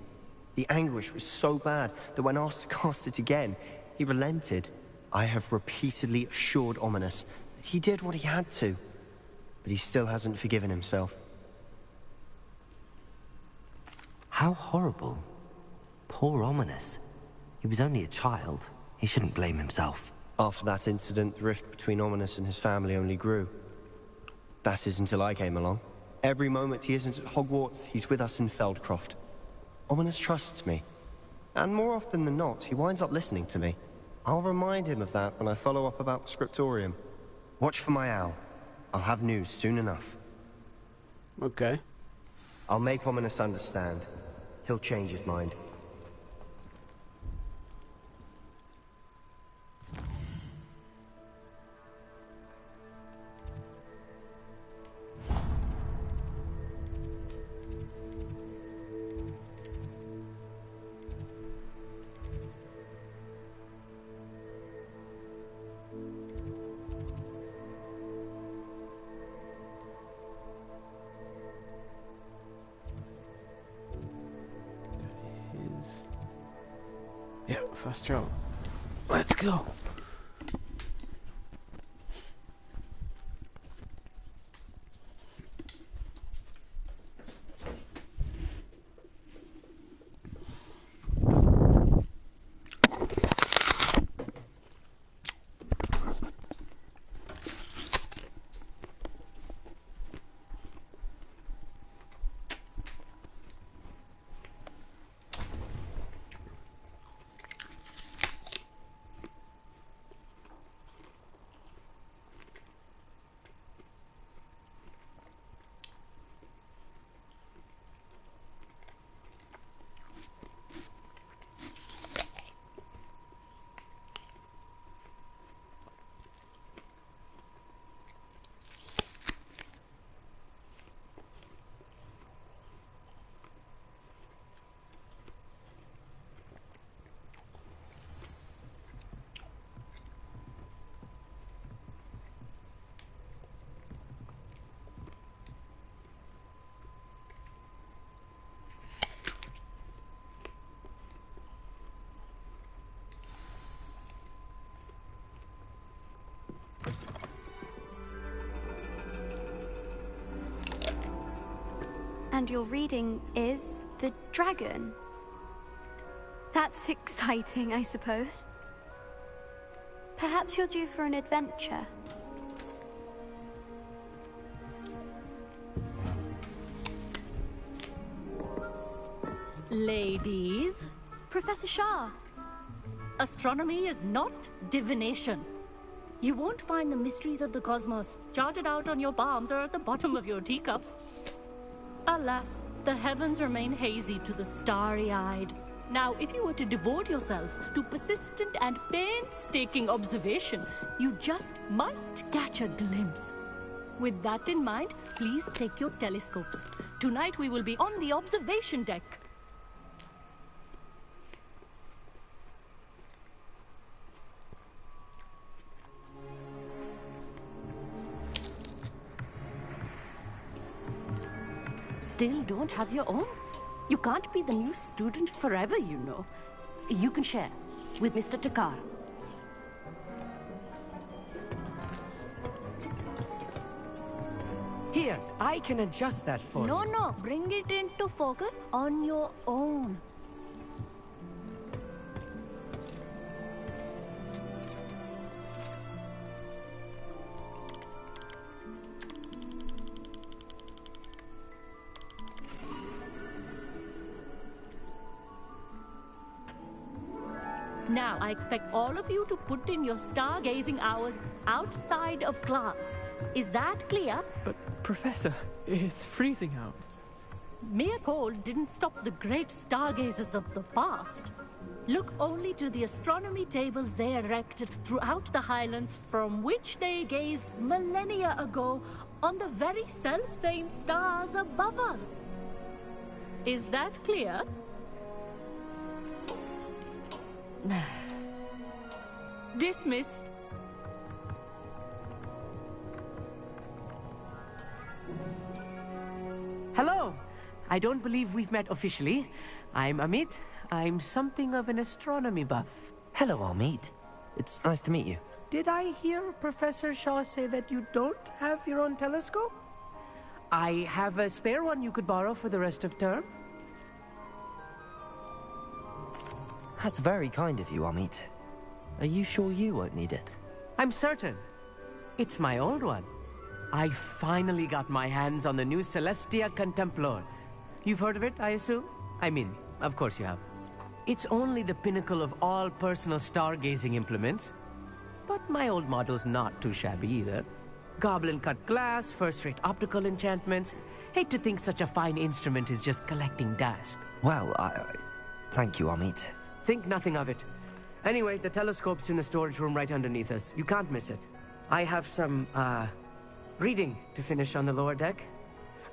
The anguish was so bad that when asked to cast it again, he relented. I have repeatedly assured Ominous that he did what he had to, but he still hasn't forgiven himself. How horrible. Poor Ominous. He was only a child. He shouldn't blame himself. After that incident, the rift between Ominous and his family only grew. That is until I came along. Every moment he isn't at Hogwarts, he's with us in Feldcroft. Ominous trusts me. And more often than not, he winds up listening to me. I'll remind him of that when I follow up about the scriptorium. Watch for my owl. I'll have news soon enough. Okay. I'll make Ominous understand. He'll change his mind. Yeah, fast travel. Let's go. And your reading is The Dragon. That's exciting, I suppose. Perhaps you're due for an adventure. Ladies, Professor Shah. astronomy is not divination. You won't find the mysteries of the cosmos charted out on your palms or at the bottom of your teacups. Alas, the heavens remain hazy to the starry-eyed. Now, if you were to devote yourselves to persistent and painstaking observation, you just might catch a glimpse. With that in mind, please take your telescopes. Tonight we will be on the observation deck. Still don't have your own? You can't be the new student forever, you know. You can share with Mr. Takar. Here, I can adjust that for you. No, bring it into focus on your own. Now, I expect all of you to put in your stargazing hours outside of class. Is that clear? But, Professor, it's freezing out. Mere cold didn't stop the great stargazers of the past. Look only to the astronomy tables they erected throughout the highlands from which they gazed millennia ago on the very self-same stars above us. Is that clear? Dismissed. Hello. I don't believe we've met officially. I'm Amit. I'm something of an astronomy buff. Hello, Amit. It's nice to meet you. Did I hear Professor Shaw say that you don't have your own telescope? I have a spare one you could borrow for the rest of term. That's very kind of you, Amit. Are you sure you won't need it? I'm certain. It's my old one. I finally got my hands on the new Celestia Contemplor. You've heard of it, I assume? I mean, of course you have. It's only the pinnacle of all personal stargazing implements. But my old model's not too shabby either. Goblin-cut glass, first-rate optical enchantments. Hate to think such a fine instrument is just collecting dust. Well, thank you, Amit. Think nothing of it. Anyway, the telescope's in the storage room right underneath us. You can't miss it. I have some, reading to finish on the lower deck.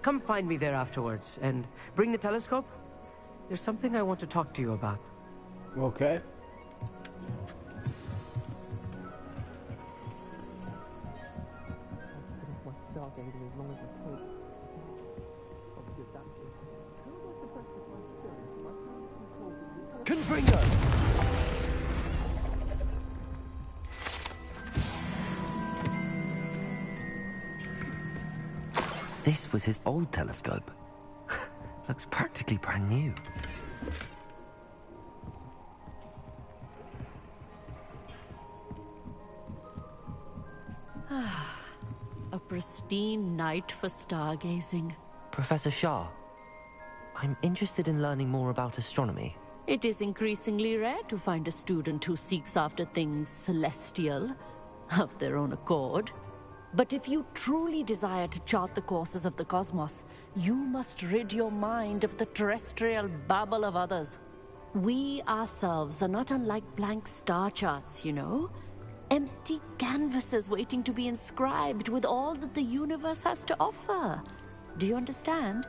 Come find me there afterwards, and bring the telescope. There's something I want to talk to you about. Okay. Confringo! This was his old telescope. Looks practically brand new. A pristine night for stargazing. Professor Shah, I'm interested in learning more about astronomy. It is increasingly rare to find a student who seeks after things celestial, of their own accord. But if you truly desire to chart the courses of the cosmos, you must rid your mind of the terrestrial babble of others. We ourselves are not unlike blank star charts, you know? Empty canvases waiting to be inscribed with all that the universe has to offer. Do you understand?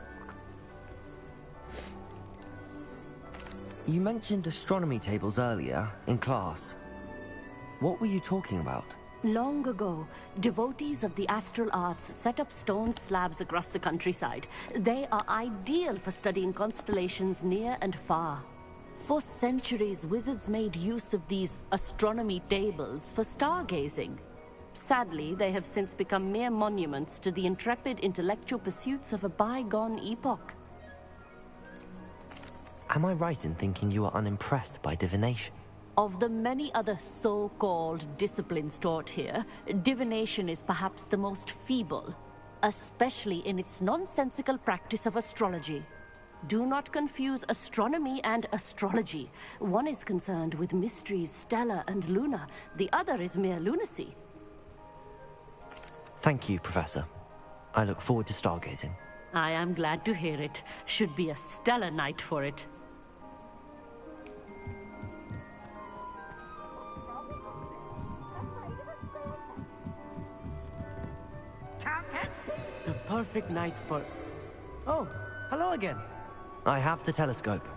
You mentioned astronomy tables earlier, in class. What were you talking about? Long ago, devotees of the astral arts set up stone slabs across the countryside. They are ideal for studying constellations near and far. For centuries, wizards made use of these astronomy tables for stargazing. Sadly, they have since become mere monuments to the intrepid intellectual pursuits of a bygone epoch. Am I right in thinking you are unimpressed by divination? Of the many other so-called disciplines taught here, divination is perhaps the most feeble, especially in its nonsensical practice of astrology. Do not confuse astronomy and astrology. One is concerned with mysteries stellar and lunar, the other is mere lunacy. Thank you, Professor. I look forward to stargazing. I am glad to hear it. Should be a stellar night for it. The perfect night for... Oh, hello again. I have the telescope.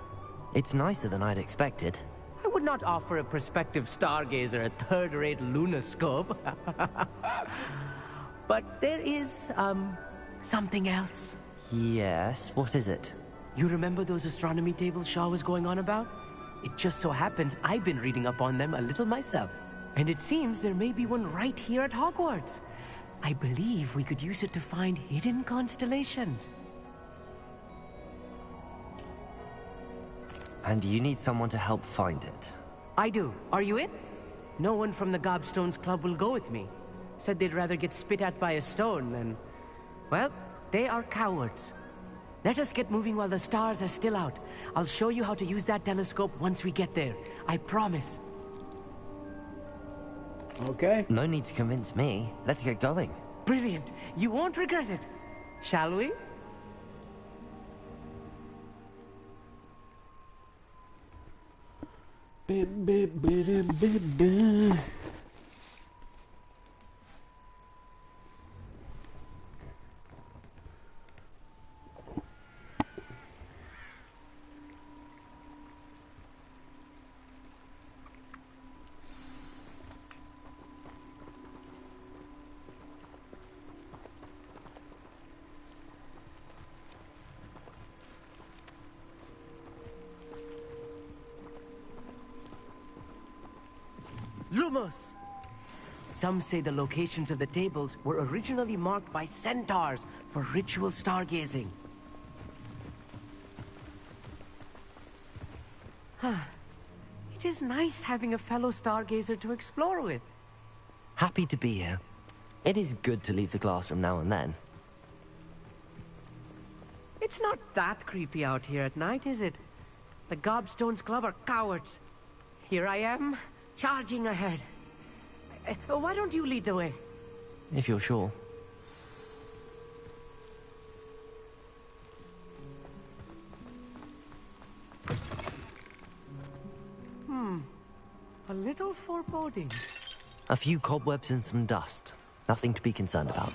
It's nicer than I'd expected. I would not offer a prospective stargazer a third-rate lunoscope. But there is, something else. Yes, what is it? You remember those astronomy tables Shaw was going on about? It just so happens I've been reading up on them a little myself. And it seems there may be one right here at Hogwarts. I believe we could use it to find hidden constellations. And you need someone to help find it. I do. Are you in? No one from the Gobstones Club will go with me. Said they'd rather get spit at by a stone than... Well, they are cowards. Let us get moving while the stars are still out. I'll show you how to use that telescope once we get there. I promise. Okay. No need to convince me. Let's get going. Brilliant. You won't regret it. Shall we? Lumos! Some say the locations of the tables were originally marked by centaurs for ritual stargazing. It is nice having a fellow stargazer to explore with. Happy to be here. It is good to leave the classroom now and then. It's not that creepy out here at night, is it? The Gobstones Club are cowards. Here I am, charging ahead. Why don't you lead the way? If you're sure. A little foreboding. A few cobwebs and some dust. Nothing to be concerned about.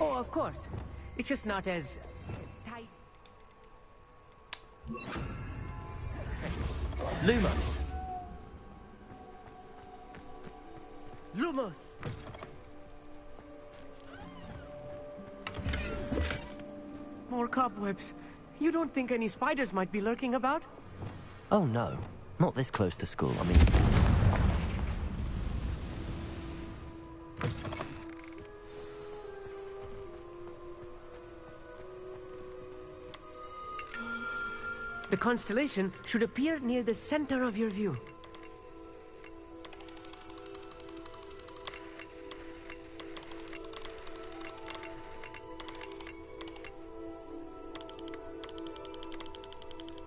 Oh, of course. It's just not as... tight. Lumos! Lumos! More cobwebs. You don't think any spiders might be lurking about? Oh no. Not this close to school, I mean... The constellation should appear near the center of your view.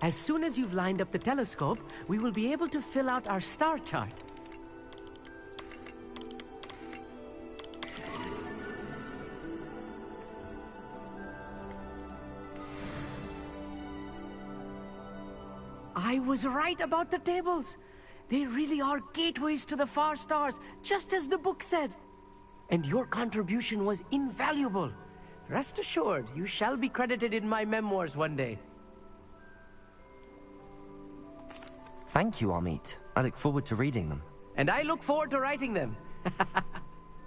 As soon as you've lined up the telescope, we will be able to fill out our star chart. I was right about the tables. They really are gateways to the far stars, just as the book said. And your contribution was invaluable. Rest assured, you shall be credited in my memoirs one day. Thank you, Amit. I look forward to reading them. And I look forward to writing them.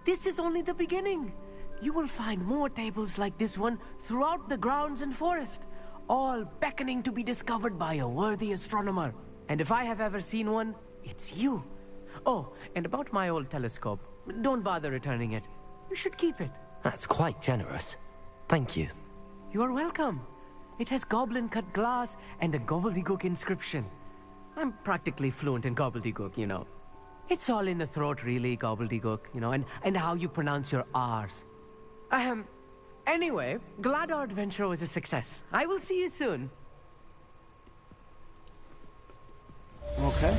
This is only the beginning. You will find more tables like this one throughout the grounds and forest, all beckoning to be discovered by a worthy astronomer. And if I have ever seen one, it's you. Oh, and about my old telescope, don't bother returning it. You should keep it. That's quite generous. Thank you. You are welcome. It has goblin-cut glass and a gobbledygook inscription. I'm practically fluent in gobbledygook, you know. It's all in the throat, really, gobbledygook, you know, and how you pronounce your R's. Anyway, glad our adventure was a success. I will see you soon. Okay.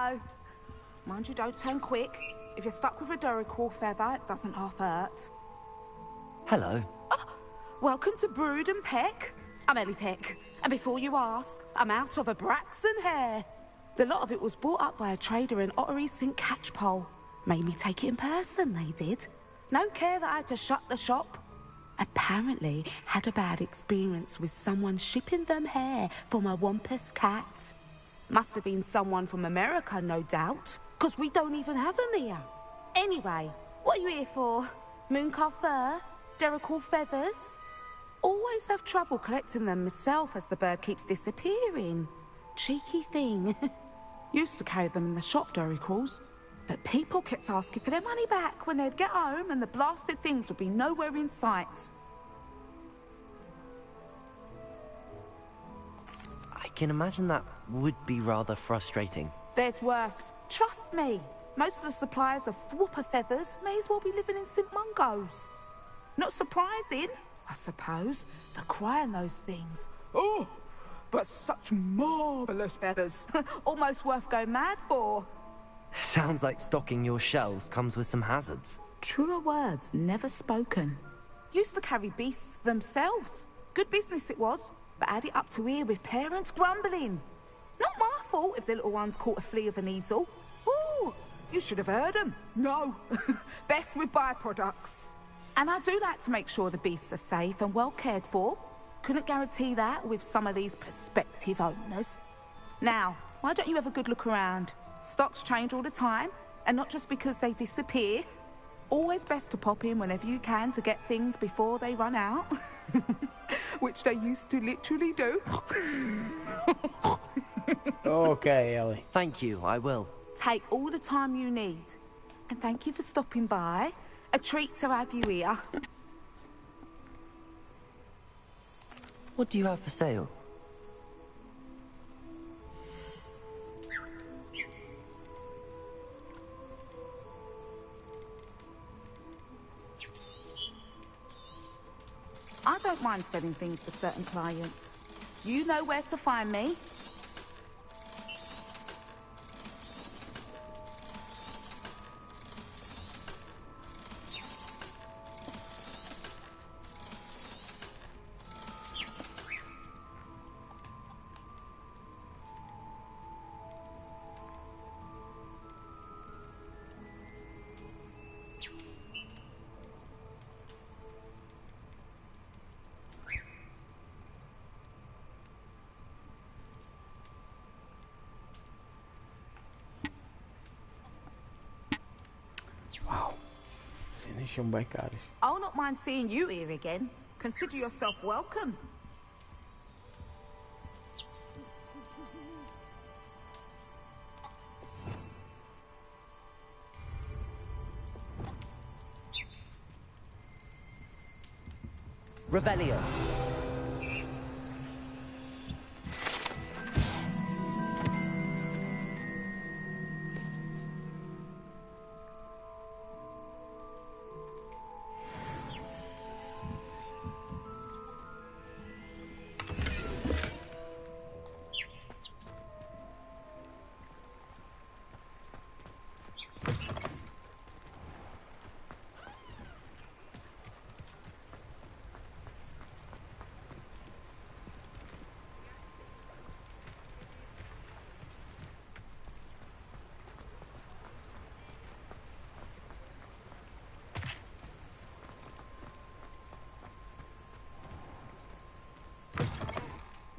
Hello. Mind you, don't turn quick. If you're stuck with a Duracell feather, it doesn't half hurt. Hello. Welcome to Brood and Peck. I'm Ellie Peck, and before you ask, I'm out of a Braxton hair. The lot of it was bought up by a trader in Ottery St. Catchpole. Made me take it in person, they did. No care that I had to shut the shop. Apparently had a bad experience with someone shipping them hair for my Wampus cat. Must have been someone from America, no doubt, because we don't even have them here. Anyway, what are you here for? Mooncalf fur? Duracell feathers? Always have trouble collecting them myself as the bird keeps disappearing. Cheeky thing. Used to carry them in the shop, Duracalls, but people kept asking for their money back when they'd get home and the blasted things would be nowhere in sight. I can imagine that would be rather frustrating. There's worse. Trust me. Most of the suppliers of whooper feathers may as well be living in St. Mungo's. Not surprising, I suppose. The cry on those things. Oh, but such marvellous feathers. Almost worth going mad for. Sounds like stocking your shelves comes with some hazards. Truer words never spoken. Used to carry beasts themselves. Good business it was, but had it up to here with parents grumbling. Not my fault if the little ones caught a flea of an easel. Ooh, you should have heard them. No, best with byproducts. And I do like to make sure the beasts are safe and well cared for. Couldn't guarantee that with some of these prospective owners. Now, why don't you have a good look around? Stocks change all the time, and not just because they disappear. Always best to pop in whenever you can to get things before they run out. Which they used to literally do. Okay, Ellie. Thank you, I will. Take all the time you need. And thank you for stopping by. A treat to have you here. What do you have for sale? I don't mind selling things for certain clients. You know where to find me. By caras. I'll not mind seeing you here again. Consider yourself welcome. Revelio.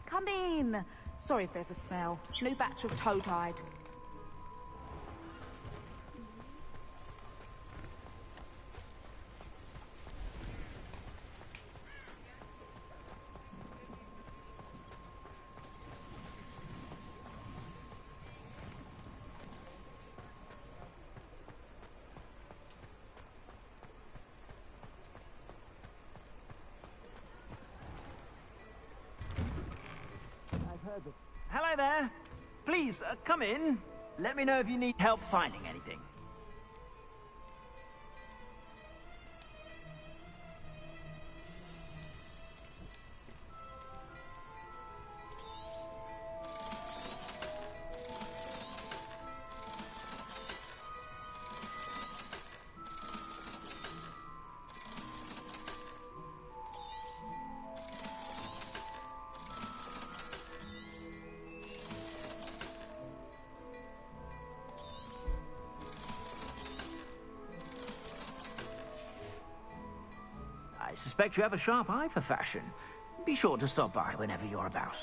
Come in. Sorry if there's a smell. New batch of toad-hide. Hello there. Please, come in. Let me know if you need help finding anything. suspect you have a sharp eye for fashion. Be sure to stop by whenever you're about.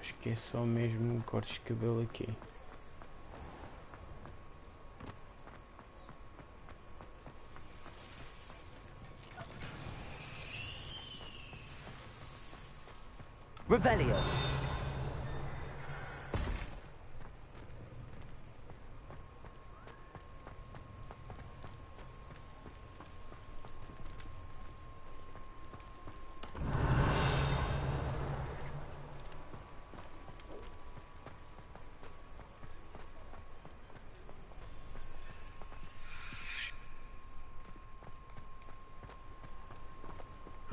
Acho que é só mesmo cortes de cabelo aqui. Revelio.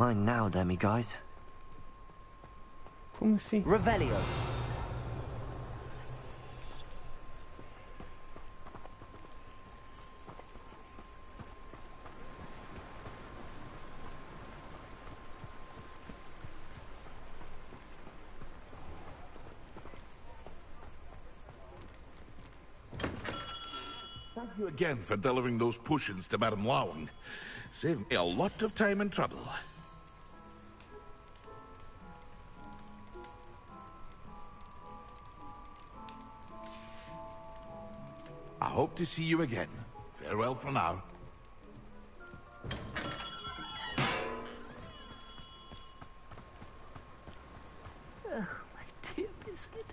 Mine now, demi-guys. Como assim? Revelio. Thank you again for delivering those potions to Madame Lawing. Saved me a lot of time and trouble. I hope to see you again. Farewell for now. Oh, my dear Biscuit.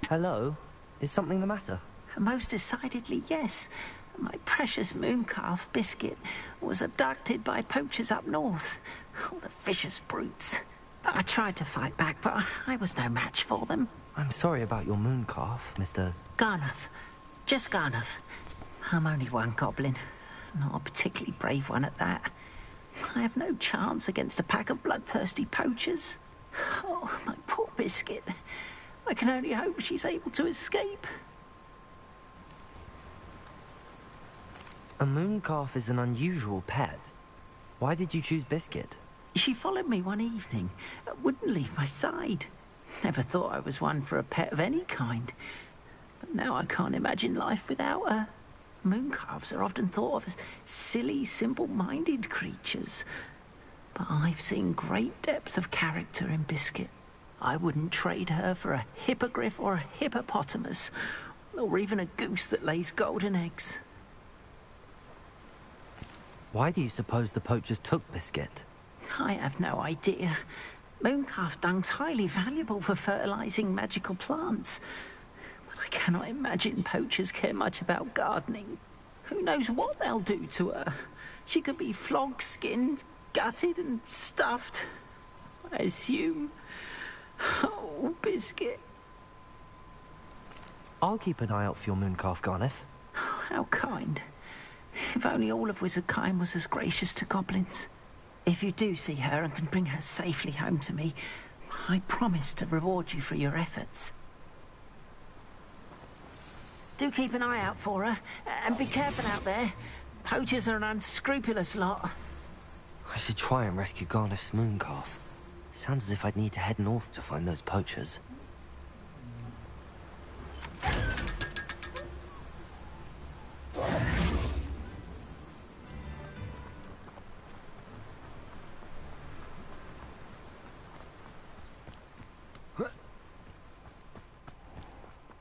Hello? Is something the matter? Most decidedly, yes. My precious mooncalf, Biscuit, was abducted by poachers up north. Oh, the vicious brutes. I tried to fight back, but I was no match for them. I'm sorry about your mooncalf, Mr. Garnuff. Just Garnuff. I'm only one goblin. Not a particularly brave one at that. I have no chance against a pack of bloodthirsty poachers. Oh, my poor Biscuit. I can only hope she's able to escape. A mooncalf is an unusual pet. Why did you choose Biscuit? She followed me one evening, wouldn't leave my side. Never thought I was one for a pet of any kind. But now I can't imagine life without her. Mooncalves are often thought of as silly, simple-minded creatures. But I've seen great depth of character in Biscuit. I wouldn't trade her for a hippogriff or a hippopotamus, or even a goose that lays golden eggs. Why do you suppose the poachers took Biscuit? I have no idea. Mooncalf dung's highly valuable for fertilizing magical plants. But I cannot imagine poachers care much about gardening. Who knows what they'll do to her? She could be flogged, skinned, gutted and stuffed. I assume. Oh, Biscuit. I'll keep an eye out for your mooncalf, Garniff. How kind. If only all of Wizardkind was as gracious to goblins. If you do see her and can bring her safely home to me, I promise to reward you for your efforts. Do keep an eye out for her, and be careful out there. Poachers are an unscrupulous lot. I should try and rescue Garniff's mooncalf. Sounds as if I'd need to head north to find those poachers.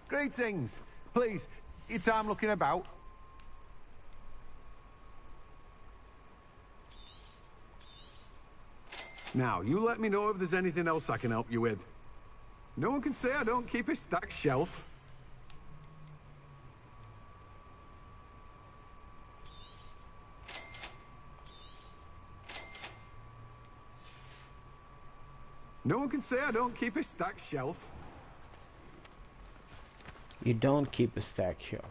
Greetings. Please, your time looking about. Now, you let me know if there's anything else I can help you with. No one can say I don't keep a stacked shelf. No one can say I don't keep a stacked shelf. You don't keep a stack shelf.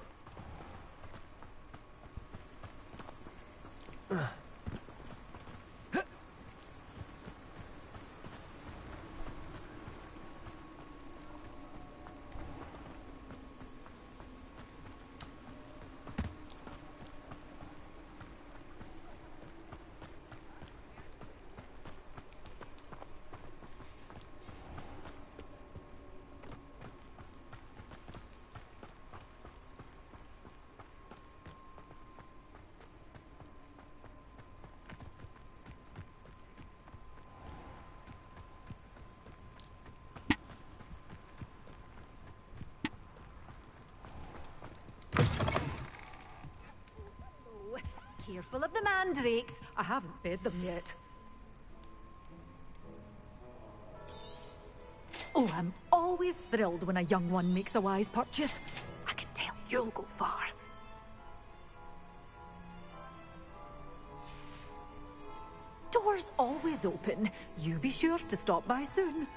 fearful of the mandrakes. I haven't fed them yet. Oh, I'm always thrilled when a young one makes a wise purchase. I can tell you'll go far. Doors always open. You be sure to stop by soon.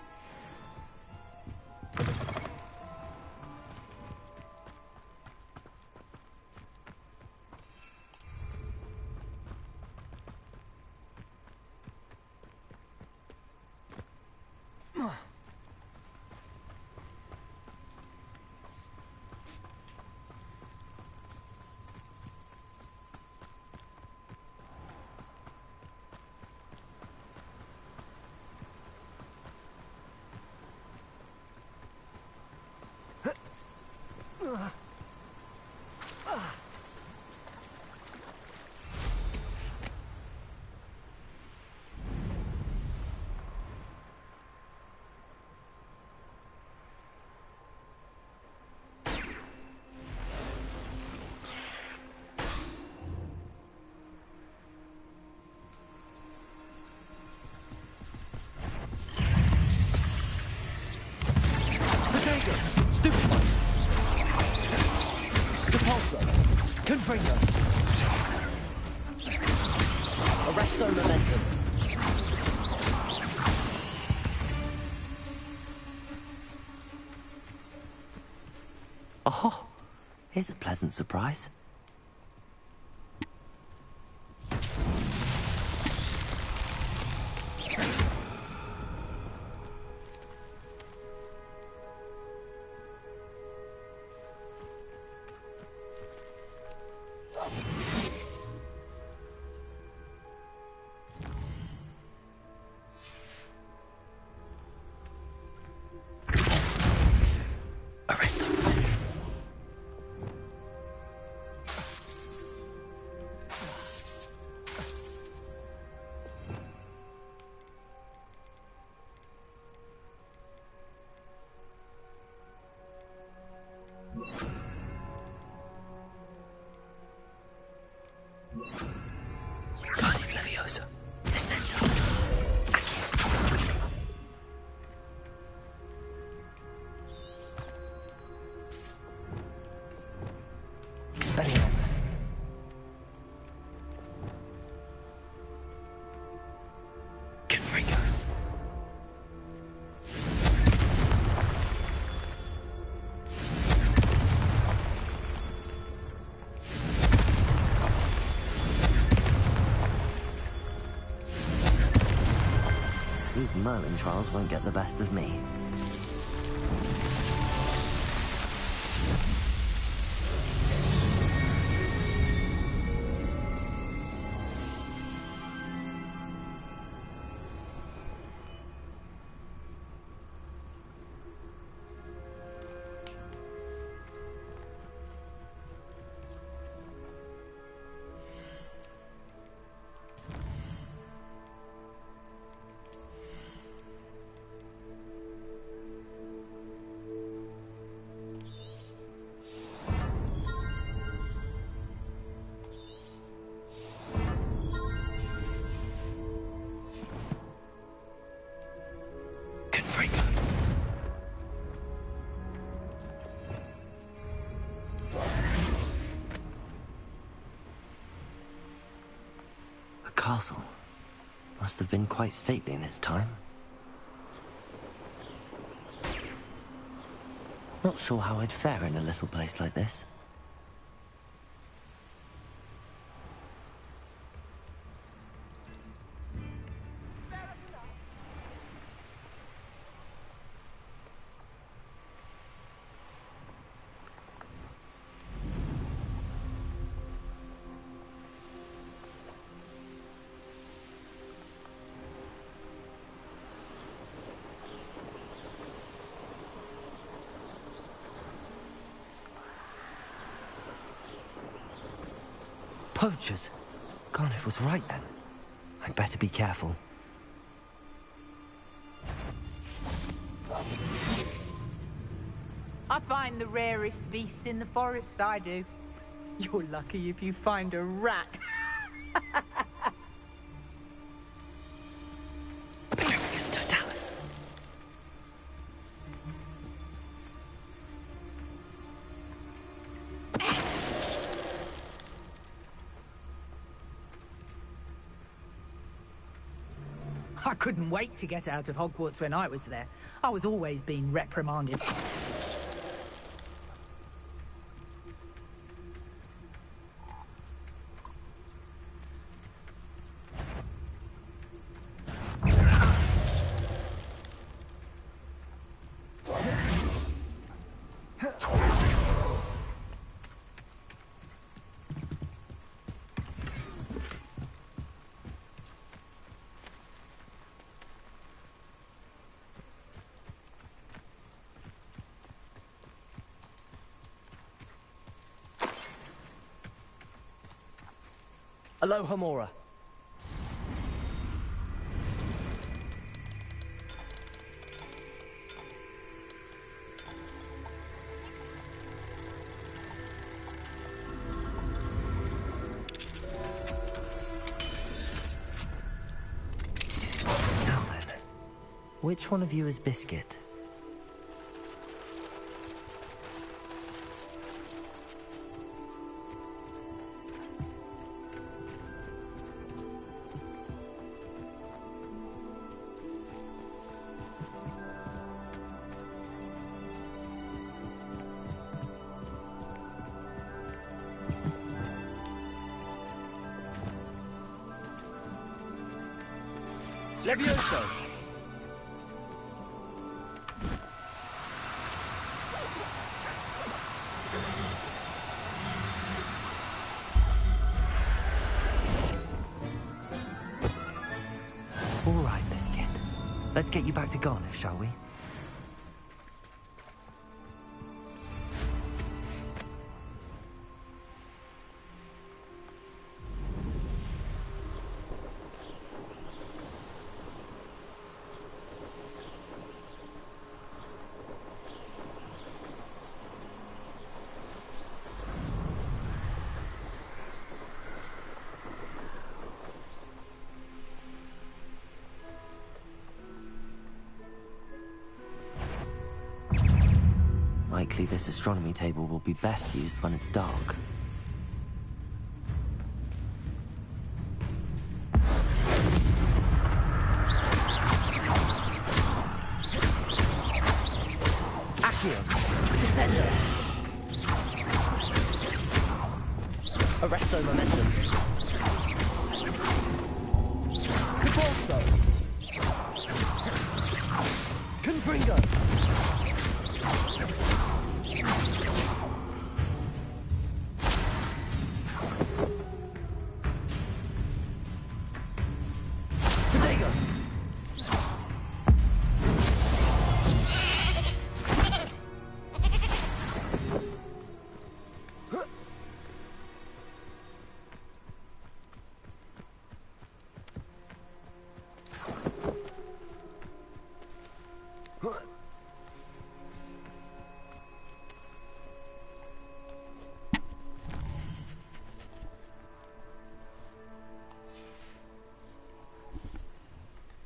Confringo. Arresto momentum. Oh, here's a pleasant surprise. These Merlin trials won't get the best of me. Castle must have been quite stately in its time. Not sure how I'd fare in a little place like this. Poachers? Garniff was right then. I'd better be careful. I find the rarest beasts in the forest, I do. You're lucky if you find a rat. Perfectus totalis. I couldn't wait to get out of Hogwarts when I was there. I was always being reprimanded. Aloha Mora. Now then, which one of you is Biscuit? Levioso! All right, Biscuit. Let's get you back to Garniff, shall we? Likely this astronomy table will be best used when it's dark. Accio! Descendo! Arresto momentum! Repulso! Confringo!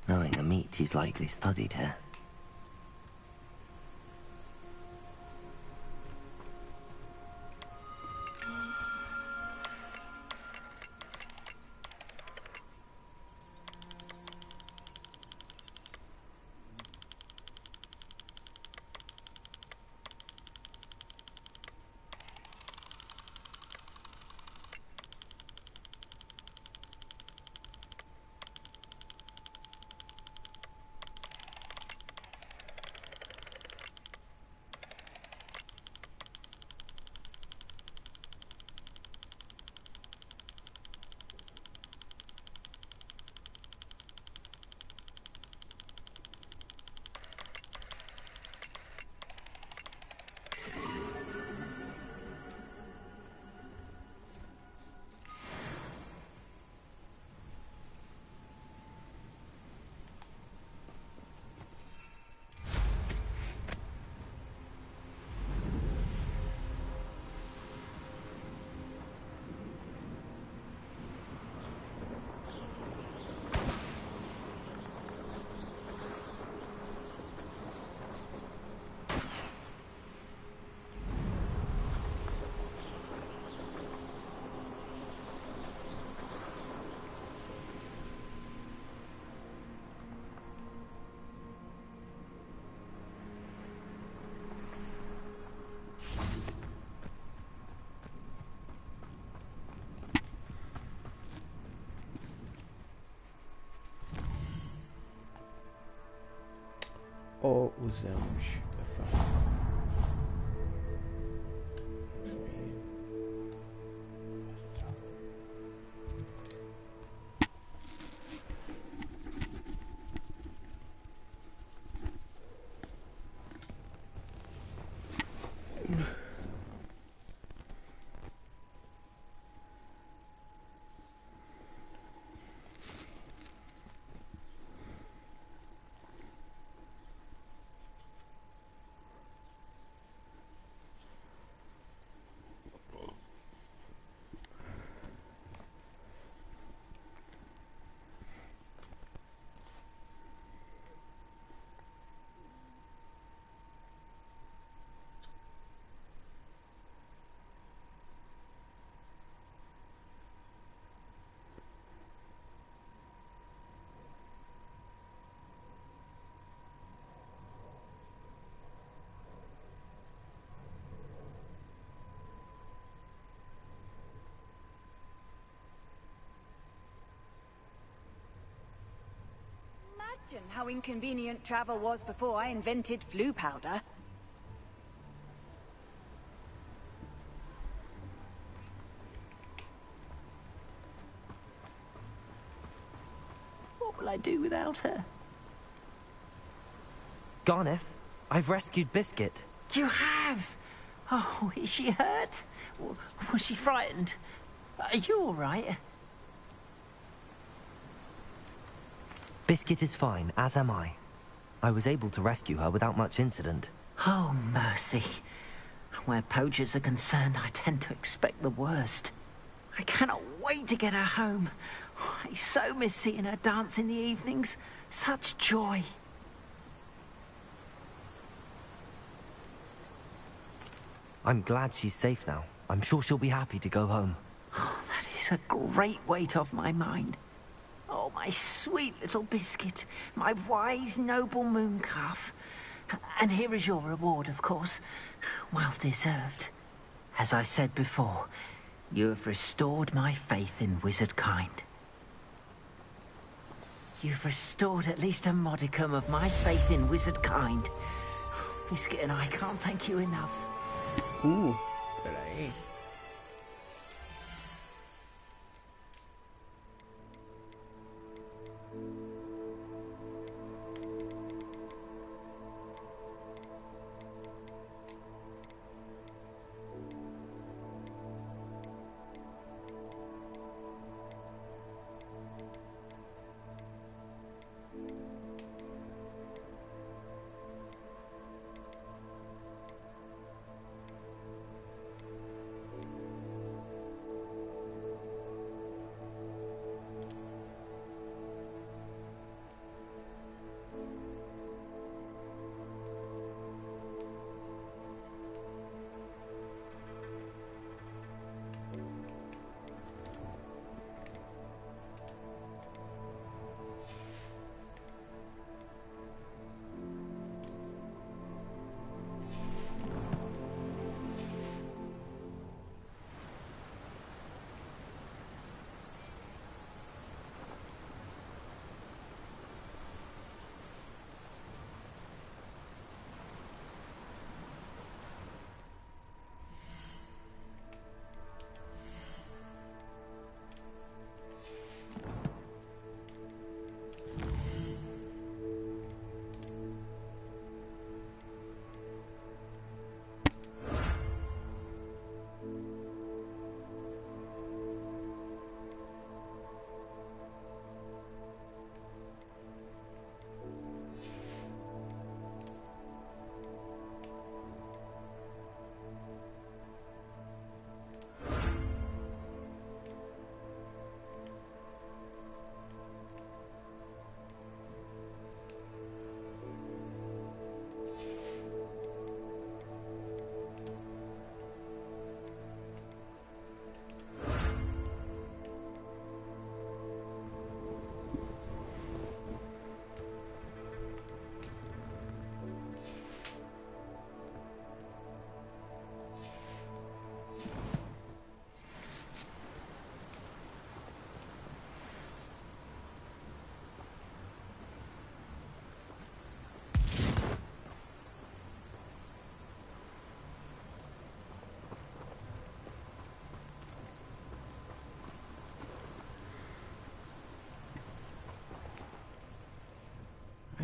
Knowing the meat, he's likely studied here. ou usamos a faca? Imagine how inconvenient travel was before I invented flu powder. What will I do without her? Garneth, I've rescued Biscuit. You have? Oh, is she hurt? Was she frightened? Are you all right? Biscuit is fine, as am I. I was able to rescue her without much incident. Oh, mercy. Where poachers are concerned, I tend to expect the worst. I cannot wait to get her home. I so miss seeing her dance in the evenings. Such joy. I'm glad she's safe now. I'm sure she'll be happy to go home. Oh, that is a great weight off my mind. Oh, my sweet little Biscuit, my wise, noble moon calf. And here is your reward, of course. Well deserved. As I said before, you have restored my faith in wizard kind. You've restored at least a modicum of my faith in wizard kind. Biscuit and I can't thank you enough. Peraí.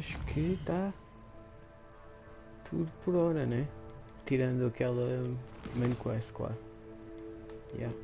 acho que está tudo por hora, né? Tirando aquela main quest, claro. Yeah.